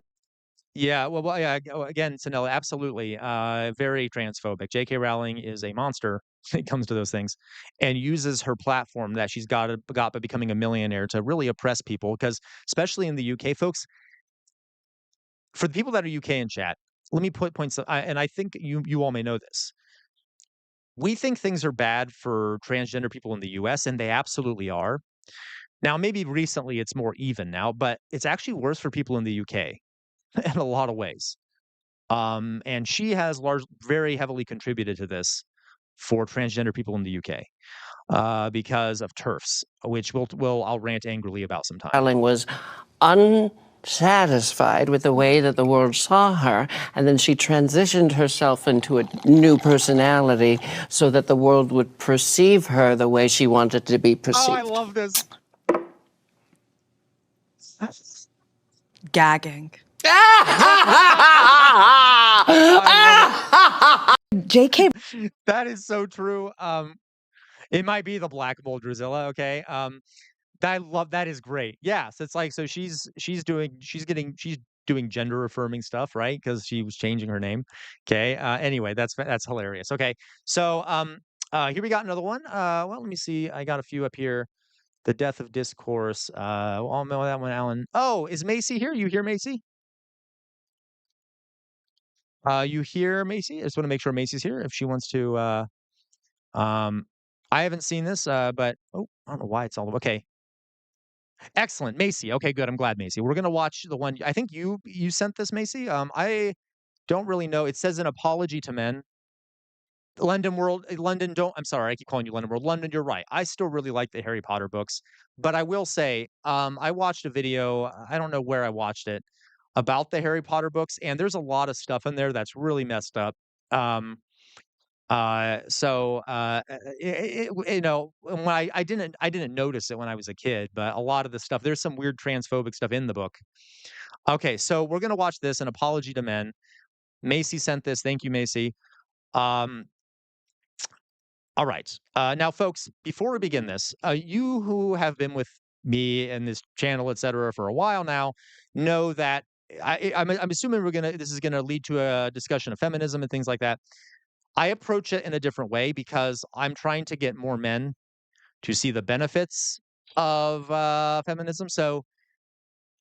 Yeah, well, yeah. Again, Sanella, absolutely, very transphobic. J.K. Rowling is a monster when it comes to those things, and uses her platform that she's got by becoming a millionaire to really oppress people. Because especially in the UK, folks, for the people that are UK in chat, let me put points. And I think you all may know this. We think things are bad for transgender people in the US, and they absolutely are. Now, maybe recently it's more even now, but it's actually worse for people in the UK in a lot of ways. And she has very heavily contributed to this for transgender people in the UK because of TERFs, which I'll rant angrily about sometime. Rowling was unsatisfied with the way that the world saw her, and then she transitioned herself into a new personality so that the world would perceive her the way she wanted to be perceived. Oh, I love this. Gagging. I J.K. love it. That is so true. It might be the black mold Drusilla, okay? I love that is great. Yeah, so it's like so she's doing gender affirming stuff, right? Because she was changing her name. Okay. Anyway, that's hilarious. Okay. So here we got another one. Well, let me see. I got a few up here. The death of discourse. I'll know that one, Alan. Oh, is Macy here? You hear Macy? You hear Macy? I just want to make sure Macy's here if she wants to. I haven't seen this, but oh, I don't know why it's all okay. Excellent, Macy. Okay, good. I'm glad, Macy. We're gonna watch the one. I think you sent this, Macy. I don't really know. It says an apology to men. London World, London. Don't. I'm sorry. I keep calling you London World. London. You're right. I still really like the Harry Potter books, but I will say, I watched a video. I don't know where I watched it about the Harry Potter books, and there's a lot of stuff in there that's really messed up. Um, you know, when I didn't notice it when I was a kid, but a lot of the stuff, there's some weird transphobic stuff in the book. Okay, so we're gonna watch this, An Apology to Men. Macy sent this. Thank you, Macy. Um, all right. Now, folks, before we begin this, you who have been with me and this channel, etc., for a while now, know that I'm assuming this is gonna lead to a discussion of feminism and things like that. I approach it in a different way because I'm trying to get more men to see the benefits of feminism. So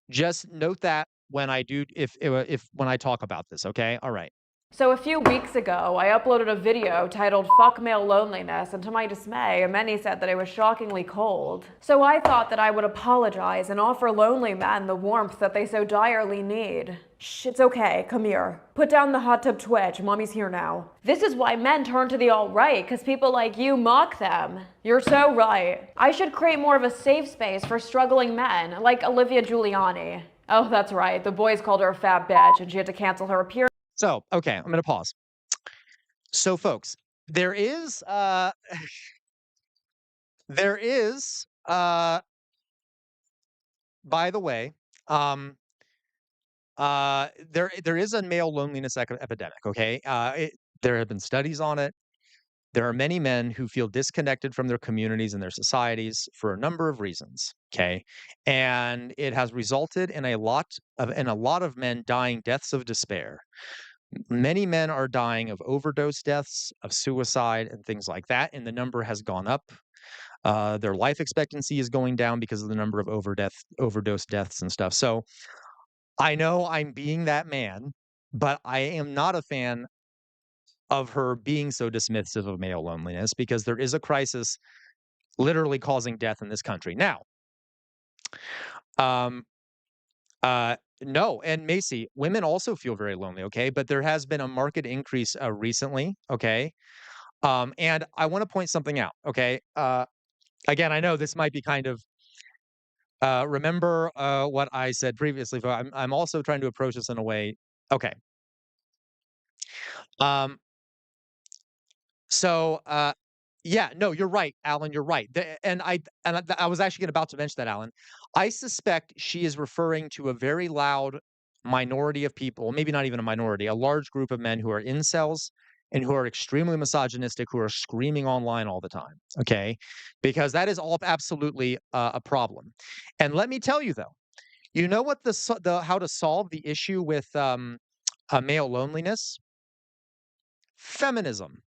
just note that when I do, if when I talk about this, okay? All right. So a few weeks ago, I uploaded a video titled Fuck Male Loneliness, and to my dismay, many said that it was shockingly cold. So I thought that I would apologize and offer lonely men the warmth that they so direly need. Shh, it's okay, come here. Put down the hot tub twitch, mommy's here now. This is why men turn to the alt-right, because people like you mock them. You're so right. I should create more of a safe space for struggling men, like Olivia Giuliani. Oh, that's right. The boys called her a fat bitch and she had to cancel her appearance. So, okay, I'm going to pause. So, folks, there is, there is, by the way, um, there is a male loneliness epidemic. Okay, there have been studies on it. There are many men who feel disconnected from their communities and their societies for a number of reasons. Okay, and it has resulted in a lot of men dying deaths of despair. Many men are dying of overdose deaths, of suicide, and things like that, and the number has gone up. Their life expectancy is going down because of the number of overdose deaths and stuff. So I know I'm being that man, but I am not a fan of her being so dismissive of male loneliness because there is a crisis literally causing death in this country. Now, um, no, and Macy, women also feel very lonely, okay? But there has been a market increase recently, okay? And I want to point something out, okay? Again, I know this might be kind of remember what I said previously, but I'm also trying to approach this in a way. Okay. Um, So, yeah, no, you're right, Alan, you're right. I was actually about to mention that, Alan. I suspect she is referring to a very loud minority of people, maybe not even a minority, a large group of men who are incels and who are extremely misogynistic, who are screaming online all the time. Okay, because that is all absolutely a problem. And let me tell you though, you know what the how to solve the issue with male loneliness? Feminism.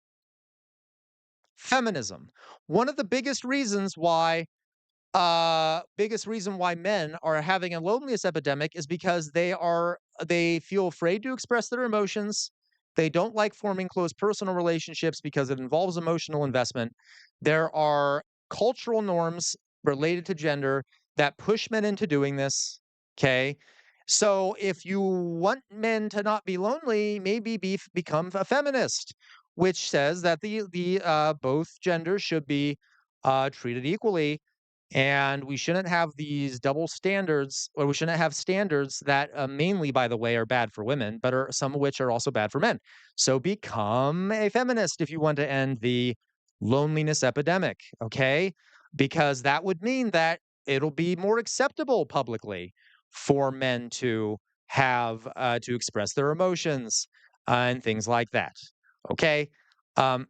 Feminism. One of the biggest reason why men are having a loneliness epidemic is because they feel afraid to express their emotions. They don't like forming close personal relationships because it involves emotional investment. There are cultural norms related to gender that push men into doing this. Okay. So if you want men to not be lonely, maybe become a feminist, which says that the both genders should be treated equally, and we shouldn't have these double standards, or we shouldn't have standards that mainly, by the way, are bad for women, but are some of which are also bad for men. So become a feminist if you want to end the loneliness epidemic, okay? Because that would mean that it'll be more acceptable publicly for men to have to express their emotions and things like that. Okay. Um,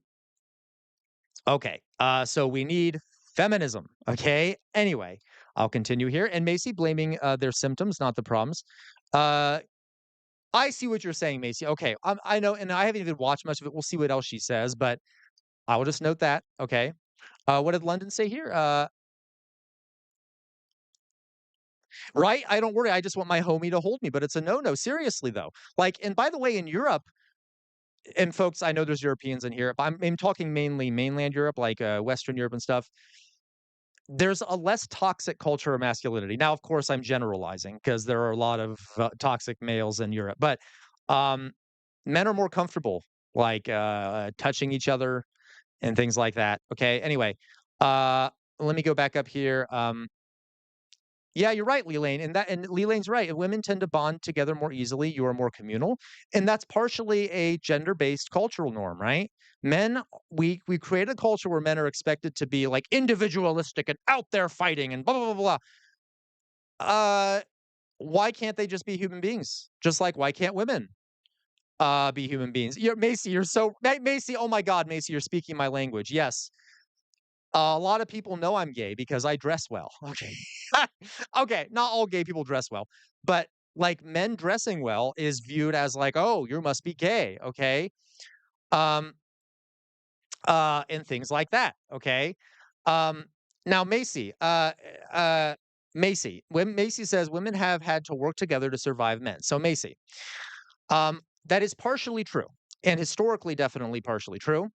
okay. So we need feminism. Okay. Anyway, I'll continue here. And Macy blaming their symptoms, not the problems. Uh, I see what you're saying, Macy. Okay. I know, and I haven't even watched much of it. We'll see what else she says, but I will just note that. Okay. What did London say here? Right? I don't worry. I just want my homie to hold me, but it's a no-no. Seriously, though. Like, and by the way, in Europe, and folks, I know there's Europeans in here, but I'm talking mainly mainland Europe, like Western Europe and stuff. There's a less toxic culture of masculinity. Now, of course, I'm generalizing because there are a lot of toxic males in Europe, but um, men are more comfortable, like touching each other and things like that. Okay. Anyway, uh, let me go back up here. Yeah, you're right, Leland, and Leland's right. Women tend to bond together more easily. You are more communal, and that's partially a gender-based cultural norm, right? Men, we create a culture where men are expected to be like individualistic and out there fighting and blah blah blah blah. Why can't they just be human beings? Just like why can't women be human beings? Macy, Macy. Oh my God, Macy, you're speaking my language. Yes, a lot of people know I'm gay because I dress well. Okay. Okay, not all gay people dress well, but like men dressing well is viewed as like, "Oh, you must be gay." Okay? Um and things like that, okay? Now Macy, when Macy says women have had to work together to survive men. So Macy, that is partially true and historically definitely partially true.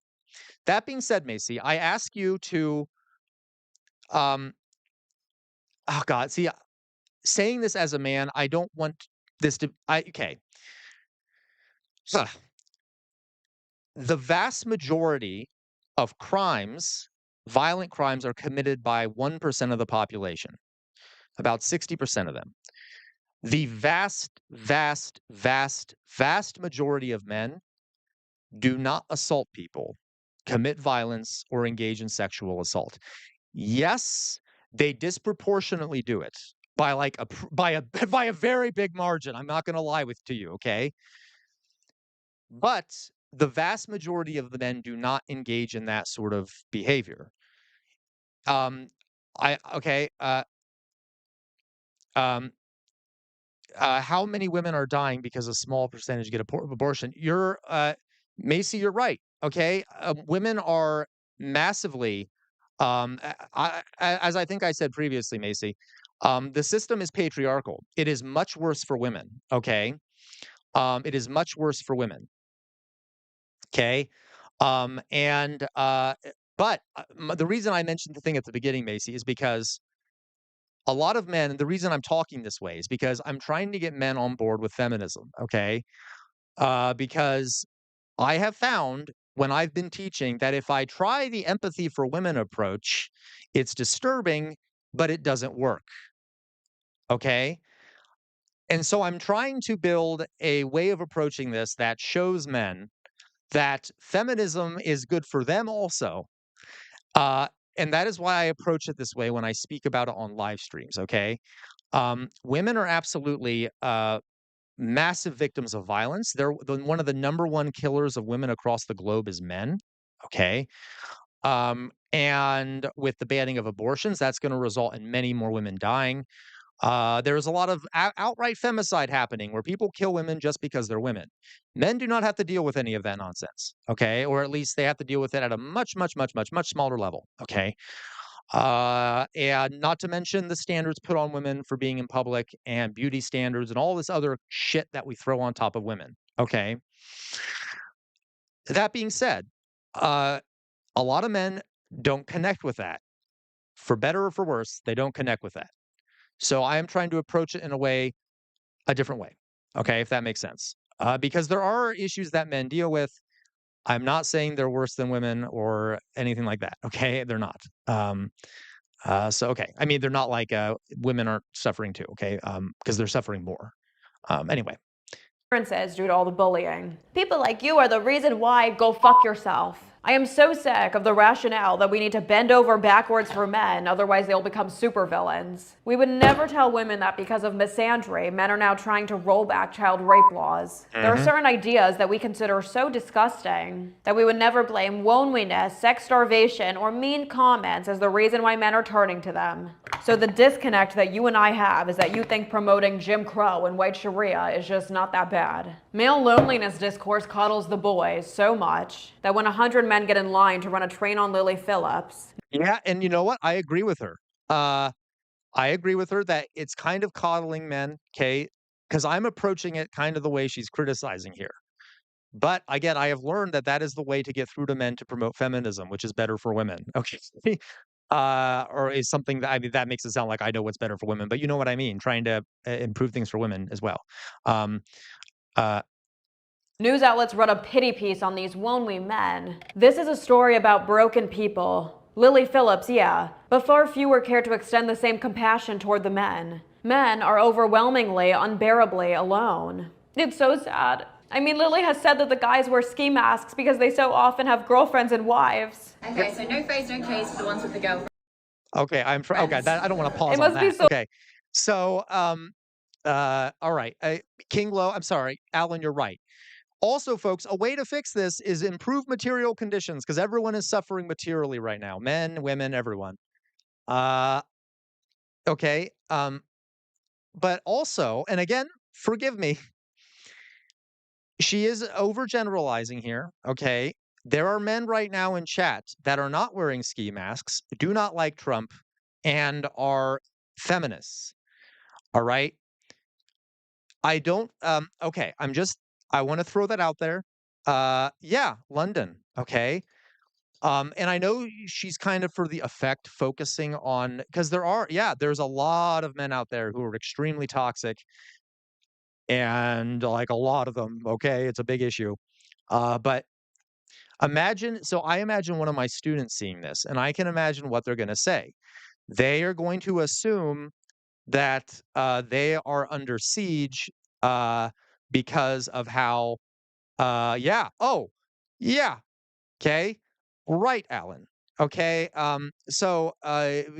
That being said, Macy, I ask you to um oh God, see, saying this as a man, I don't want this to I okay. Huh. The vast majority of crimes, violent crimes, are committed by 1% of the population, about 60% of them. The vast, vast, vast, vast majority of men do not assault people, commit violence, or engage in sexual assault. Yes, they disproportionately do it by like by a by a very big margin. I'm not going to lie to you, okay? But the vast majority of the men do not engage in that sort of behavior. Um, I okay. Um, how many women are dying because a small percentage get abortion? Macy, you're right. Okay, women are massively, as I think I said previously, Macy. The system is patriarchal. It is much worse for women. Okay, it is much worse for women. Okay, and but the reason I mentioned the thing at the beginning, Macy, is because a lot of men, and the reason I'm talking this way is because I'm trying to get men on board with feminism, okay? Because I have found when I've been teaching that if I try the empathy for women approach, it's disturbing, but it doesn't work, okay? And so I'm trying to build a way of approaching this that shows men that feminism is good for them also. Uh, and that is why I approach it this way when I speak about it on live streams, okay? Women are absolutely massive victims of violence. One of the number one killers of women across the globe is men. Okay. And with the banning of abortions, that's going to result in many more women dying. There's a lot of outright femicide happening where people kill women just because they're women. Men do not have to deal with any of that nonsense. Okay. Or at least they have to deal with it at a much, much, much, much, much smaller level. Okay. And not to mention the standards put on women for being in public and beauty standards and all this other shit that we throw on top of women. Okay. That being said, a lot of men don't connect with that. For better or for worse, they don't connect with that. So I am trying to approach it in a different way. Okay, if that makes sense. Because there are issues that men deal with. I'm not saying they're worse than women or anything like that. Okay, they're not. So okay, I mean they're not like women aren't suffering too. Okay, because they're suffering more. Anyway, Differences due to all the bullying. People like you are the reason why. Go fuck yourself. I am so sick of the rationale that we need to bend over backwards for men, otherwise they'll become supervillains. We would never tell women that because of misandry, men are now trying to roll back child rape laws. There are certain ideas that we consider so disgusting that we would never blame loneliness, sex starvation, or mean comments as the reason why men are turning to them. So the disconnect that you and I have is that you think promoting Jim Crow and white Sharia is just not that bad. Male loneliness discourse coddles the boys so much that when 100 men get in line to run a train on Lily Phillips. yeah, and you know what? I agree with her. I agree with her that it's kind of coddling men. Okay, because I'm approaching it kind of the way she's criticizing here. But again, I have learned that that is the way to get through to men to promote feminism, which is better for women. Okay. Or is something that I mean that makes it sound like I know what's better for women, but you know what I mean, trying to improve things for women as well. Um, uh, News outlets run a pity piece on these lonely men. This is a story about broken people. Lily Phillips, yeah, but far fewer care to extend the same compassion toward the men. Men are overwhelmingly, unbearably alone. It's so sad. I mean, Lily has said that the guys wear ski masks because they so often have girlfriends and wives. Okay, so no phrase, no case for the ones with the girlfriend. okay, okay. I don't want to pause It on must be that. so. Okay, so all right, King Low. I'm sorry, Alan. You're right. Also, folks, a way to fix this is improve material conditions because everyone is suffering materially right now. Men, women, everyone. Uh, okay. But also, and again, forgive me, she is overgeneralizing here. Okay. There are men right now in chat that are not wearing ski masks, do not like Trump, and are feminists. All right. I don't okay, I want to throw that out there. Yeah, London. Okay. And I know she's kind of for the effect focusing on because there's a lot of men out there who are extremely toxic and like a lot of them, okay, it's a big issue. But I imagine one of my students seeing this, and I can imagine what they're going to say. They are going to assume that they are under siege because of how, yeah, oh, yeah, okay, right, Alan. Okay, so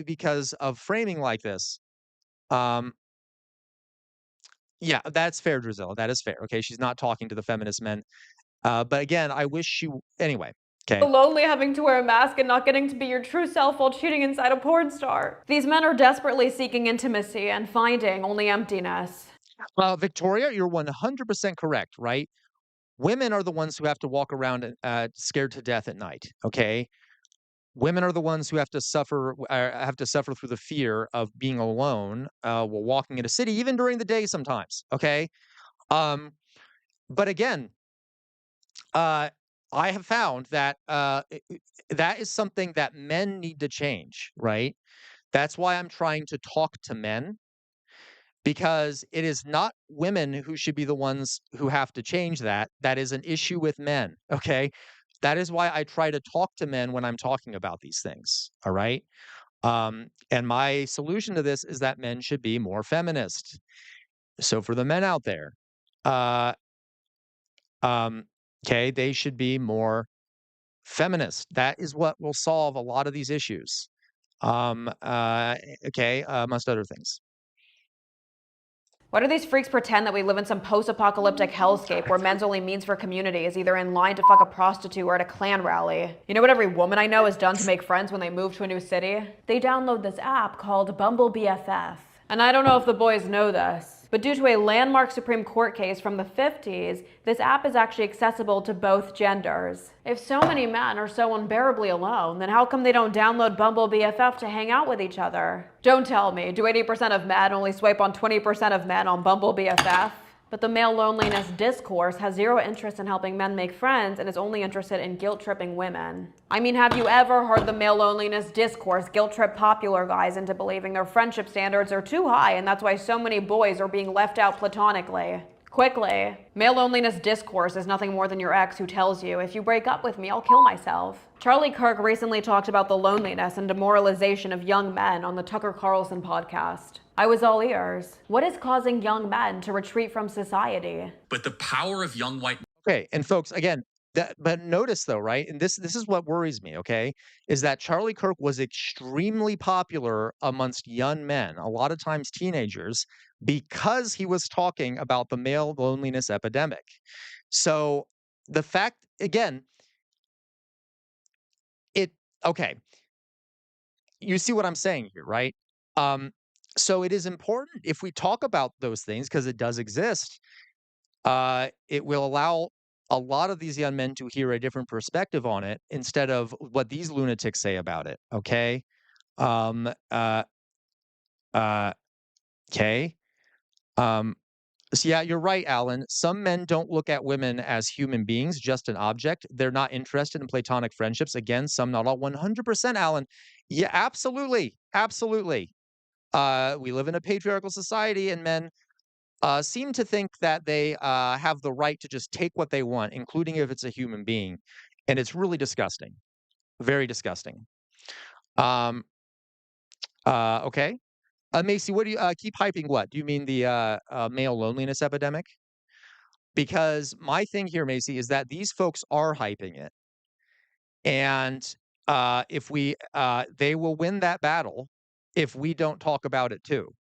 because of framing like this, um, yeah, that's fair, Drusilla. That is fair. Okay, she's not talking to the feminist men. But again, I wish anyway. Okay. Lonely having to wear a mask and not getting to be your true self while cheating inside a porn star. These men are desperately seeking intimacy and finding only emptiness. Victoria, you're 100% correct, right? Women are the ones who have to walk around scared to death at night. Okay. Women are the ones who have to suffer through the fear of being alone while walking in a city, even during the day sometimes. Okay. Um, but again, I have found that that is something that men need to change, right? That's why I'm trying to talk to men, because it is not women who should be the ones who have to change that. That is an issue with men. Okay. That is why I try to talk to men when I'm talking about these things. All right. And my solution to this is that men should be more feminist. So for the men out there, uh, um, okay, they should be more feminist. That is what will solve a lot of these issues. Okay, amongst other things. Why do these freaks pretend that we live in some post-apocalyptic hellscape where men's only means for community is either in line to fuck a prostitute or at a Klan rally? You know what every woman I know has done to make friends when they move to a new city? They download this app called Bumble BFF. And I don't know if the boys know this, but due to a landmark Supreme Court case from the 50s, this app is actually accessible to both genders. If so many men are so unbearably alone, then how come they don't download Bumble BFF to hang out with each other? Don't tell me, do 80% of men only swipe on 20% of men on Bumble BFF? But the male loneliness discourse has zero interest in helping men make friends and is only interested in guilt-tripping women. I mean, have you ever heard the male loneliness discourse guilt-trip popular guys into believing their friendship standards are too high and that's why so many boys are being left out platonically? Quickly, male loneliness discourse is nothing more than your ex who tells you, if you break up with me, I'll kill myself. Charlie Kirk recently talked about the loneliness and demoralization of young men on the Tucker Carlson podcast. I was all ears. What is causing young men to retreat from society? But the power of young white. Okay, and folks, again, but notice though, right? And this is what worries me, okay? Is that Charlie Kirk was extremely popular amongst young men, a lot of times teenagers, because he was talking about the male loneliness epidemic. So the fact, again, okay, you see what I'm saying here, right? So it is important if we talk about those things because it does exist. It will allow a lot of these young men to hear a different perspective on it instead of what these lunatics say about it. Okay. Um, uh, okay. So yeah, you're right, Alan. Some men don't look at women as human beings, just an object. They're not interested in platonic friendships. Again, some, not all. 100%, Alan. Yeah, absolutely, absolutely. We live in a patriarchal society, and men seem to think that they have the right to just take what they want, including if it's a human being, and it's really disgusting, very disgusting. Okay. Macy, what do you keep hyping? What do you mean the male loneliness epidemic? Because my thing here, Macy, is that these folks are hyping it, and if they will win that battle if we don't talk about it too.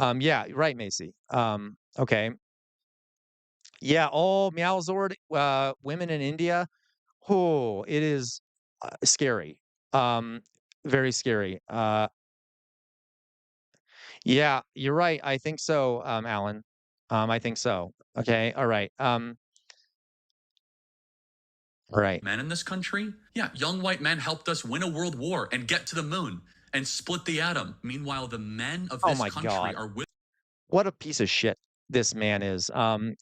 Yeah, right, Macy. Okay. Yeah, oh, Meowzord, women in India. Oh, it is scary. Um, very scary. Yeah, you're right. I think so, Alan. I think so. Okay, all right. All right. Men in this country? Yeah, young white men helped us win a world war and get to the moon and split the atom. Meanwhile, the men of Oh this my country God, are with. what a piece of shit this man is. Who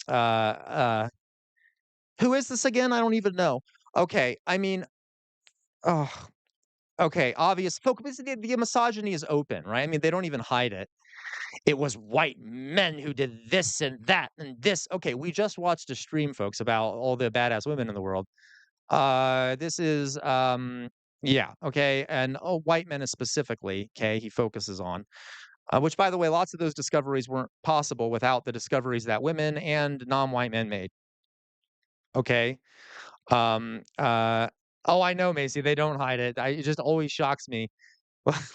is this again? I don't even know. Okay, I mean, oh, okay, obvious. Because the misogyny is open, right? I mean, they don't even hide it. It was white men who did this and that and this. Okay, we just watched a stream, folks, about all the badass women in the world. This is Yeah, okay, and, white men specifically, okay, he focuses on, which, by the way, lots of those discoveries weren't possible without the discoveries that women and non-white men made, okay? Um, uh oh, I know, Macy, they don't hide it. It just always shocks me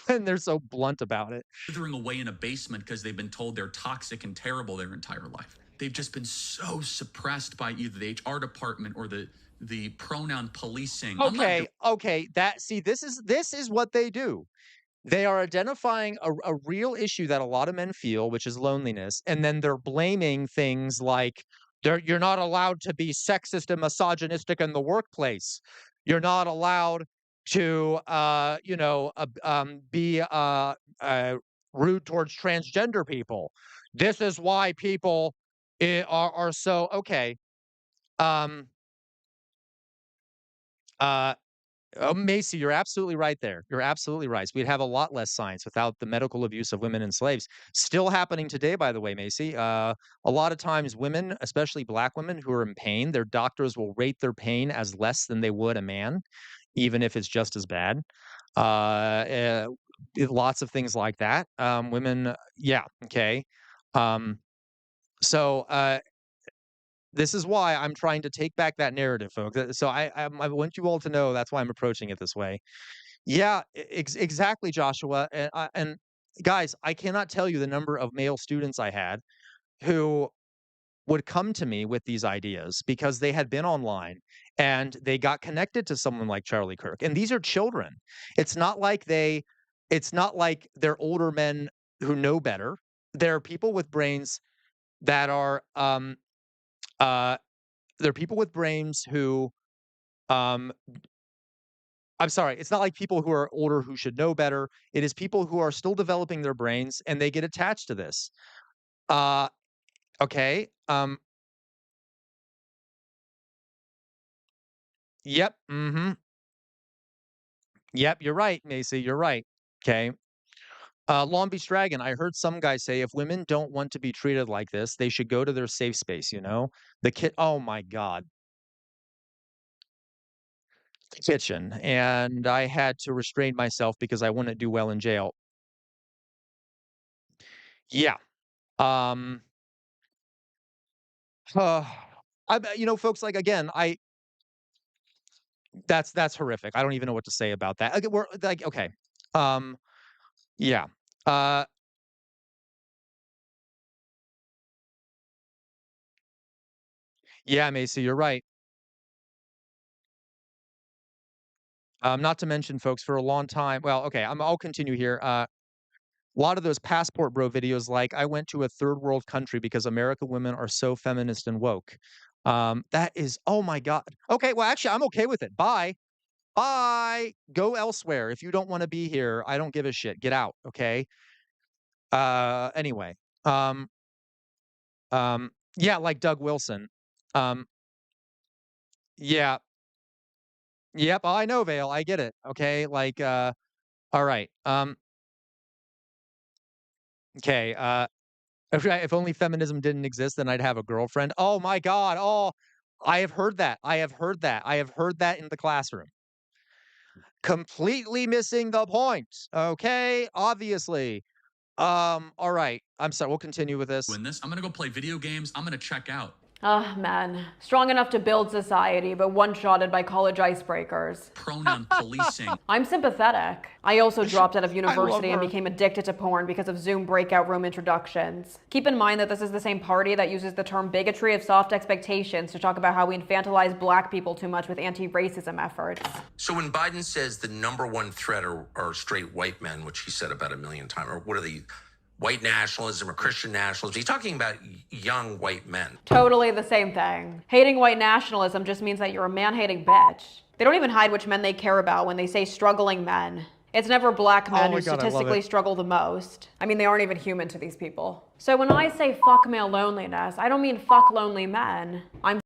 when they're so blunt about it. withering away in a basement because they've been told they're toxic and terrible their entire life. They've just been so suppressed by either the HR department or the pronoun policing. I'm not Okay, okay, this is what they do. They are identifying a real issue that a lot of men feel, which is loneliness, and then they're blaming things like you're not allowed to be sexist and misogynistic in the workplace. You're not allowed to, be rude towards transgender people. This is why people are so okay. Um, uh, Macy, you're absolutely right there. You're absolutely right. We'd have a lot less science without the medical abuse of women and slaves. Still happening today, by the way, Macy. A lot of times, women, especially Black women who are in pain, their doctors will rate their pain as less than they would a man, even if it's just as bad. Lots of things like that. Women, yeah, okay. Um, so this is why I'm trying to take back that narrative, folks. So I want you all to know that's why I'm approaching it this way. Yeah, exactly, Joshua. And guys, I cannot tell you the number of male students I had who would come to me with these ideas because they had been online and they got connected to someone like Charlie Kirk. And these are children. It's not like it's not like they're older men who know better. They're people with brains that are uh they're people with brains who um I'm sorry, it's not like people who are older who should know better. It is people who are still developing their brains and they get attached to this. Uh, okay. Yep. Yep. You're right, Macy. You're right. Okay. Long Beach Dragon. I heard some guy say if women don't want to be treated like this, they should go to their safe space. The kid. Oh my God, the kitchen, and I had to restrain myself because I wouldn't do well in jail. Yeah. Um. Uh, folks. Like again, that's horrific. I don't even know what to say about that. Okay, we're like, okay. Um, yeah. Uh, yeah, Macy, you're right. Not to mention, folks, for a long time. Well, okay, I'll continue here. A lot of those passport bro videos, like I went to a third world country because American women are so feminist and woke. That is, oh my God. Okay, well, actually, I'm okay with it. Bye, bye. Go elsewhere if you don't want to be here. I don't give a shit. Get out. Okay. Anyway. Um, yeah, like Doug Wilson. Um, yeah, yep, I know, Vale, I get it, okay, like, all right, okay, if only feminism didn't exist, then I'd have a girlfriend. Oh my God, I have heard that, I have heard that, I have heard that in the classroom. Completely missing the point, okay, obviously. All right, I'm sorry, we'll continue with this. win this. I'm gonna go play video games. I'm gonna check out. Ah, man. Strong enough to build society, but one-shotted by college icebreakers. Pronoun policing. I'm sympathetic. I also dropped out of university and her. became addicted to porn because of Zoom breakout room introductions. Keep in mind that this is the same party that uses the term bigotry of soft expectations to talk about how we infantilize black people too much with anti-racism efforts. So when Biden says the number one threat are straight white men, which he said about 1,000,000 times, or what are the white nationalism or Christian nationalism? He's talking about young white men. Totally the same thing. Hating white nationalism just means that you're a man-hating bitch. They don't even hide which men they care about when they say struggling men. It's never black men my who God, I love statistically it. struggle the most. I mean, they aren't even human to these people. So when I say fuck male loneliness, I don't mean fuck lonely men. I'm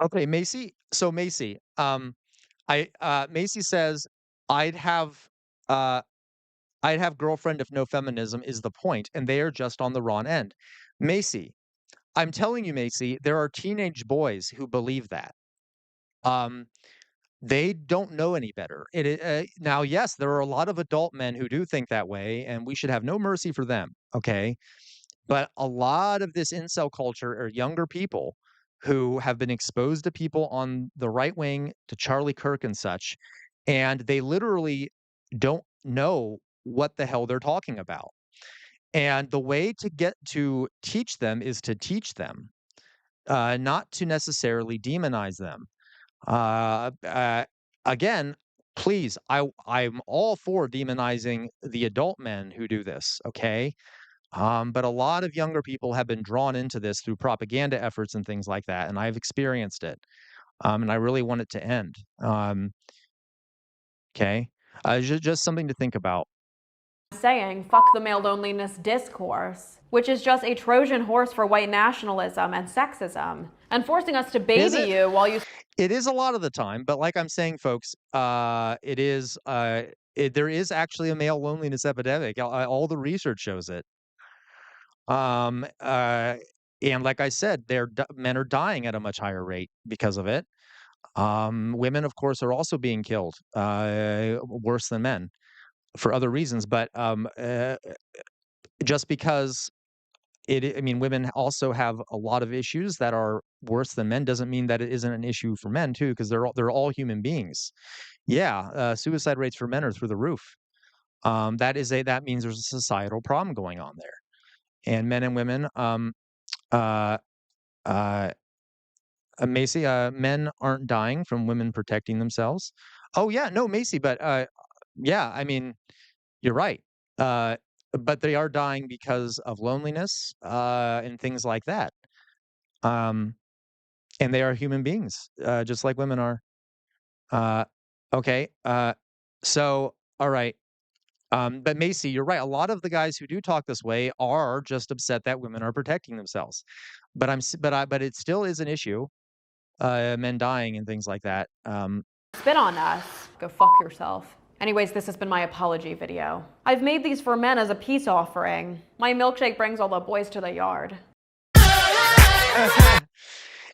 Okay, Macy. So Macy, Macy says I'd have uh I'd have girlfriend if no feminism is the point, and they are just on the wrong end. Macy, I'm telling you, Macy, there are teenage boys who believe that. Um, They don't know any better. Now, yes, there are a lot of adult men who do think that way, and we should have no mercy for them, okay? But a lot of this incel culture are younger people who have been exposed to people on the right wing, to Charlie Kirk and such, and they literally don't know what the hell they're talking about. And the way to get to teach them is to teach them, not to necessarily demonize them. Uh, uh, Again, please, I'm all for demonizing the adult men who do this, okay? But a lot of younger people have been drawn into this through propaganda efforts and things like that, and I've experienced it. And I really want it to end. Okay, just something to think about. Saying fuck the male loneliness discourse, which is just a Trojan horse for white nationalism and sexism, and forcing us to baby you while you. It is a lot of the time, but like I'm saying, folks, it is. There is actually a male loneliness epidemic. All the research shows it. Um, uh, and like I said, men are dying at a much higher rate because of it. Women, of course, are also being killed worse than men for other reasons, but just because I mean, women also have a lot of issues that are worse than men doesn't mean that it isn't an issue for men too, because they're all human beings. Yeah, suicide rates for men are through the roof. That means there's a societal problem going on there, and men and women. Uh, uh, Macy, men aren't dying from women protecting themselves. Oh yeah, no, Macy, but yeah, I mean, you're right. Uh, but they are dying because of loneliness and things like that. Um, and they are human beings, just like women are. Uh, okay. So, all right. But Macy, you're right. A lot of the guys who do talk this way are just upset that women are protecting themselves. But it still is an issue. Men dying and things like that. Spit on us. Go fuck yourself. Anyways, this has been my apology video. I've made these for men as a peace offering. My milkshake brings all the boys to the yard.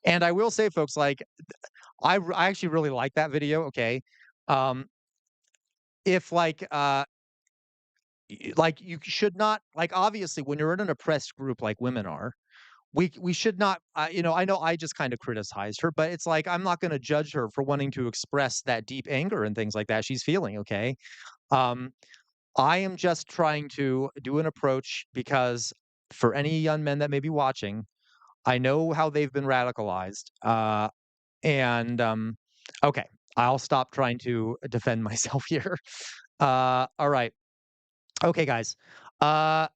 And I will say, folks, like, I actually really like that video, okay? Um, if, like, you should not like, obviously, when you're in an oppressed group like women are, we should not, I know I just kinda criticized her, but it's like, I'm not gonna judge her for wanting to express that deep anger and things like that she's feeling, okay? Um, I am just trying to do an approach because for any young men that may be watching, I know how they've been radicalized, and, okay, I'll stop trying to defend myself here. All right. Okay, guys. Uh,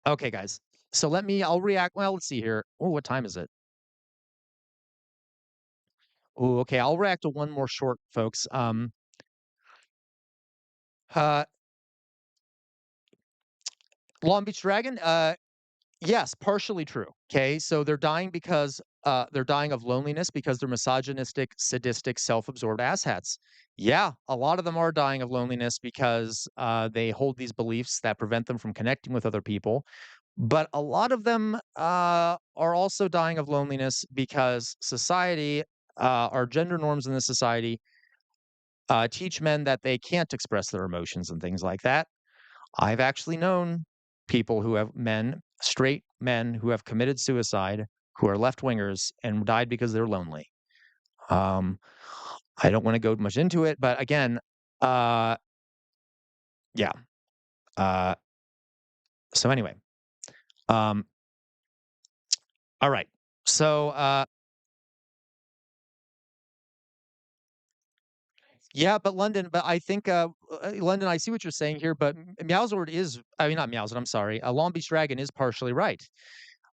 okay, guys. So I'll react. Well, let's see here. Oh, what time is it? Oh, okay. I'll react to one more short, folks. Uh, Long Beach Dragon. Yes, partially true. Okay, so they're dying of loneliness because they're misogynistic, sadistic, self-absorbed asshats. Yeah, a lot of them are dying of loneliness because they hold these beliefs that prevent them from connecting with other people. But a lot of them are also dying of loneliness because society, our gender norms in this society, teach men that they can't express their emotions and things like that. I've actually known people straight men who have committed suicide, who are left wingers and died because they're lonely. Um, I don't want to go much into it, but again, uh, yeah. Uh, so anyway, um, all right. So yeah, but I think London, I see what you're saying here, but Meowsword I mean, not Meowsword, I'm sorry. Long Beach Dragon is partially right.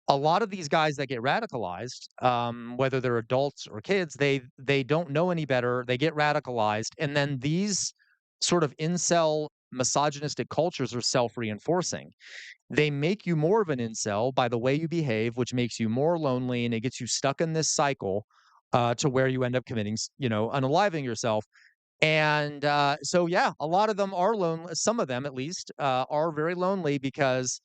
A lot of these guys that get radicalized, whether they're adults or kids, they don't know any better. They get radicalized, and then these sort of incel misogynistic cultures are self-reinforcing. They make you more of an incel by the way you behave, which makes you more lonely, and it gets you stuck in this cycle to where you end up committing, unaliving yourself. And so, yeah, a lot of them are lonely. Some of them, at least, are very lonely because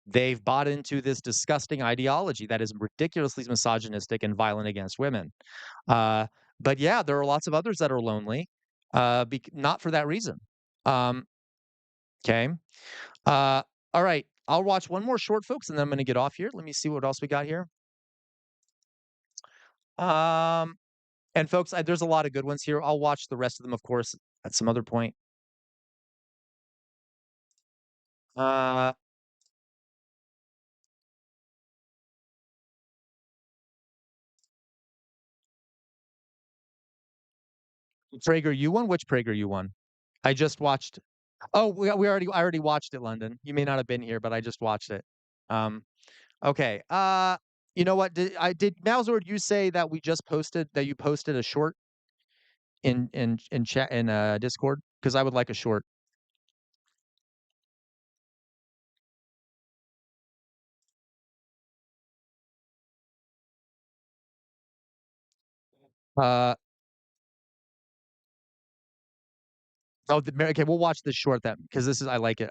they've bought into this disgusting ideology that is ridiculously misogynistic and violent against women. Uh, But yeah, there are lots of others that are lonely, not for that reason. Um, okay. All right. I'll watch one more short, folks, and then I'm going to get off here. Let me see what else we got here. Um, and folks, there's a lot of good ones here. I'll watch the rest of them, of course, at some other point. Uh, Prager one. Which Prager one? I just watched. Oh, I already watched it, London. You may not have been here, but I just watched it. Um, okay. You know what? Did Malzord, you say that you posted a short in chat in Discord? Because I would like a short. Uh, okay, we'll watch this short then because I like it.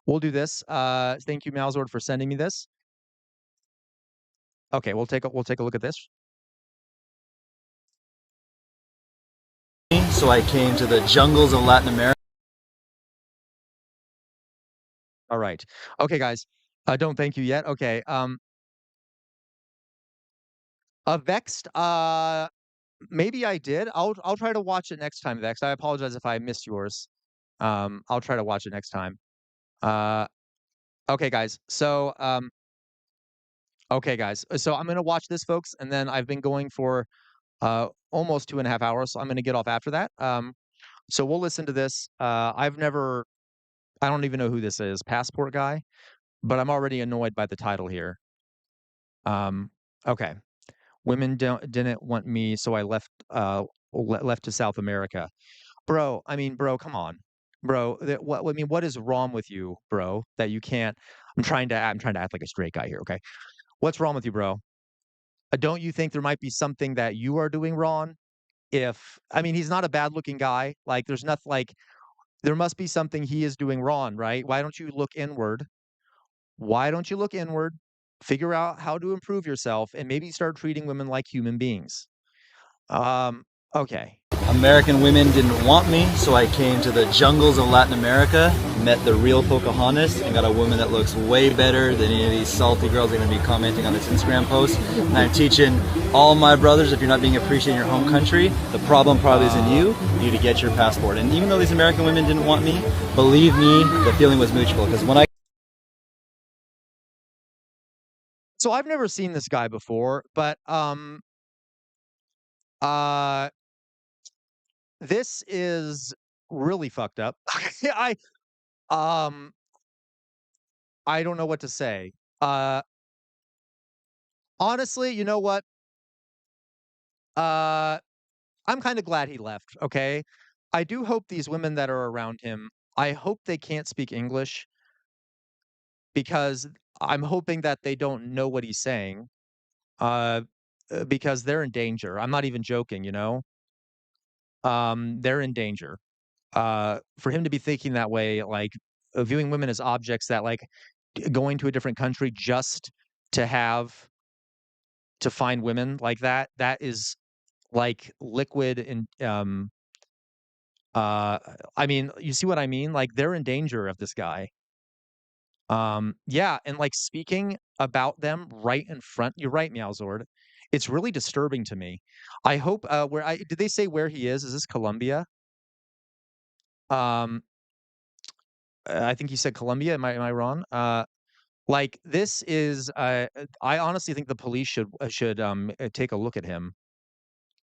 We'll do this. Thank you, Malzord, for sending me this. Okay, we'll take a look at this. So I came to the jungles of Latin America. All right. Okay, guys. Don't thank you yet. Okay. Vexed. Maybe I did. I'll try to watch it next time, Vexed. I apologize if I missed yours. I'll try to watch it next time. Okay, guys. So okay, guys. So I'm gonna watch this, folks, and then I've been going for almost 2.5 hours. So I'm gonna get off after that. So we'll listen to this. I don't even know who this is, Passport Guy, but I'm already annoyed by the title here. Okay. Women didn't want me, so I left to South America. Bro, bro, come on. Bro, what is wrong with you, bro, that you can't I'm trying to act like a straight guy here, okay? What's wrong with you, bro? Don't you think there might be something that you are doing wrong? He's not a bad-looking guy. Like, there's nothing like there must be something he is doing wrong, right? Why don't you look inward? Why don't you look inward, figure out how to improve yourself, and maybe start treating women like human beings? Okay. American women didn't want me, so I came to the jungles of Latin America, met the real Pocahontas, and got a woman that looks way better than any of these salty girls that are going to be commenting on this Instagram post. And I'm teaching all my brothers, if you're not being appreciated in your home country, the problem probably isn't you. You need to get your passport. And even though these American women didn't want me, believe me, the feeling was mutual. Because when I So I've never seen this guy before, but uh this is really fucked up. I um I don't know what to say. Uh Honestly, you know what? Uh I'm kind of glad he left, okay? I do hope these women that are around him, I hope they can't speak English because I'm hoping that they don't know what he's saying. Uh because they're in danger. I'm not even joking, you know? They're in danger. For him to be thinking that way, like, viewing women as objects that, like, going to a different country just to find women like that is, like, liquid and, uh, you see what I mean? Like, they're in danger of this guy. Yeah, and, like, speaking about them right in front you're right, Meowzord. It's really disturbing to me. I hope, did they say where he is? Is this Colombia? Um, I think you said Colombia. Am I wrong? Like, this is, I honestly think the police should take a look at him.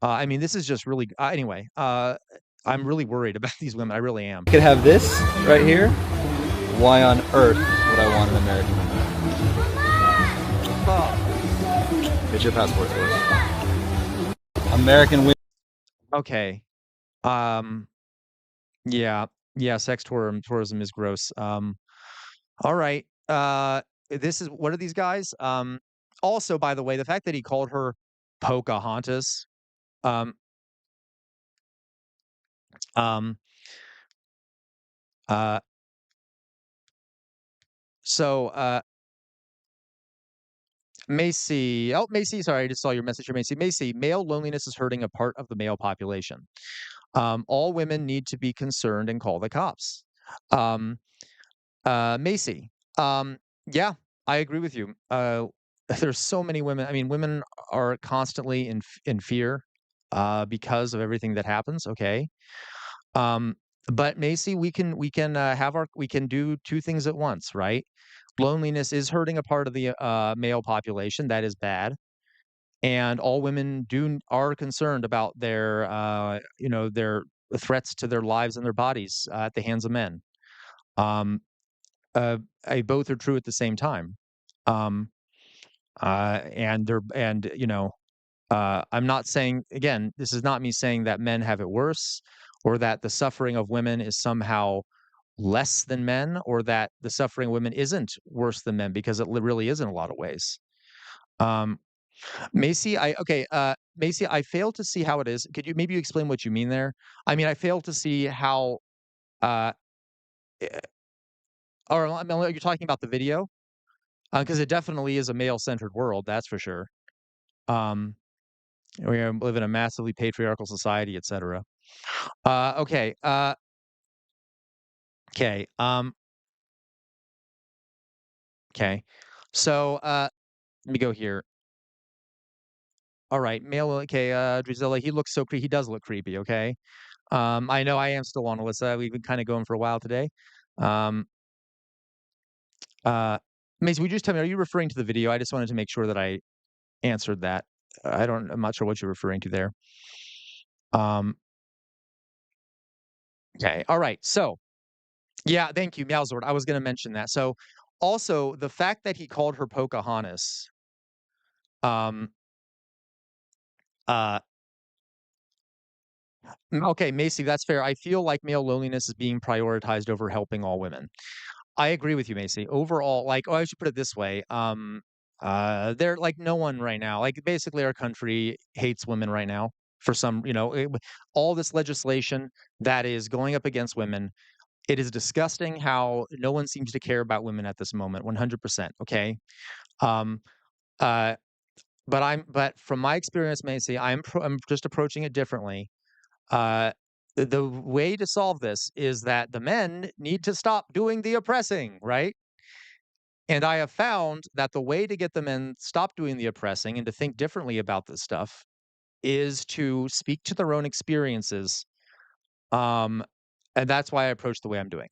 This is just really anyway, I'm really worried about these women, I really am. could have this right here, why on earth would I want an American woman? Get your passport first. American women. Okay. Um, yeah. Yeah, sex tourism is gross. Alright. This is what are these guys? Also, by the way, the fact that he called her Pocahontas, um, um, uh, so, Macy. Oh, Macy. Sorry, I just saw your message here, Macy. Macy, male loneliness is hurting a part of the male population. All women need to be concerned and call the cops. Um, Macy. Yeah, I agree with you. There's so many women. I mean, women are constantly in fear because of everything that happens. Okay. Um, but Macy, we can do two things at once, right? Loneliness is hurting a part of the male population. That is bad, and all women do are concerned about their their threats to their lives and their bodies at the hands of men. Um, both are true at the same time. Um, and they're and you know I'm not saying, again, this is not me saying that men have it worse or that the suffering of women is somehow less than men or that the suffering of women isn't worse than men because it really is in a lot of ways. Um, Macy, I fail to see how it is. Could you maybe explain what you mean there? I mean, I fail to see how. Uh, eh, or I mean, you're talking about the video because it definitely is a male-centered world, that's for sure. Um, we live in a massively patriarchal society, etc. Okay. Okay. Okay. So, let me go here. All right, male. Okay, Drizella, he does look creepy. Okay. I know I am still on Alyssa. We've been kind of going for a while today. Um, Mace, would you just tell me, are you referring to the video? I just wanted to make sure that I answered that. I'm not sure what you're referring to there. Um, okay. All right. So, yeah, thank you, Meowsword. I was going to mention that. So, also the fact that he called her Pocahontas, um, uh, okay, Macy, that's fair. I feel like male loneliness is being prioritized over helping all women. I agree with you, Macy. Overall, like, I should put it this way. They're like no one right now. Like, basically, our country hates women right now for some, all this legislation that is going up against women. It is disgusting how no one seems to care about women at this moment. 100%. Okay. Um, uh, but from my experience, Macy, I'm just approaching it differently. Uh, the way to solve this is that the men need to stop doing the oppressing, right? And I have found that the way to get the men stop doing the oppressing and to think differently about this stuff is to speak to their own experiences. Um, and that's why I approach the way I'm doing.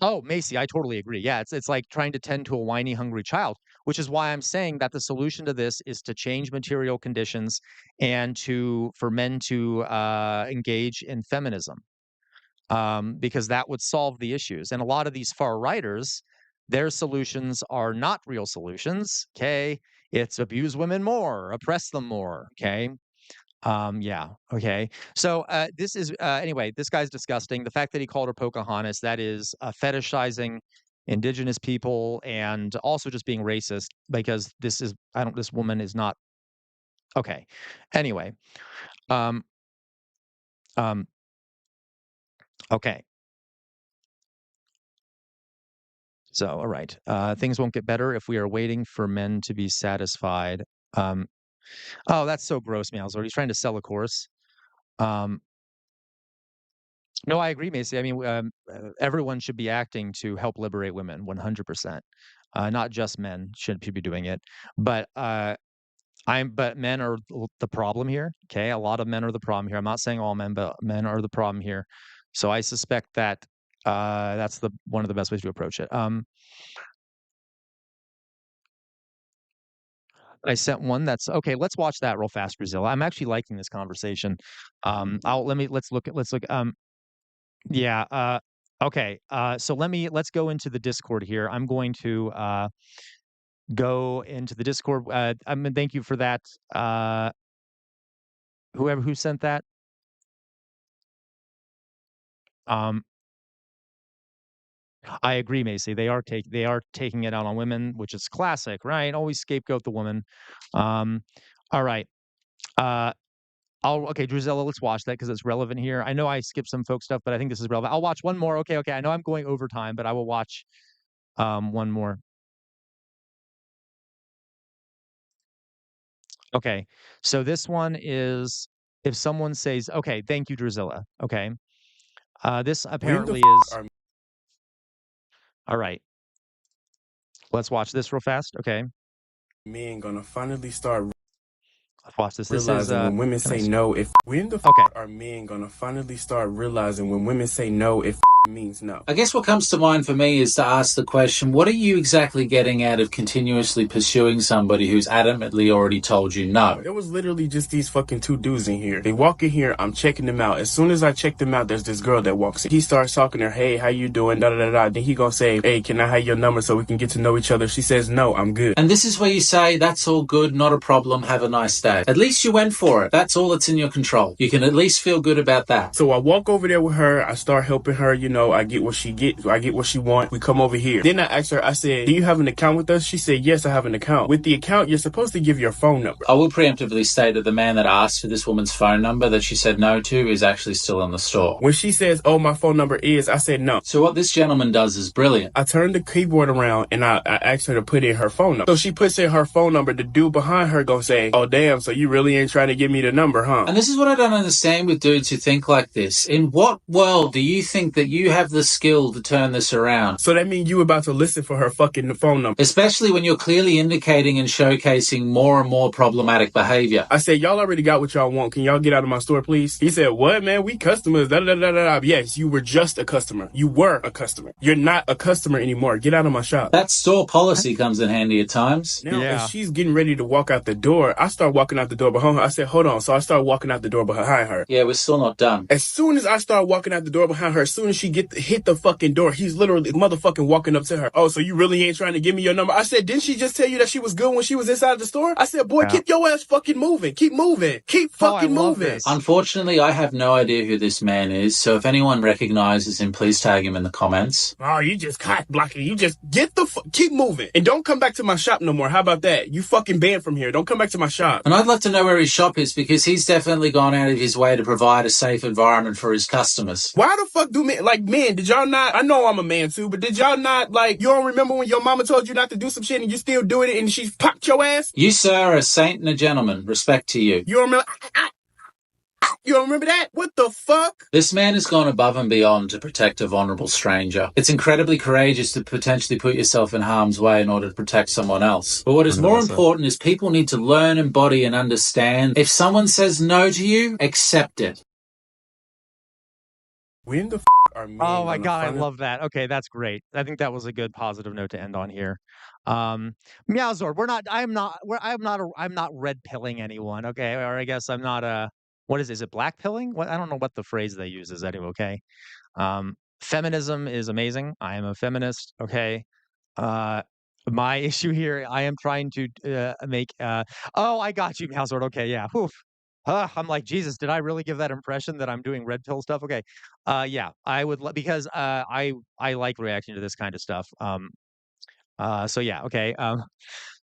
Oh, Macy, I totally agree. Yeah, it's like trying to tend to a whiny, hungry child, which is why I'm saying that the solution to this is to change material conditions and for men to engage in feminism, because that would solve the issues. And a lot of these far righters, their solutions are not real solutions. Okay, it's abuse women more, oppress them more. Okay, yeah. Okay. So anyway, this guy's disgusting. The fact that he called her Pocahontas, that is fetishizing indigenous people and also just being racist because this woman is not okay. Anyway, um, um, okay. So, all right. Things won't get better if we are waiting for men to be satisfied. Um, oh, that's so gross, Meowsor. He's trying to sell a course. Um, No, I agree, Macy. I mean, everyone should be acting to help liberate women, 100%. Not just men should be doing it, but but men are the problem here. Okay, a lot of men are the problem here. I'm not saying all men, but men are the problem here. So I suspect that that's the one of the best ways to approach it. I sent one that's okay. Let's watch that real fast, Brazil. I'm actually liking this conversation. Let's look. Yeah. Okay. So let's go into the Discord here. I'm going to go into the Discord. Thank you for that. Who sent that. Um, I agree, Macy. They are taking it out on women, which is classic, right? Always scapegoat the woman. All right. Uh, okay, Drusella, let's watch that because it's relevant here. I know I skipped some folk stuff, but I think this is relevant. I'll watch one more. Okay. I know I'm going overtime, but I will watch one more. Okay. So this one is if someone says, okay, thank you, Drusilla. Okay. This apparently is all right. Let's watch this real fast. Okay. Men gonna finally start Let's watch this. This is realizing when women can I say s- no, if when the okay. are men gonna finally start realizing when women say no, if means no? I guess what comes to mind for me is to ask the question, what are you exactly getting out of continuously pursuing somebody who's adamantly already told you no? There was literally just these fucking two dudes in here. They walk in here, I'm checking them out. As soon as I check them out, there's this girl that walks in. He starts talking to her, hey, how you doing, da-da-da-da. Then he gonna say, hey, can I have your number so we can get to know each other? She says, no, I'm good. And this is where you say, that's all good, not a problem, have a nice day. At least you went for it. That's all that's in your control. You can at least feel good about that. So I walk over there with her, I start helping her, you know, I get what she wants. We come over here. Then I asked her, I said, do you have an account with us? She said, yes, I have an account. With the account, you're supposed to give your phone number. I will preemptively state that the man that asked for this woman's phone number that she said no to is actually still in the store. When she says, oh, my phone number is, I said no. So what this gentleman does is brilliant. I turned the keyboard around and I asked her to put in her phone number. So she puts in her phone number. The dude behind her gonna say, oh, damn, so you really ain't trying to give me the number, huh? And this is what I don't understand with dudes who think like this. In what world do you think that you have the skill to turn this around? So that means you about to listen for her fucking phone number. Especially when you're clearly indicating and showcasing more and more problematic behavior. I said, y'all already got what y'all want. Can y'all get out of my store, please? He said, what, man? We customers. Da, da, da, da, da. Yes, you were just a customer. You were a customer. You're not a customer anymore. Get out of my shop. That store policy comes in handy at times. Now, as she's getting ready to walk out the door, I start walking out the door behind her. I said, hold on. So I start walking out the door behind her. Yeah, we're still not done. As soon as I start walking out the door behind her, as soon as she hit the fucking door, he's literally motherfucking walking up to her. Oh, so you really ain't trying to give me your number? I said, didn't she just tell you that she was good when she was inside the store? I said, boy, keep your ass fucking moving. Keep moving. Keep fucking moving. Unfortunately, I have no idea who this man is, so if anyone recognizes him, please tag him in the comments. Oh, you just cock blocking. You just keep moving. And don't come back to my shop no more. How about that? You fucking banned from here. Don't come back to my shop. And I'd like to know where his shop is because he's definitely gone out of his way to provide a safe environment for his customers. Why the fuck do men, man, did y'all not, I know I'm a man too, but did y'all not, you don't remember when your mama told you not to do some shit and you still doing it and she popped your ass? You, sir, are a saint and a gentleman. Respect to you. You don't remember? You don't remember that? What the fuck? This man has gone above and beyond to protect a vulnerable stranger. It's incredibly courageous to potentially put yourself in harm's way in order to protect someone else. But what is more important is people need to learn, embody, and understand. If someone says no to you, accept it. When the are men Oh my God, I love that. Okay, that's great. I think that was a good positive note to end on here. Meowzord, I'm not red pilling anyone, okay? Or I guess I'm not what is it black pilling? What I don't know what the phrase they use is anyway, okay? Feminism is amazing. I am a feminist, okay? My issue here, I am trying to make oh, I got you, Meowzord. Okay, yeah. Whew. I'm like, Jesus, did I really give that impression that I'm doing red pill stuff? Okay. Yeah, I would because I like reacting to this kind of stuff. So yeah, okay. I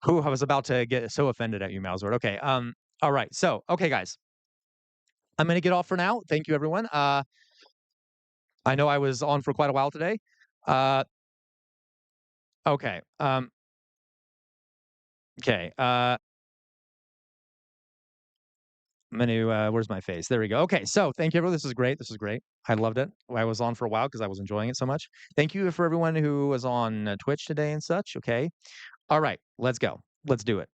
was about to get so offended at you, Mouseword. Okay. All right. So, okay, guys. I'm gonna get off for now. Thank you, everyone. I know I was on for quite a while today. Okay. Okay. I'm gonna where's my face? There we go. Okay, so thank you everyone. This is great. This is great. I loved it. I was on for a while because I was enjoying it so much. Thank you for everyone who was on Twitch today and such. Okay. All right, let's go. Let's do it.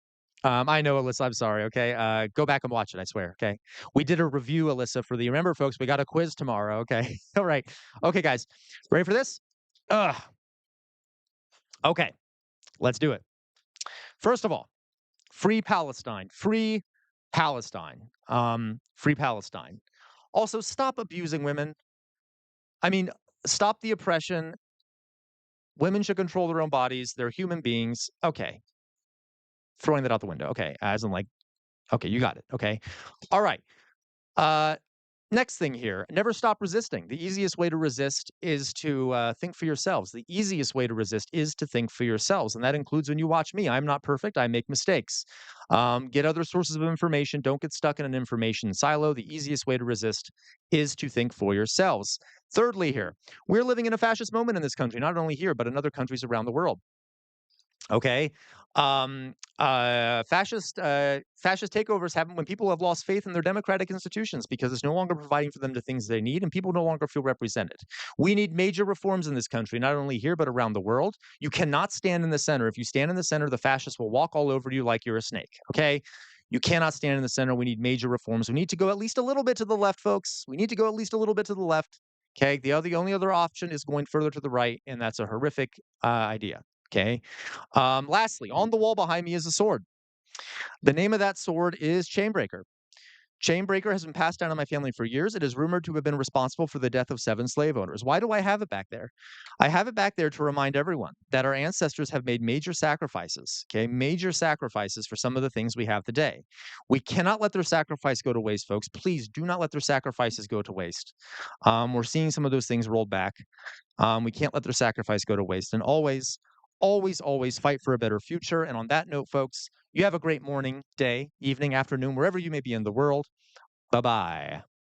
I know, Alyssa. I'm sorry. Okay. Go back and watch it. I swear. Okay. We did a review, Alyssa, for the remember, folks. We got a quiz tomorrow. Okay. All right. Okay, guys. Ready for this? Okay. Let's do it. First of all, free Palestine. Free Palestine. Free Palestine. Also, stop abusing women. I mean, stop the oppression. Women should control their own bodies. They're human beings. Okay. Throwing that out the window. Okay. As in like, okay, you got it. Okay. All right. Next thing here, never stop resisting. The easiest way to resist is to think for yourselves. The easiest way to resist is to think for yourselves. And that includes when you watch me. I'm not perfect. I make mistakes. Get other sources of information. Don't get stuck in an information silo. The easiest way to resist is to think for yourselves. Thirdly here, we're living in a fascist moment in this country, not only here, but in other countries around the world. Okay. Fascist takeovers happen when people have lost faith in their democratic institutions because it's no longer providing for them the things they need and people no longer feel represented. We need major reforms in this country, not only here, but around the world. You cannot stand in the center. If you stand in the center, the fascists will walk all over you like you're a snake. Okay. You cannot stand in the center. We need major reforms. We need to go at least a little bit to the left, folks. We need to go at least a little bit to the left. Okay. The only other option is going further to the right, and that's a horrific idea. Okay. Lastly, on the wall behind me is a sword. The name of that sword is Chainbreaker. Chainbreaker has been passed down in my family for years. It is rumored to have been responsible for the death of 7 slave owners. Why do I have it back there? I have it back there to remind everyone that our ancestors have made major sacrifices, okay? Major sacrifices for some of the things we have today. We cannot let their sacrifice go to waste, folks. Please do not let their sacrifices go to waste. We're seeing some of those things rolled back. We can't let their sacrifice go to waste. And always, always, always fight for a better future. And on that note, folks, you have a great morning, day, evening, afternoon, wherever you may be in the world. Bye bye.